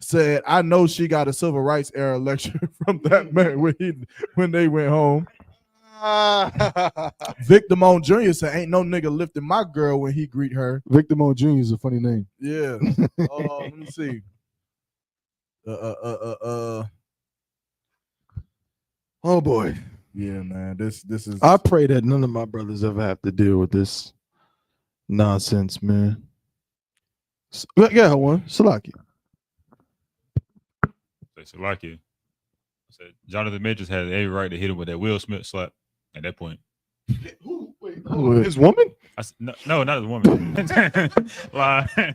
said, I know she got a civil rights era lecture from that man when they went home. Victor Moan Jr. said, ain't no nigga lifting my girl when he greet her. Victor Moan Jr. is a funny name. Yeah. Let me see. Oh boy. Yeah, man. This is. I pray that none of my brothers ever have to deal with this nonsense, man. Yeah, one Salaki. Salaki. Said Jonathan Majors had every right to hit him with that Will Smith slap at that point. His woman? No, not his woman. Lie.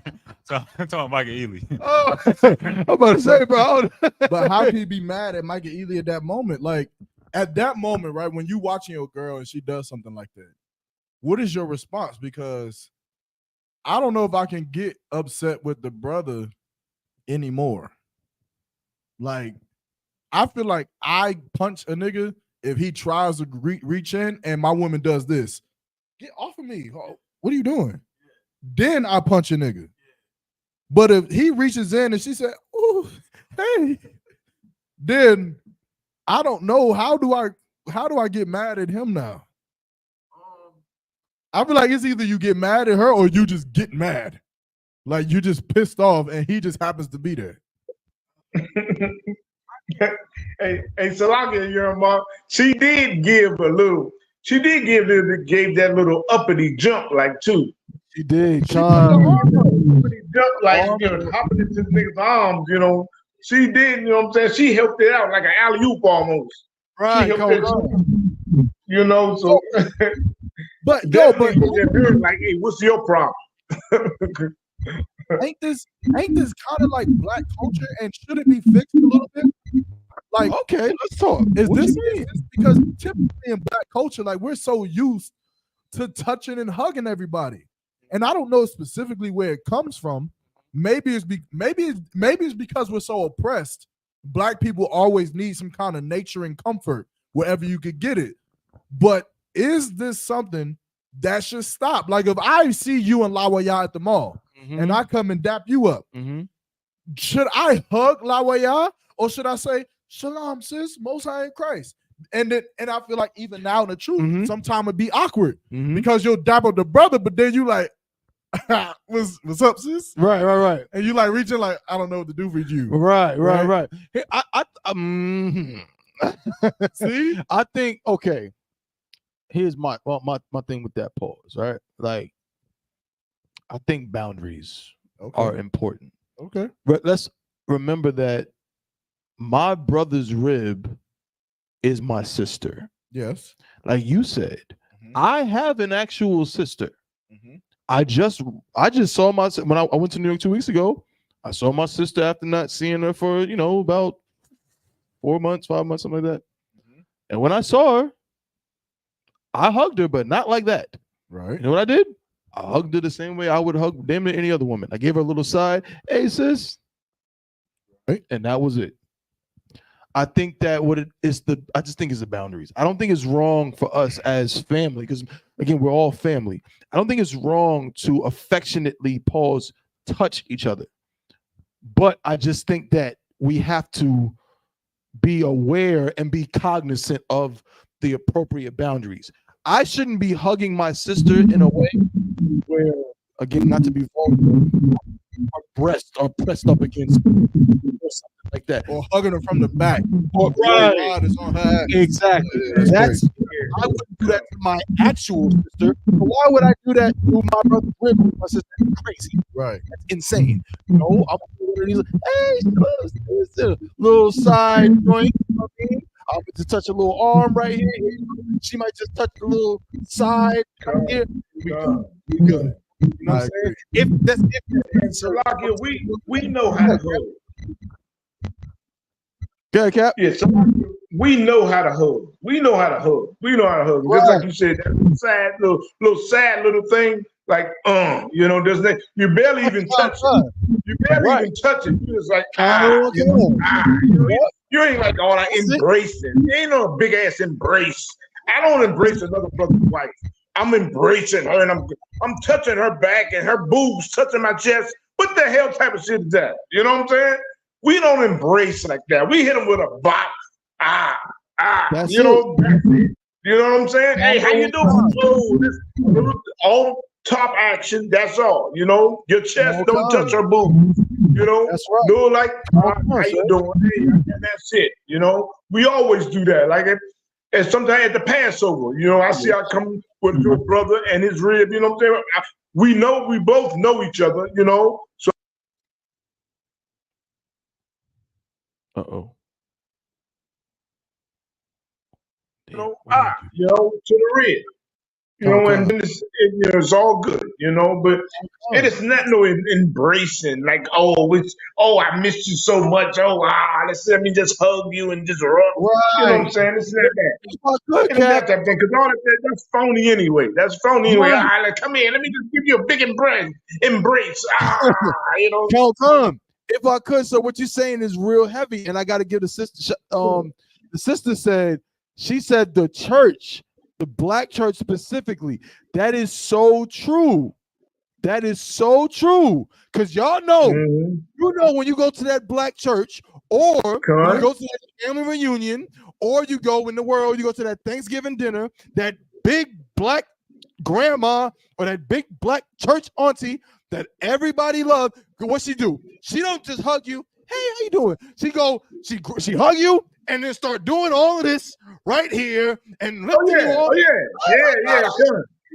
I'm talking Michael Ealy. Oh, I'm about to say, bro. But how can he be mad at Michael Ealy at that moment? Like, at that moment, right, when you watching your girl and she does something like that, what is your response? Because I don't know if I can get upset with the brother anymore. Like, I feel like I punch a nigga if he tries to reach in and my woman does this. Get off of me. What are you doing? Then I punch a nigga. But if he reaches in and she said, "Ooh, hey," then I don't know. How do I get mad at him now? I feel like it's either you get mad at her or you just get mad. Like you just pissed off and he just happens to be there. Hey, Salaka, your mom, she did give that little uppity jump like too. She did, Uppity jump like hopping into the nigga's arms, She did, you know what I'm saying? She helped it out like an alley-oop almost. Right, she helped it, so but like, hey, what's your problem? Ain't this kind of like black culture and should it be fixed a little bit? Like, okay, let's talk. Is this because typically in black culture, like we're so used to touching and hugging everybody, and I don't know specifically where it comes from. Maybe it's because we're so oppressed. Black people always need some kind of nature and comfort wherever you could get it. But is this something that should stop? Like if I see you and Lawaya at the mall and I come and dap you up, should I hug Lawaya or should I say, "Shalom, sis, Most High in Christ"? And I feel like even now in the truth, sometimes it'd be awkward because you'll dap up the brother, but then you like, what's up, sis? Right. And you like reaching like, I don't know what to do for you. Right. Hey, See? I think, okay, here's my thing with that pause, right? Like, I think boundaries are important. Okay. But let's remember that my brother's rib is my sister. Yes. Like you said, I have an actual sister. I just saw my when I went to New York 2 weeks ago. I saw my sister after not seeing her for about 4 months, 5 months, something like that. And when I saw her, I hugged her, but not like that. Right. You know what I did? I hugged her the same way I would hug damn near any other woman. I gave her a little side, "Hey sis," right, and that was it. I think that I just think it's the boundaries. I don't think it's wrong for us as family, because again, we're all family. I don't think it's wrong to affectionately touch each other. But I just think that we have to be aware and be cognizant of the appropriate boundaries. I shouldn't be hugging my sister in a way where, again, not to be vulgar, her breasts are pressed up against me or something like that, or hugging her from the back. Or God is on her ass. Exactly. I wouldn't do that to my actual sister. But why would I do that to my brother's rib? My sister? That's crazy. Right. That's insane. I'm gonna hey, little side joint. You know what I mean? I'll just touch a little arm right here. She might just touch a little side right here. We good. You know what I'm saying? If we know how to hug. Good, Cap. Yeah, so we know how to hug. We know how to hug. Just like you said, that sad little thing, like there's that you barely even touch it. You barely even touch it. You just like you ain't like all that embracing. You ain't no big ass embrace. I don't embrace another brother's wife. I'm embracing her and I'm touching her back and her boobs touching my chest. What the hell type of shit is that? You know what I'm saying? We don't embrace like that. We hit them with a bop. That's you know what I'm saying? Hey, how you doing? Oh, all top action. That's all. Your chest don't touch her boobs. That's right. Do like how you doing? Hey, and that's it. We always do that. Like and sometimes at the Passover, I see I come with your brother and his rib. You know what I'm saying? We both know each other. So. Uh-oh. To the rib. You know, and then it's all good, you know, but it is not no embracing, like, I missed you so much. Let me just hug you and just rub. You know what I'm saying? It's not that. It's not that thing, because all that's phony anyway. That's phony anyway. Right. Come here, let me just give you a big embrace. You know. Come. If I could, so what you're saying is real heavy, and I got to give the sister. The sister said, she said the church, the black church specifically. That is so true. That is so true. Because y'all know, you know, when you go to that black church, or when you go to that family reunion, or you go in the world, you go to that Thanksgiving dinner, that big black grandma or that big black church auntie that everybody loves, what she do? She don't just hug you. Hey, how you doing? She hug you and then start doing all of this right here and lift you on.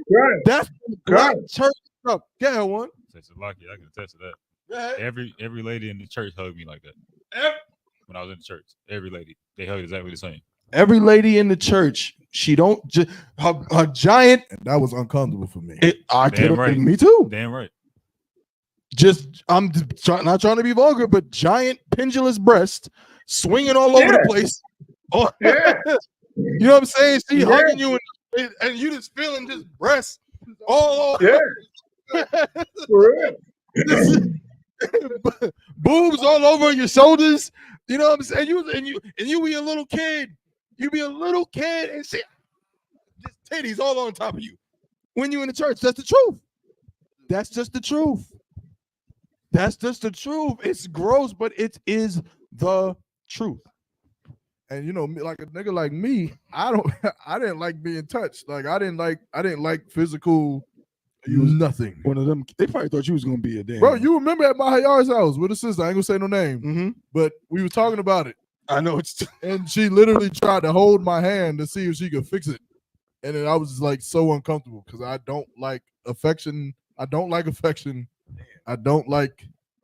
Right. That's black church stuff. Yeah, one. That's lucky. I can attest to that. Every lady in the church hugged me like that. When I was in the church, every lady, they hugged exactly the same. Every lady in the church, she don't just her giant. That was uncomfortable for me. Me too. Damn right. I'm not trying to be vulgar, but giant pendulous breast swinging all over the place. Oh, you know what I'm saying? She hugging you and you just feeling just breasts all over. Boobs all over your shoulders. You know what I'm saying? You be a little kid. You be a little kid and see just titties all on top of you. When you in the church, that's the truth. That's just the truth. That's just the truth. It's gross, but it is the truth. And you know, like a nigga like me, I didn't like being touched. Like I didn't like physical. Nothing. One of them, they probably thought you was gonna be a damn. Bro, you remember at my yard's house with a sister? I ain't gonna say no name, but we were talking about it. I know it's, and she literally tried to hold my hand to see if she could fix it, and then I was like so uncomfortable because I don't like affection. I don't like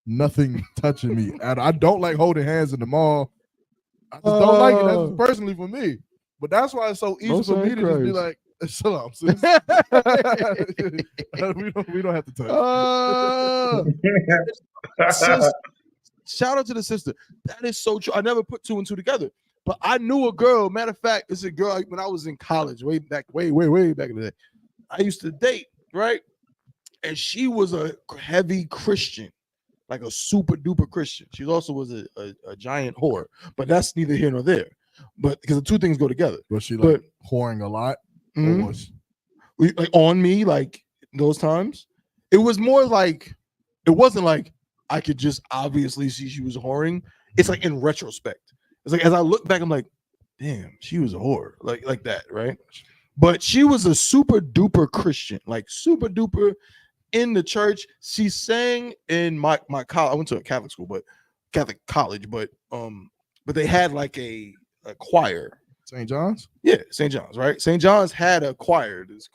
nothing touching me. And I don't like holding hands in the mall. I just don't like it. That's just personally for me. But that's why it's so easy for me to just be like, "Shalom, sis." we don't have to touch. Shout out to the sister. That is so true. I never put two and two together. But I knew a girl. Matter of fact, it's a girl when I was in college, way back in the day. I used to date, right? And she was a heavy Christian, like a super duper Christian. She also was a giant whore, but that's neither here nor there. But because the two things go together. Was she like whoring a lot? Or was like on me, like those times? It was more like, it wasn't like I could just obviously see she was whoring. It's like in retrospect. It's like as I look back, I'm like, damn, she was a whore, like that, right? But she was a super duper Christian, like super duper in the church. She sang in my college. I went to a Catholic school, but Catholic college, but they had like a choir. St. John's? Yeah, St. John's, right? St. John's had a choir. It's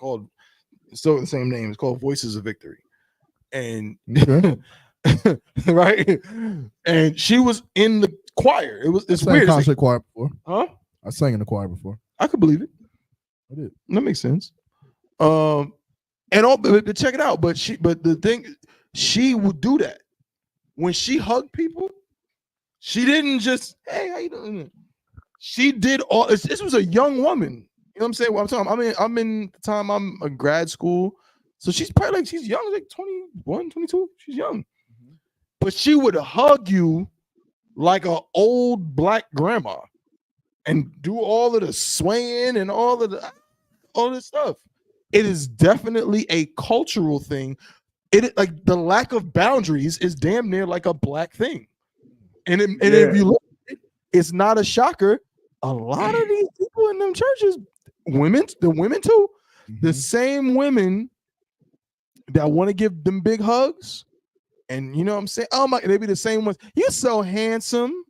still the same name. It's called Voices of Victory. And right? And she was in the choir. It's weird. Concert choir before. Huh? I sang in the choir before. I could believe it. I did. That makes sense. And all, but check it out. But the thing, she would do that when she hugged people. She didn't just, hey, how you doing? She did all. This was a young woman. You know what I'm saying? What I'm talking. I'm in the time I'm a grad school, so she's probably like she's young, like 21, 22. She's young, but she would hug you like an old black grandma and do all of the swaying and all this stuff. It is definitely a cultural thing. It like the lack of boundaries is damn near like a black thing. And if you look at it, it's not a shocker. A lot of these people in them churches, the women too, the same women that want to give them big hugs, and you know what I'm saying? Oh my, they be the same ones. You so handsome.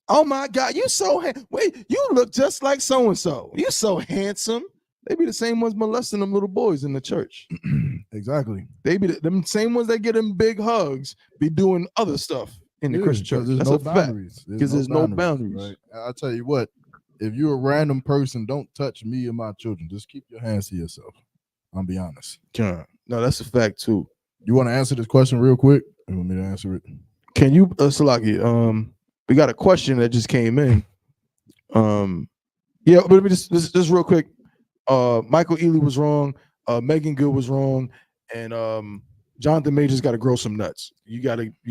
Oh my God, you so wait, you look just like so and so. You so handsome. They be the same ones molesting them little boys in the church. Exactly. They be them same ones that get them big hugs, be doing other stuff in the Christian church. There's That's no a fact. boundaries. Because there's no boundaries. Right? I'll tell you what, if you're a random person, don't touch me and my children. Just keep your hands to yourself. I'll be honest. No, that's a fact too. You want to answer this question real quick? You want me to answer it? Can you, Salaki? We got a question that just came in. Yeah, but let me just real quick. Michael Ealy was wrong. Meagan Good was wrong, and Jonathan Majors got to grow some nuts. You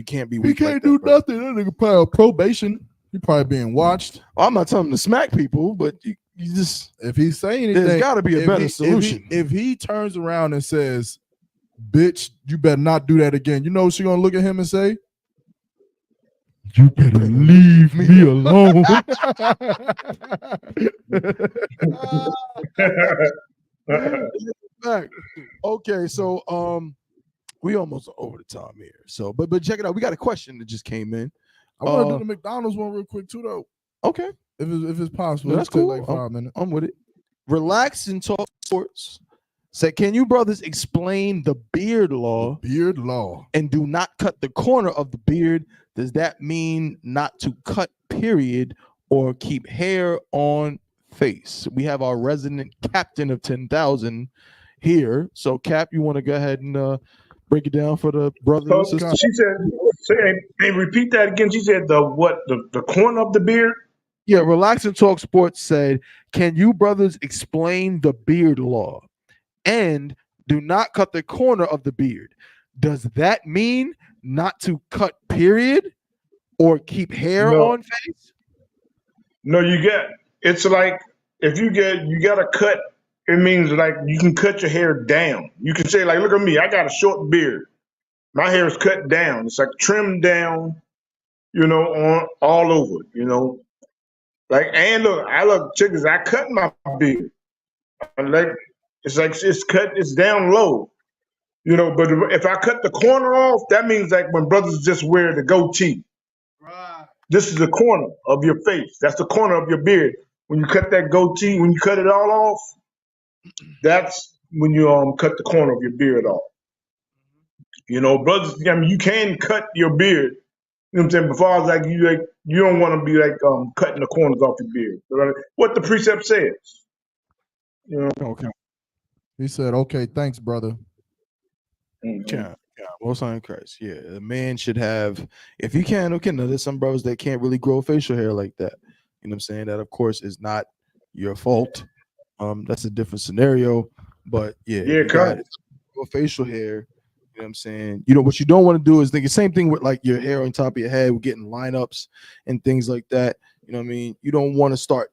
can't be weak. He can't like do that, bro. nothing. That nigga probably on probation. He probably being watched. I'm not telling him to smack people, but you just, if he's saying anything, there's got to be a better solution. If he turns around and says, "Bitch, you better not do that again," you know what she gonna look at him and say? You better leave me alone. Okay, so we almost over the time here. So, but check it out. We got a question that just came in. I want to do the McDonald's one real quick too, though. Okay, if it's possible. No, that's It'll cool. take like 5 minutes. I'm with it. Relax and talk sports. Say, can you brothers explain the beard law? Beard law. And do not cut the corner of the beard. Does that mean not to cut, period, or keep hair on face? We have our resident captain of 10,000 here. So, Cap, you want to go ahead and break it down for the brothers and sisters? She said, and repeat that again. She said the corner of the beard? Yeah, Relax and Talk Sports said, can you brothers explain the beard law? And do not cut the corner of the beard. Does that mean not to cut, period, or keep hair on face? No, it's like if you got to cut, it means like you can cut your hair down. You can say, like, look at me, I got a short beard. My hair is cut down. It's like trimmed down, on all over, Like, and look, chickens, I cut my beard. It's cut, it's down low. But if I cut the corner off, that means like when brothers just wear the goatee. Right. This is the corner of your face. That's the corner of your beard. When you cut that goatee, when you cut it all off, that's when you cut the corner of your beard off. Brothers, you can cut your beard. You know what I'm saying? But far as like you don't want to be like cutting the corners off your beard. What the precept says. Okay. He said, "Okay, thanks, brother." Yeah, most high in Christ. Yeah, a man should have, if you can. Okay, now there's some brothers that can't really grow facial hair like that. You know what I'm saying? That of course is not your fault. That's a different scenario. But yeah, grow facial hair. You know what I'm saying? What you don't want to do is think the same thing with like your hair on top of your head, with getting lineups and things like that. You know what I mean? You don't want to start,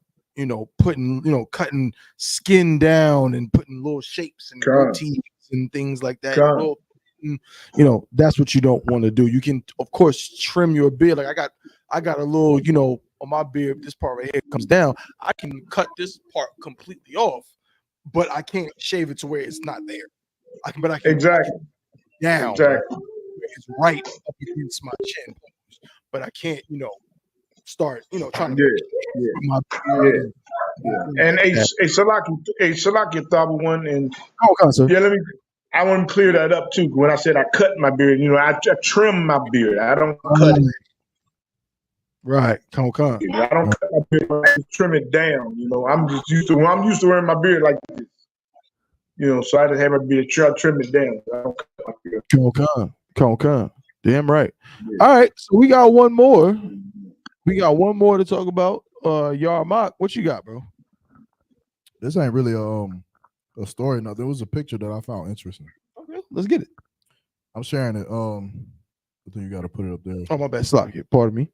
putting, cutting skin down and putting little shapes and routines and things like that. That's what you don't want to do. You can, of course, trim your beard. Like I got a little, on my beard, this part right here comes down. I can cut this part completely off, but I can't shave it to where it's not there. I can exactly down. Exactly. It's right up against my chin, but I can't, start, trying to my beard. And a Salaki thought one, and sir. I want to clear that up too. When I said I cut my beard, I trim my beard. I don't cut it. Right, I don't cut my beard. I trim it down. I'm used to wearing my beard like this. So I just have my beard. I trim it down. I don't cut my beard. Come. Damn right. Yeah. All right, so we got one more. We got one more to talk about. Yarmak, what you got, bro? This ain't really a story. No, there was a picture that I found interesting. Okay, let's get it. I'm sharing it. I think you got to put it up there. Oh, my bad. Slack here. Pardon me.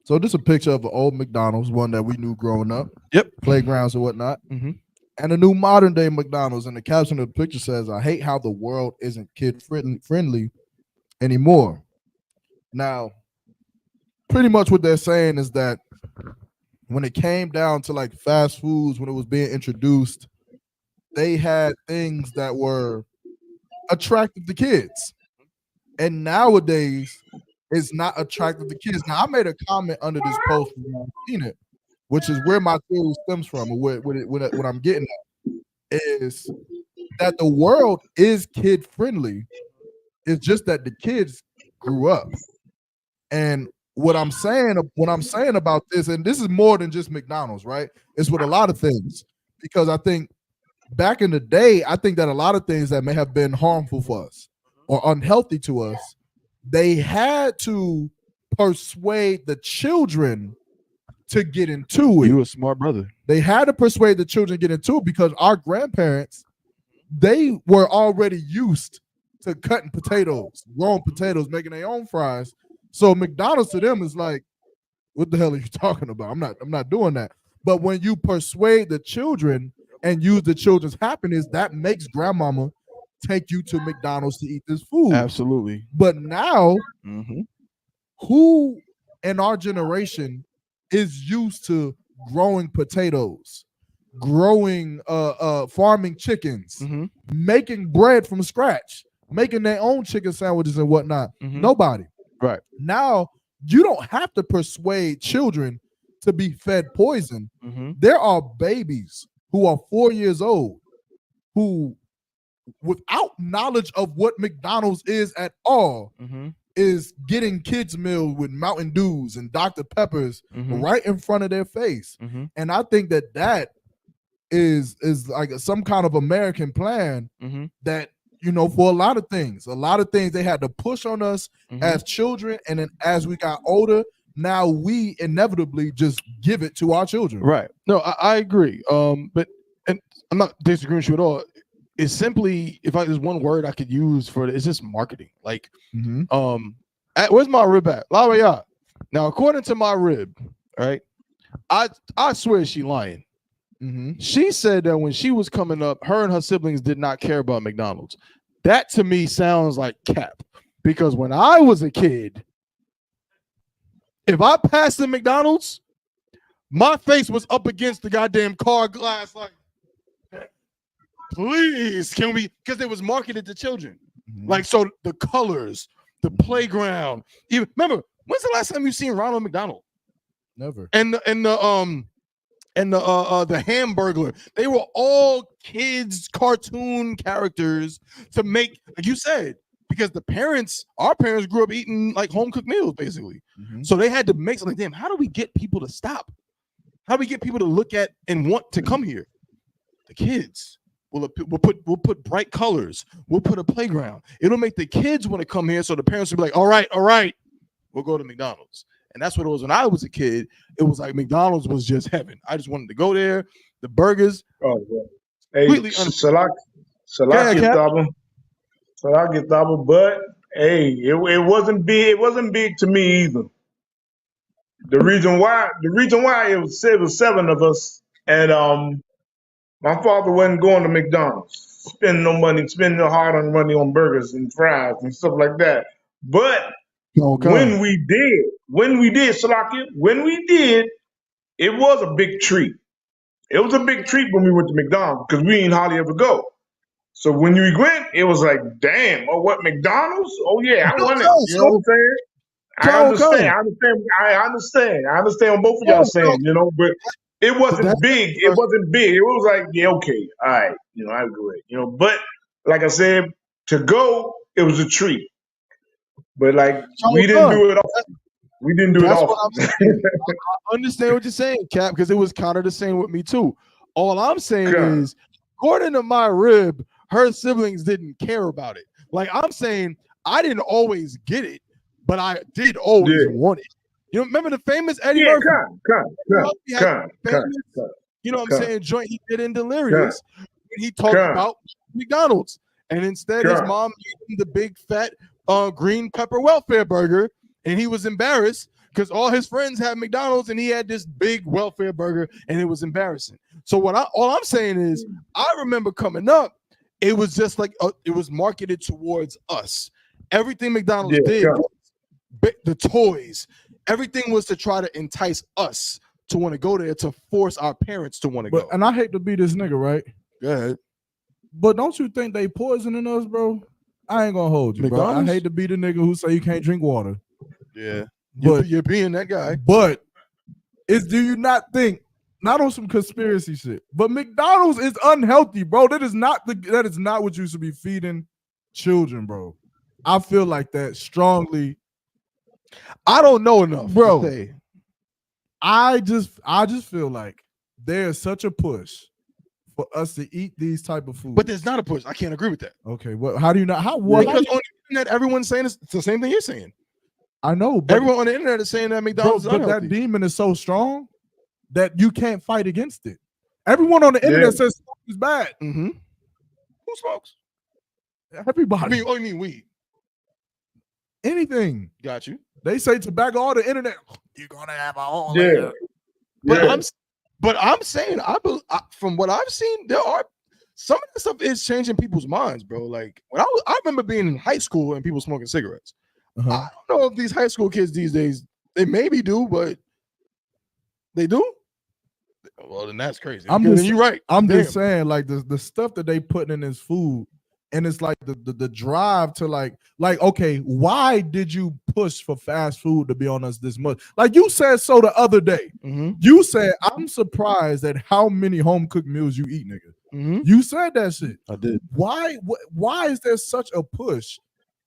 So this is a picture of an old McDonald's, one that we knew growing up. Yep. Playgrounds and whatnot. Mm-hmm. And a new modern day McDonald's. And the caption of the picture says, "I hate how the world isn't kid friendly anymore." Now, pretty much what they're saying is that when it came down to like fast foods, when it was being introduced, they had things that were attractive to kids. And nowadays, it's not attractive to kids. Now, I made a comment under this post when I've seen it, which is where my theory stems from, or what I'm getting at, is that the world is kid friendly. It's just that the kids grew up. And what I'm saying about this, and this is more than just McDonald's, right? It's with a lot of things, because I think back in the day, I think that a lot of things that may have been harmful for us or unhealthy to us, they had to persuade the children to get into it. You a smart brother. They had to persuade the children to get into it because our grandparents, they were already used to cutting potatoes, growing potatoes, making their own fries. So McDonald's to them is like, what the hell are you talking about? I'm not doing that. But when you persuade the children and use the children's happiness, that makes grandmama take you to McDonald's to eat this food. Absolutely. But now, who in our generation is used to growing potatoes, growing farming chickens, making bread from scratch, making their own chicken sandwiches and whatnot? Nobody. Right. Now you don't have to persuade children to be fed poison. There are babies who are 4 years old who, without knowledge of what McDonald's is at all, is getting kids meal with Mountain Dews and Dr. Peppers right in front of their face. And I think that is like some kind of American plan that, you know, for a lot of things they had to push on us as children, and then as we got older, now we inevitably just give it to our children. Right. No, I agree. But and I'm not disagreeing with you at all. It's simply, if there's one word I could use for it, it's just marketing. Like, where's my rib at? Now, according to my rib, right, I swear she lying. She said that when she was coming up, her and her siblings did not care about McDonald's. That to me sounds like cap, because when I was a kid, if I passed the McDonald's, my face was up against the goddamn car glass, like, please, can we? Because it was marketed to children. Like, so the colors, the playground. Even remember, when's the last time you seen Ronald McDonald? Never. And the Hamburglar. They were all kids' cartoon characters to make, like you said, because our parents grew up eating like home cooked meals, basically. So they had to make something. Damn, how do we get people to stop? How do we get people to look at and want to come here? The kids. We'll put bright colors. We'll put a playground. It'll make the kids want to come here, so the parents will be like, all right, we'll go to McDonald's. And that's what it was when I was a kid. It was like McDonald's was just heaven. I just wanted to go there. The burgers. Oh, yeah. Hey, Salak get double, but hey, it wasn't big. It wasn't big to me either. The reason why it was 7 of us, and my father wasn't going to McDonald's, spending no hard-earned money on burgers and fries and stuff like that. But when we did, Salakia, it was a big treat. It was a big treat when we went to McDonald's, because we didn't hardly ever go. So when we went, it was like, damn, what, McDonald's? Oh yeah, I want it. You know what I'm saying? I understand what both of y'all saying, you know, but it wasn't big. It wasn't big. It was like, yeah, okay, all right, you know, I agree, you know. But like I said, to go, it was a treat. But like, we didn't do it often. We didn't do it often. I understand what you're saying, Cap, because it was kind of the same with me too. All I'm saying is, according to my rib, her siblings didn't care about it. Like, I'm saying, I didn't always get it, but I did always want it. You know, remember the famous Eddie Murphy? You know what I'm saying? Joint he did in Delirious. And he talked about McDonald's. And instead, his mom gave him the big fat green pepper welfare burger, and he was embarrassed because all his friends had McDonald's and he had this big welfare burger, and it was embarrassing. So all I'm saying is, I remember coming up, it was just like it was marketed towards us. Everything McDonald's did, the toys, everything was to try to entice us to want to go there, to force our parents to want to go. And I hate to be this nigga, right? Go ahead. But don't you think they poisoning us, bro? I ain't gonna hold you, McDonald's? bro. I hate to be the nigga who say you can't drink water. Yeah, but you're being that guy. But do you not think, not on some conspiracy shit, but McDonald's is unhealthy, bro? That is not what you should be feeding children, bro. I feel like that strongly. I don't know enough, bro. to say. I just feel like there's such a push for us to eat these type of food. But there's not a push. I can't agree with that. Okay, well, how do you not? What? Because on the internet, everyone's saying it's the same thing you're saying. I know, but everyone on the internet is saying that McDonald's is but unhealthy. that demon is so strong that you can't fight against it. Everyone on the internet says smoke is bad. Mm-hmm. Who smokes? Everybody. You mean weed? Anything. Got you. They say tobacco on the internet. You're gonna have a whole But I'm saying, from what I've seen, there are some of that stuff is changing people's minds, bro. Like when I remember being in high school and people smoking cigarettes. I don't know if these high school kids these days, they maybe do, but they do. Well, then that's crazy. You're right. I'm just saying, like the stuff that they putting in this food, and it's like the drive to like okay, why did you push for fast food to be on us this much? Like you said so the other day. You said, I'm surprised at how many home cooked meals you eat, nigga. You said that shit. I did. Why is there such a push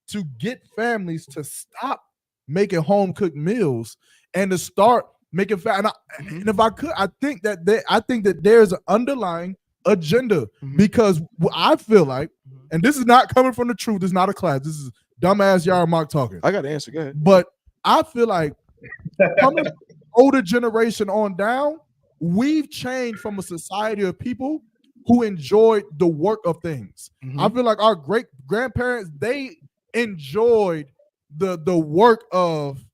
to get families to stop making home cooked meals and to start making fat? And if I could, I think that there's an underlying agenda because I feel like, and this is not coming from the truth, this is not a class, this is dumbass YAHANNA talking. I got the answer. Go ahead. But I feel like coming from the older generation on down, we've changed from a society of people who enjoyed the work of things. I feel like our great grandparents, they enjoyed the work of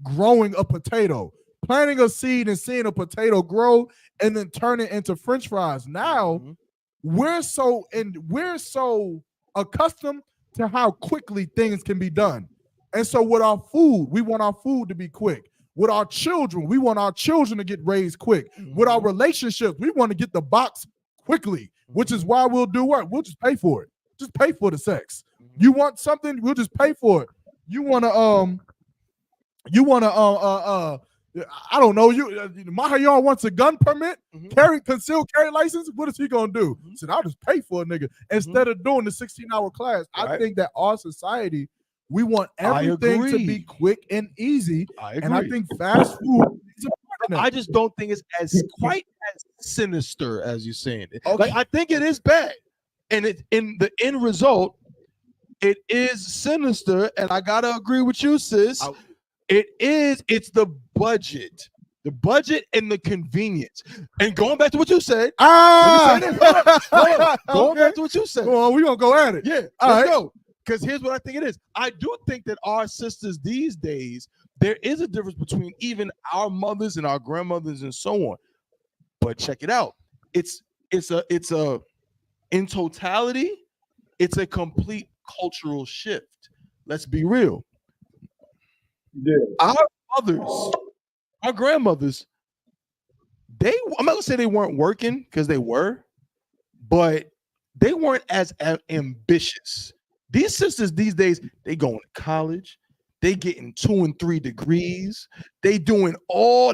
growing a potato, planting a seed and seeing a potato grow and then turn it into French fries. Now we're so accustomed to how quickly things can be done. And so with our food, we want our food to be quick. With our children, we want our children to get raised quick. With our relationships, we want to get the box quickly, which is why we'll do what? We'll just pay for it. Just pay for the sex. You want something, we'll just pay for it. You want to I don't know, Mahayon wants a gun permit, concealed carry license. What is he gonna do? He said, I'll just pay for a nigga instead of doing the 16-hour class. I think that our society, we want everything to be quick and easy. And I think fast food is a part of that. I just don't think it's as quite as sinister as you're saying it. Like I think it is bad, and in the end result, it is sinister. And I gotta agree with you, sis. It's the budget and the convenience. And going back to what you said, going back to what you said. Well, we're gonna go at it. Yeah, let's go. Because here's what I think it is. I do think that our sisters these days, there is a difference between even our mothers and our grandmothers and so on. But check it out. It's in totality, it's a complete cultural shift. Let's be real. Yeah. Our mothers, our grandmothers, I'm not gonna say they weren't working because they were, but they weren't as ambitious. These sisters these days, they going to college, they getting 2 and 3 degrees, they doing all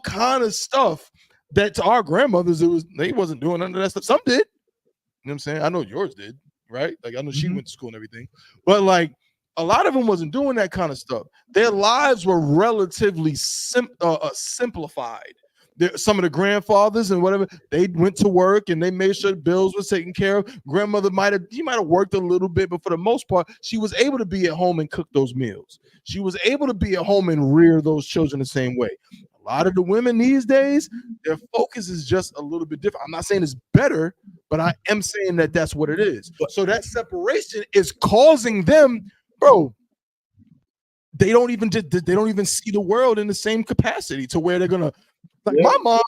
kind of stuff that to our grandmothers, they wasn't doing none of that stuff. Some did, you know what I'm saying? I know yours did, right? Like I know she went to school and everything, but like a lot of them wasn't doing that kind of stuff. Their lives were relatively simplified. Some of the grandfathers and whatever, they went to work and they made sure the bills were taken care of. Grandmother might have worked a little bit, but for the most part, she was able to be at home and cook those meals. She was able to be at home and rear those children the same way. A lot of the women these days, their focus is just a little bit different. I'm not saying it's better, but I am saying that that's what it is. So that separation is causing them, bro, they don't even see the world in the same capacity to where they're gonna, like my mom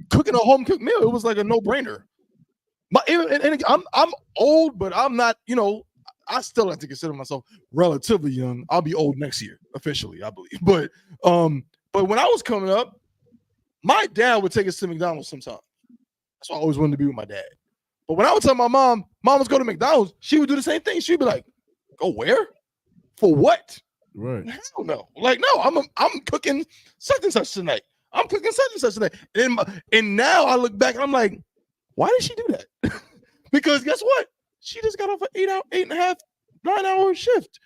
cooking a home cooked meal, it was like a no-brainer. And I'm old, but I'm not, I still like to consider myself relatively young. I'll be old next year, officially, I believe. But when I was coming up, my dad would take us to McDonald's sometimes. That's why I always wanted to be with my dad. But when I would tell my mom, let's go to McDonald's, she would do the same thing. She'd be like, go where? For what? Right. Hell no. Like, no, I'm cooking such and such tonight. I'm cooking such and such tonight. And now I look back and I'm like, why did she do that? Because guess what? She just got off an 8.5, 9-hour shift.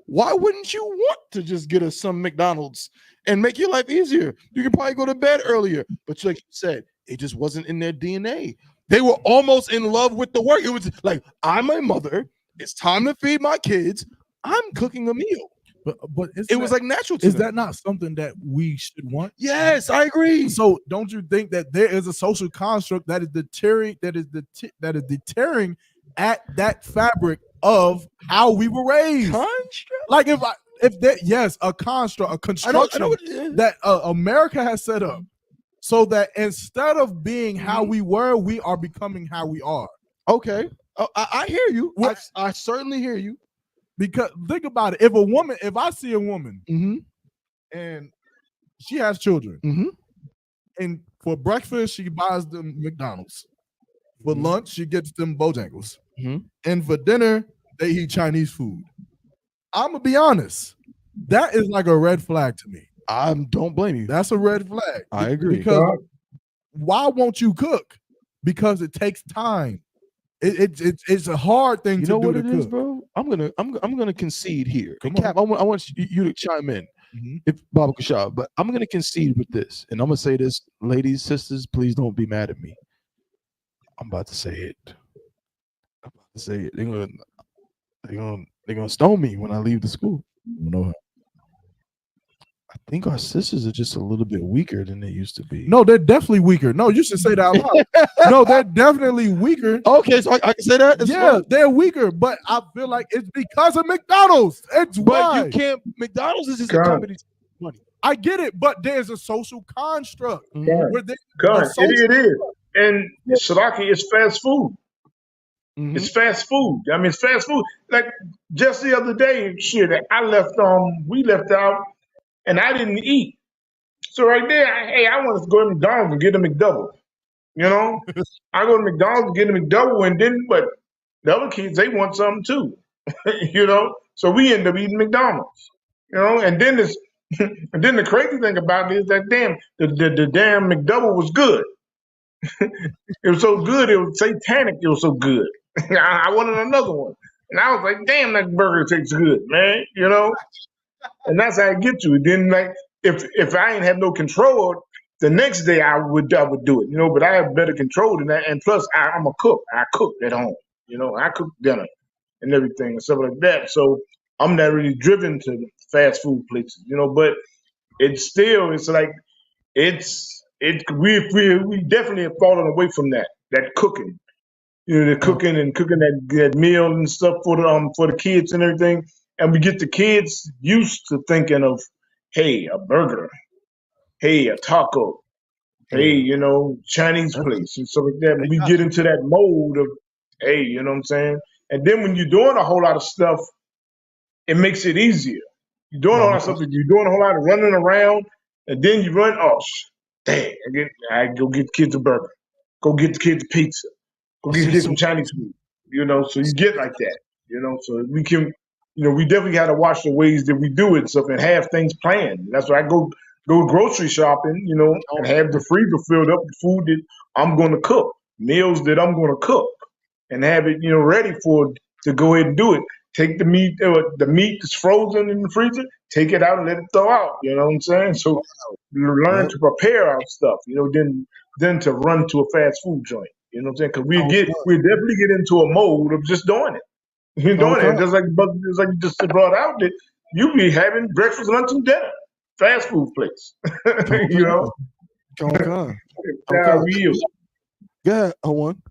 why wouldn't you want to just get us some McDonald's and make your life easier? You can probably go to bed earlier, but like you said, it just wasn't in their DNA. They were almost in love with the work. It was like, I'm a mother. It's time to feed my kids. I'm cooking a meal. But it was like natural to Is them. that not something that we should want? Yes, I agree. So don't you think that there is a social construct that is deterring at that fabric of how we were raised? Construct? Like a construct, a construction that America has set up, so that instead of being how we were, we are becoming how we are. Okay, I hear you. I certainly hear you. Because think about it. If I see a woman and she has children, and for breakfast she buys them McDonald's, for lunch she gets them Bojangles, and for dinner they eat Chinese food, I'm gonna be honest, that is like a red flag to me. I don't blame you. That's a red flag. I agree. Because why won't you cook? Because it takes time. It's a hard thing You to know do what to it cook. is, bro? I'm gonna concede here. Cap, I want you to chime in, if Baba Kashab, but I'm gonna concede with this, and I'm gonna say this, ladies, sisters, please don't be mad at me. I'm about to say it. I'm about to say it. They're gonna stone me when I leave the school. No. I think our sisters are just a little bit weaker than they used to be. No, they're definitely weaker. No, you should say that out loud. No, they're definitely weaker. Okay, so I can say that? That's Yeah, fine. they're weaker, but I feel like it's because of McDonald's. It's why. You can't. McDonald's is just a company. Money. I get it, but there's a social construct. Where It is. And Shalaki is fast food. It's fast food. I mean, it's fast food. Like just the other day, shit, we left out and I didn't eat. So right there, I want to go to McDonald's and get a McDouble. You know? I go to McDonald's and get a McDouble, but the other kids, they want something too. You know? So we end up eating McDonald's. You know, and then and then the crazy thing about it is that the damn McDouble was good. It was so good, it was satanic, it was so good. I wanted another one. And I was like, damn, that burger tastes good, man. You know? And that's how I get to it. Then like if I ain't have no control, the next day I would do it, you know, but I have better control than that. And plus I'm a cook. I cook at home. You know, I cook dinner and everything and stuff like that. So I'm not really driven to fast food places, you know, but we definitely have fallen away from that cooking. You know, the cooking that meal and stuff for the kids and everything. And we get the kids used to thinking of, hey, a burger, hey, a taco, hey, you know, Chinese place and stuff like that. We get into that mode of, hey, you know what I'm saying? And then when you're doing a whole lot of stuff, it makes it easier. You're doing a whole lot of stuff, you're doing a whole lot of running around, and then you run, dang, I go get the kids a burger, go get the kids a pizza, go get the kids some Chinese food, you know, so you get like that, you know, so we can, you know, we definitely got to watch the ways that we do it and stuff and have things planned. That's why I go grocery shopping, you know, and have the freezer filled up with food that I'm going to cook, meals that I'm going to cook, and have it, you know, ready to go ahead and do it. Take the meat that's frozen in the freezer, take it out and let it thaw out. You know what I'm saying? So learn to prepare our stuff, you know, then to run to a fast food joint. You know what I'm saying? Because we definitely get into a mode of just doing it. You're doing it. Just like you just brought out that you be having breakfast, lunch, and dinner. Fast food place. You know? Okay. Yeah, I won.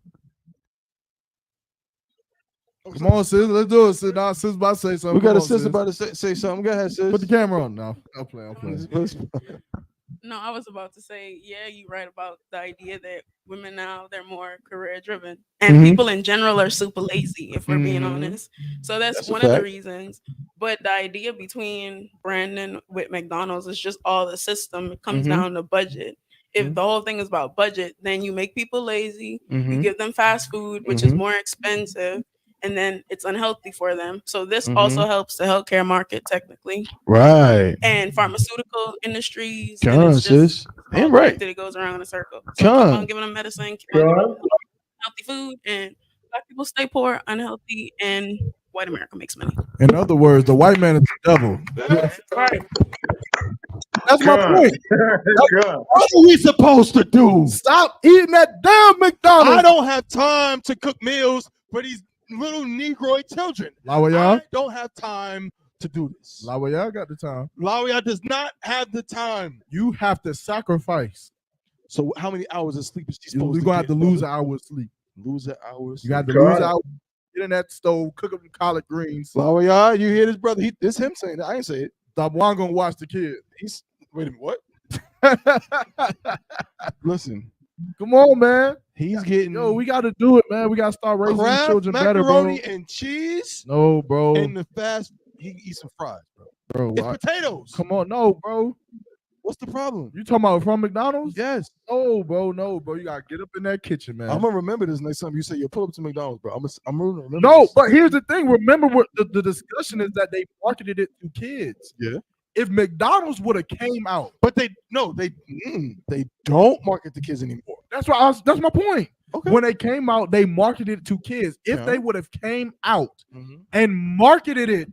Come on, sis. Let's do it. Sis, now, sis about to say something. We got a sis about to say something. Go ahead, sis. Put the camera on now. I'll play. No, I was about to say, yeah, you're right about the idea that women now, they're more career driven. And people in general are super lazy, if we're being honest. So that's one of the reasons. But the idea between Brandon with McDonald's is just all the system. It comes down to budget. If the whole thing is about budget, then you make people lazy. You give them fast food, which is more expensive. And then it's unhealthy for them. So this also helps the healthcare market technically. Right. And pharmaceutical industries. Come on, sis. Ain't right. That it goes around in a circle. So keep on giving them medicine, keep on giving them healthy food, and black people stay poor, unhealthy, and white America makes money. In other words, the white man is the devil. Right. That's my point. What are we supposed to do? Stop eating that damn McDonald's. I don't have time to cook meals for these little Negroid children. Lawaya? I don't have time to do this. Lawaya got the time. Lawaya does not have the time. You have to sacrifice. So how many hours of sleep is she supposed You're to going to get? have to lose an hour of sleep. Lose an hour of You got to sleep. lose an hour. Get in that stove, cook up some collard greens. Lawaya, you hear this, brother? This him saying that. I ain't say it. Stop one gonna watch the kid. Wait a minute, what? Listen. Come on, man. He's getting we got to do it, man. We got to start raising these Kraft children better, bro. macaroni and cheese. No, bro. And the fast, he eats some fries, bro. Bro, It's potatoes. Come on, no, bro. What's the problem? You talking about from McDonald's? Yes. Oh, bro, no, bro. You gotta get up in that kitchen, man. I'm gonna remember this next time you say you pull up to McDonald's, bro. I'm gonna remember. No, this. but here's the thing. Remember what the discussion is that they marketed it to kids. Yeah. If McDonald's would have came out, but they don't market to kids anymore. That's that's my point. Okay. When they came out, they marketed it to kids. If they would have came out and marketed it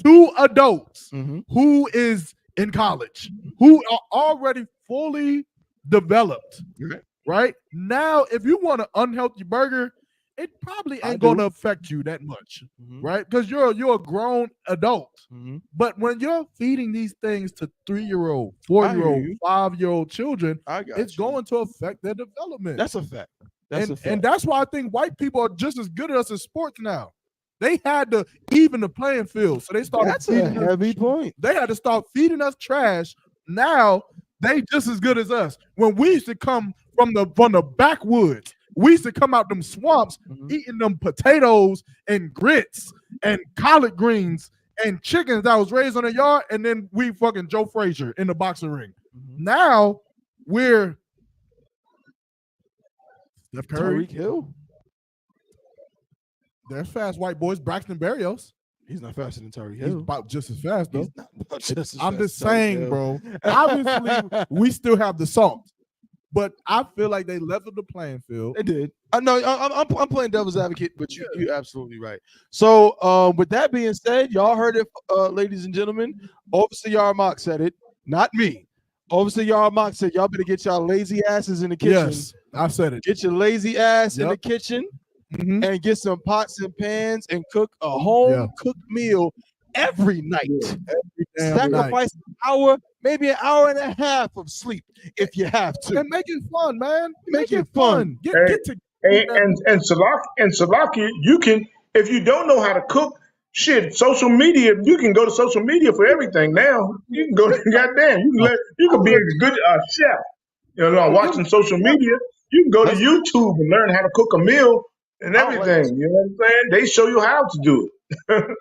to adults who is in college, who are already fully developed, right? Now, if you want an unhealthy burger, it probably ain't going to affect you that much, right? Because you're a grown adult. But when you're feeding these things to 3-year-old, 4-year-old, 5-year-old children, it's going to affect their development. That's a fact. And that's why I think white people are just as good at us in sports now. They had to even the playing field, so they started. That's a heavy point. They had to start feeding us trash. Now they just as good as us. When we used to come from the backwoods, we used to come out them swamps eating them potatoes and grits and collard greens and chickens that was raised on the yard, and then we fucking Joe Frazier in the boxing ring. Now we're Steph Curry, Tyreek Hill. There's fast white boys. Braxton Berrios. He's not faster than Tyreek He's Hill. about just as fast, though. I'm just saying, bro. Obviously, we still have the salt, but I feel like they leveled the playing field. They did. I'm playing devil's advocate, but you're absolutely right. So, with that being said, y'all heard it, ladies and gentlemen. Officer YAHANNA said it, not me. Officer YAHANNA said y'all better get y'all lazy asses in the kitchen. Yes, I said it. Get your lazy ass in the kitchen. And get some pots and pans and cook a home cooked meal every night. Sacrifice an hour, maybe an hour and a half of sleep if you have to. And make it fun, man. Make it fun. And Salaki, you can, if you don't know how to cook, shit, social media, you can go to social media for everything now. You can go to goddamn, you can be a good chef. You know, watching social media. You can go to YouTube and learn how to cook a meal and everything. You know what I'm saying? They show you how to do it.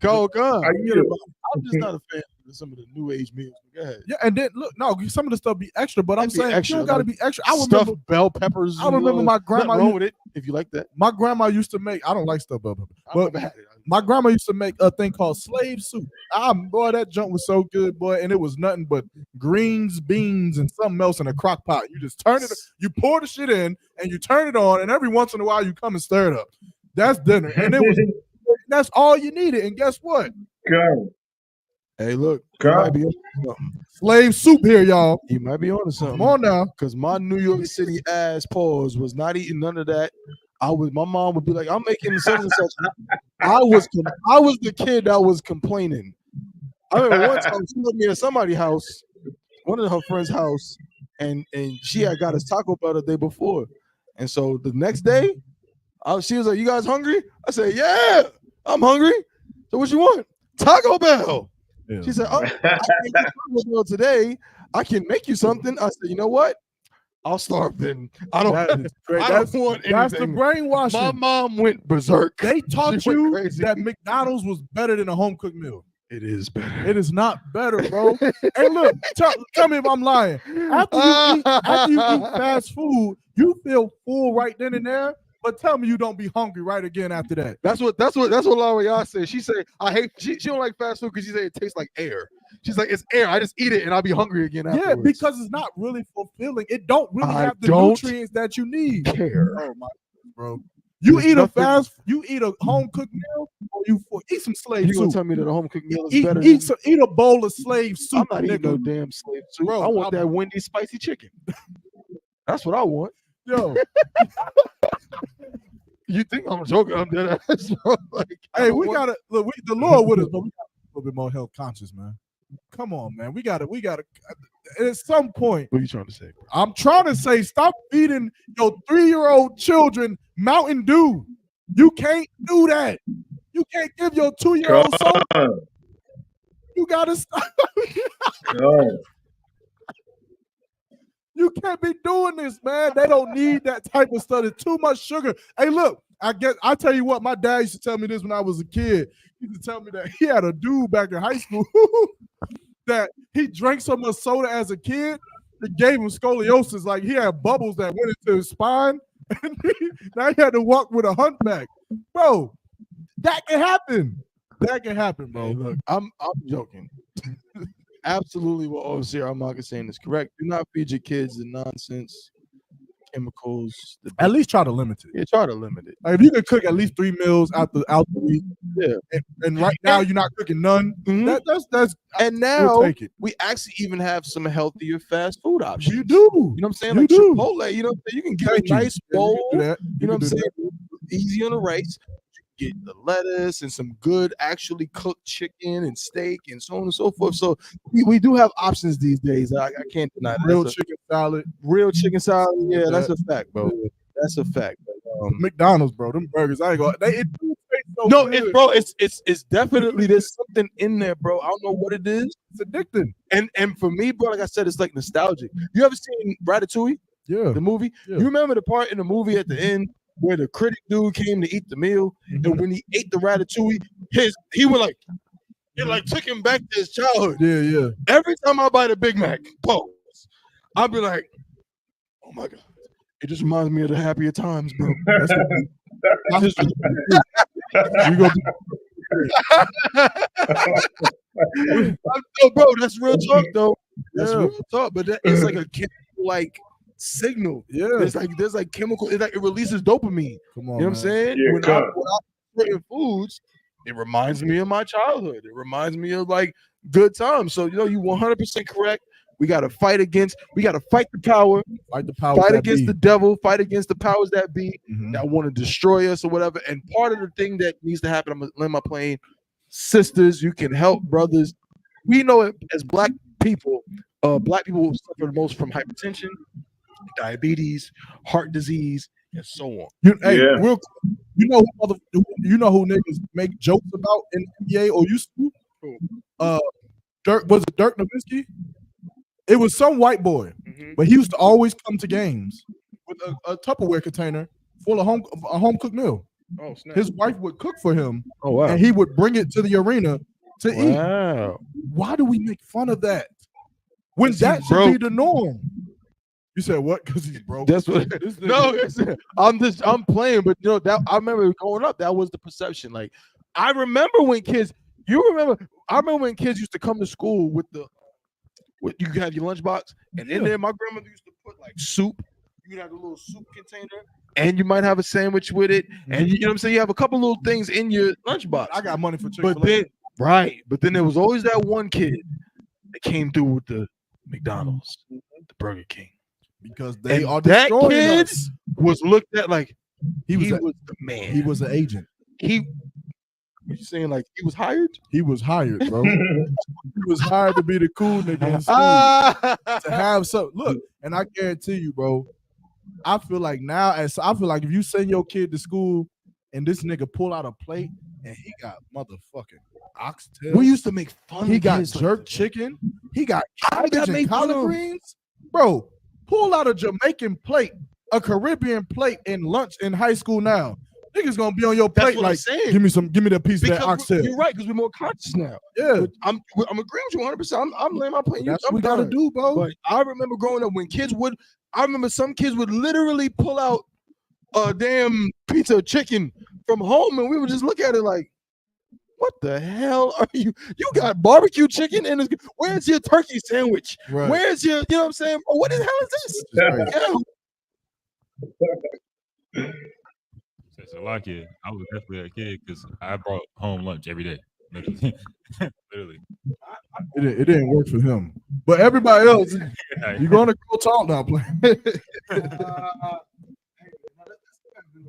Go. I'm just not a fan of some of the new age meals. Go ahead. Yeah, and then look, no, some of the stuff be extra, but I'm saying extra, you don't got to be extra. I stuffed remember bell peppers. I remember my grandma. Nothing wrong with it if you like that. My grandma used to make. I don't like stuffed bell peppers, but my grandma used to make a thing called slave soup. Boy, that junk was so good, boy, and it was nothing but greens, beans, and something else in a crock pot. You just turn it, you pour the shit in, and you turn it on, and every once in a while you come and stir it up. That's dinner, and it was. That's all you needed, and guess what? Go. Hey, look, you might be on something. Slave soup here, y'all. You might be on something. Come on now, because my New York City ass pause was not eating none of that. My mom would be like, I'm making such and such. I was the kid that was complaining. I remember one time she took me at somebody's house, one of her friend's house, and she had got us Taco Bell the day before. And so the next day, she was like, "You guys hungry?" I said, "Yeah, I'm hungry." So what you want? Taco Bell. Yeah. She said, "Oh, I can't get Taco Bell today. I can make you something." I said, "You know what? I'll starve then. I don't want anything." That's the brainwashing. My mom went berserk. They taught you that McDonald's was better than a home cooked meal. It is better. It is not better, bro. Hey, look, tell me if I'm lying. After you eat fast food, you feel full right then and there. But tell me you don't be hungry right again after that. That's what Laura Yah said. She said, "I hate." She don't like fast food because she said it tastes like air. She's like, "It's air. I just eat it and I'll be hungry again afterwards." Yeah, because it's not really fulfilling. It don't really have the nutrients that you need. Care. Oh my, bro. You There's eat nothing- you eat a home cooked meal, or you eat some slave You gonna soup. tell me that a home cooked meal is Eat, better? eat, eat a bowl of slave soup. I'm not eating no damn slave soup. I want that Wendy's spicy chicken. That's what I want. Yo, you think I'm joking? I'm dead ass. Like, hey, we gotta look. The Lord with us, but we got a little bit more health conscious, man. Come on, man. We gotta. At some point, what are you trying to say? I'm trying to say, stop feeding your 3-year-old children Mountain Dew. You can't do that. You can't give your 2-year-old soda. You gotta stop. You can't be doing this, man. They don't need that type of stuff. It's too much sugar. Hey, look, I tell you what, my dad used to tell me this when I was a kid. He used to tell me that he had a dude back in high school that he drank so much soda as a kid, it gave him scoliosis. Like he had bubbles that went into his spine. And now he had to walk with a humpback. Bro, that can happen. That can happen, bro. Hey, look, I'm joking. Absolutely what Overseer Armaka is saying is correct. Do not feed your kids the nonsense, chemicals. At least try to limit it. Yeah, try to limit it. Like if you can cook at least 3 meals out the week, yeah. And right now you're not cooking none. That's and now we'll take it. we actually even have some healthier fast food options. You do. You know what I'm saying? You Like do. Chipotle, you know, you can get Thank a you. nice Yeah, bowl. you can do that. You know what I'm saying? Easy on the rice. Get the lettuce and some good actually cooked chicken and steak and so on and so forth. So we do have options these days. I can't deny that. Real chicken salad. Real chicken salad. Yeah, that's a fact, bro. That's a fact. McDonald's, bro. Them burgers, I ain't going. It do taste so no, good. it's bro. It's definitely there's something in there, bro. I don't know what it is. It's addicting. And for me, bro, like I said, it's like nostalgic. You ever seen Ratatouille? Yeah. The movie. Yeah. You remember the part in the movie at the end where the critic dude came to eat the meal, and when he ate the ratatouille, he was like, it like took him back to his childhood. Yeah, yeah. Every time I bite a Big Mac, pause, I'll be like, oh my god, it just reminds me of the happier times, bro. You go. No, bro, that's real talk though. That's Yeah. real talk, but it's like a like signal. Yeah. There's like chemical. It's like it releases dopamine. Come on, You know what I'm man. saying? Yeah, when I come. certain foods, it reminds me of my childhood. It reminds me of like good times. So you 100% correct. We got to fight the power, Fight the power. fight that against be. the devil, fight against the powers that be Mhm. that want to destroy us or whatever. And part of the thing that needs to happen, I'm gonna land my plane. Sisters, you can help brothers. We know it as black people suffer the most from hypertension, diabetes, heart disease, and so on. Hey, Yeah. real quick, you know who niggas make jokes about in the NBA or used to? Dirk Nowitzki? It was some white boy, but he used to always come to games with a Tupperware container full of a home cooked meal. Oh, snap. His wife would cook for him, Oh, wow. and he would bring it to the arena to eat. Wow. Why do we make fun of that when 'Cause that he's should be broke. the norm? You said what? Because he's broke. That's what. No, I'm playing, but that I remember growing up. That was the perception. Like I remember when kids. I remember when kids used to come to school with you could have your lunchbox, and in there, my grandmother used to put like soup. You could have a little soup container, and you might have a sandwich with it, and you know what I'm saying. You have a couple little things in your lunchbox. I got money for Chick-fil-A. But then there was always that one kid that came through with the McDonald's, the Burger King. Because they And are that destroying kid us. was looked at like He was the man. He was an agent. You saying like he was hired? He was hired, bro. He was hired to be the cool nigga in school. To have some look, and I guarantee you, bro. I feel like if you send your kid to school and this nigga pull out a plate and he got motherfucking oxtail. We used to make fun. He of got kids like jerk that. chicken. He got I got cabbage and made fun collard of. greens. Bro, pull out a Jamaican plate, a Caribbean plate in lunch in high school now. Niggas gonna be on your plate what I'm like, saying. give me that piece of that Because oxtail. you're right, because we're more conscious now. Yeah. But I'm agreeing with you 100%. I'm laying my plane. That's what we gotta do, bro. But I remember growing up when I remember some kids would literally pull out a damn pizza of chicken from home, and we would just look at it like, what the hell are you? You got barbecue chicken and where's your turkey sandwich? Right. Where's your, you know what I'm saying? Oh, what the hell is this? Yeah. Salakia, I was definitely a kid because I brought home lunch every day. Literally. Literally. It didn't work for him. But everybody else, you're going to go talk now.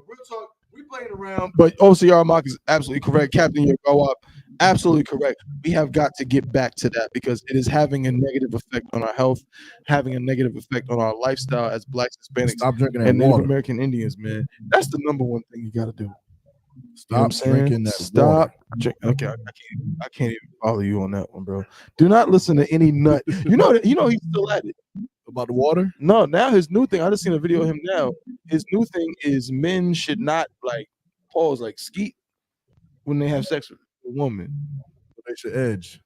Real talk, we playing around, but OCR Mark is absolutely correct. Captain, you go up, absolutely correct. We have got to get back to that because it is having a negative effect on our health, having a negative effect on our lifestyle as Blacks, Hispanics, Stop drinking that and Native water. American Indians. Man, that's the number one thing you got to do. Stop drinking that Stop. water. Okay, I can't even follow you on that one, bro. Do not listen to any nut. You know he's still at it. About the water? No, now his new thing. I just seen a video of him now. His new thing is men should not skeet when they have sex with a woman. They should edge.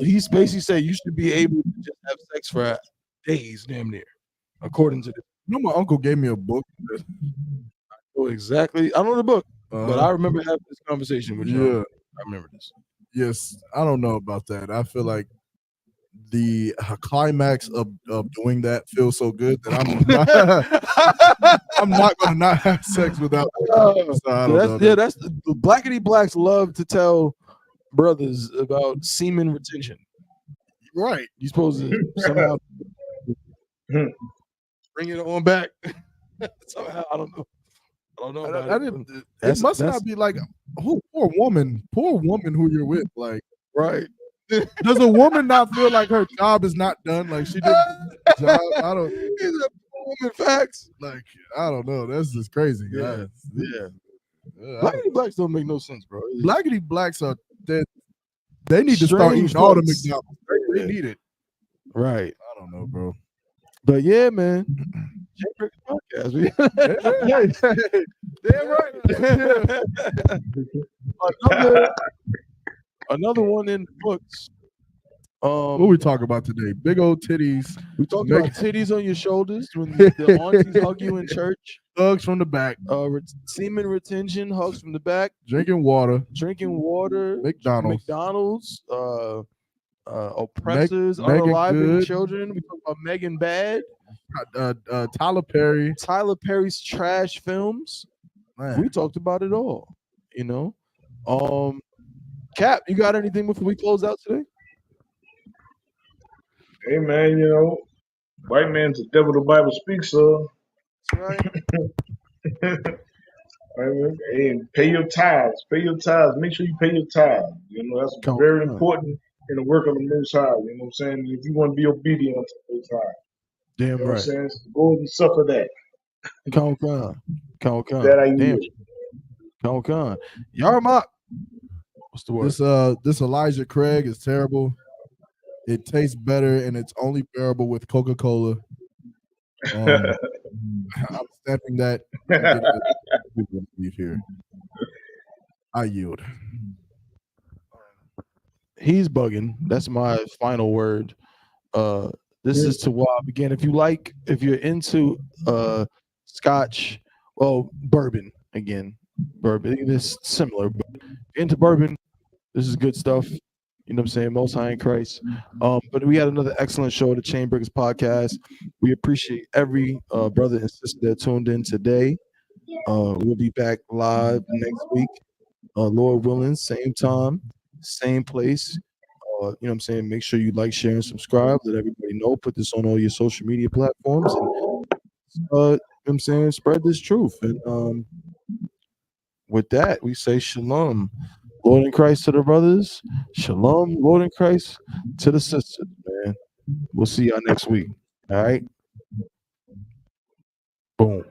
He's basically saying you should be able to just have sex for days, damn near, according to this. You know, my uncle gave me a book. I know exactly. I know the book, but I remember having this conversation with you. Yeah. I remember this. Yes, I don't know about that. I feel like the climax of doing that feels so good that I'm not going to not have sex without. That's the blackity blacks love to tell brothers about semen retention. Right. You're supposed to somehow bring it on back. Somehow, I don't know. It must not be like poor woman who you're with. Like, right. Does a woman not feel like her job is not done? Like she did the job? I don't. Is it woman facts? Like I don't know. That's just crazy. Yeah. Blackity blacks don't make no sense, bro. Blackity blacks are dead. They need to start eating all the McDonald's. They need it. Right. I don't know, bro. But yeah, man. Podcast. Damn right. Another one in the books. What we talk about today? Big old titties. We talked about titties on your shoulders when the aunties hug you in church. Hugs from the back. Semen retention, hugs from the back. Drinking water. McDonald's. Oppressors, unaliving children. We talk about Meagan Bad. Tyler Perry. Tyler Perry's trash films. Man. We talked about it all. You know. Cap, you got anything before we close out today? Hey man, white man's the devil the Bible speaks of. That's right. Hey, and pay your tithes. Pay your tithes. Make sure you pay your tithes. That's very important in the work of the Most High. You know what I'm saying? If you want to be obedient to the Most High. Damn right. right. So go and suffer that. Con. That I Damn. yield. Con. Yarmak. What's the word? This Elijah Craig is terrible. It tastes better and it's only bearable with Coca-Cola. I'm stamping that. Leave here. I yield. He's bugging. That's my final word. This is to Wab again. If you're into Scotch, bourbon again. Bourbon. It's similar, but if you're into bourbon, this is good stuff. You know what I'm saying? Most High in Christ. But we had another excellent show, the Chainbreakers Podcast. We appreciate every brother and sister that tuned in today. We'll be back live next week. Lord willing, same time, same place. You know what I'm saying? Make sure you like, share, and subscribe. Let everybody know. Put this on all your social media platforms. And, you know what I'm saying? Spread this truth. And with that, we say shalom. Lord in Christ to the brothers. Shalom, Lord in Christ to the sisters, man. We'll see y'all next week. All right? Boom.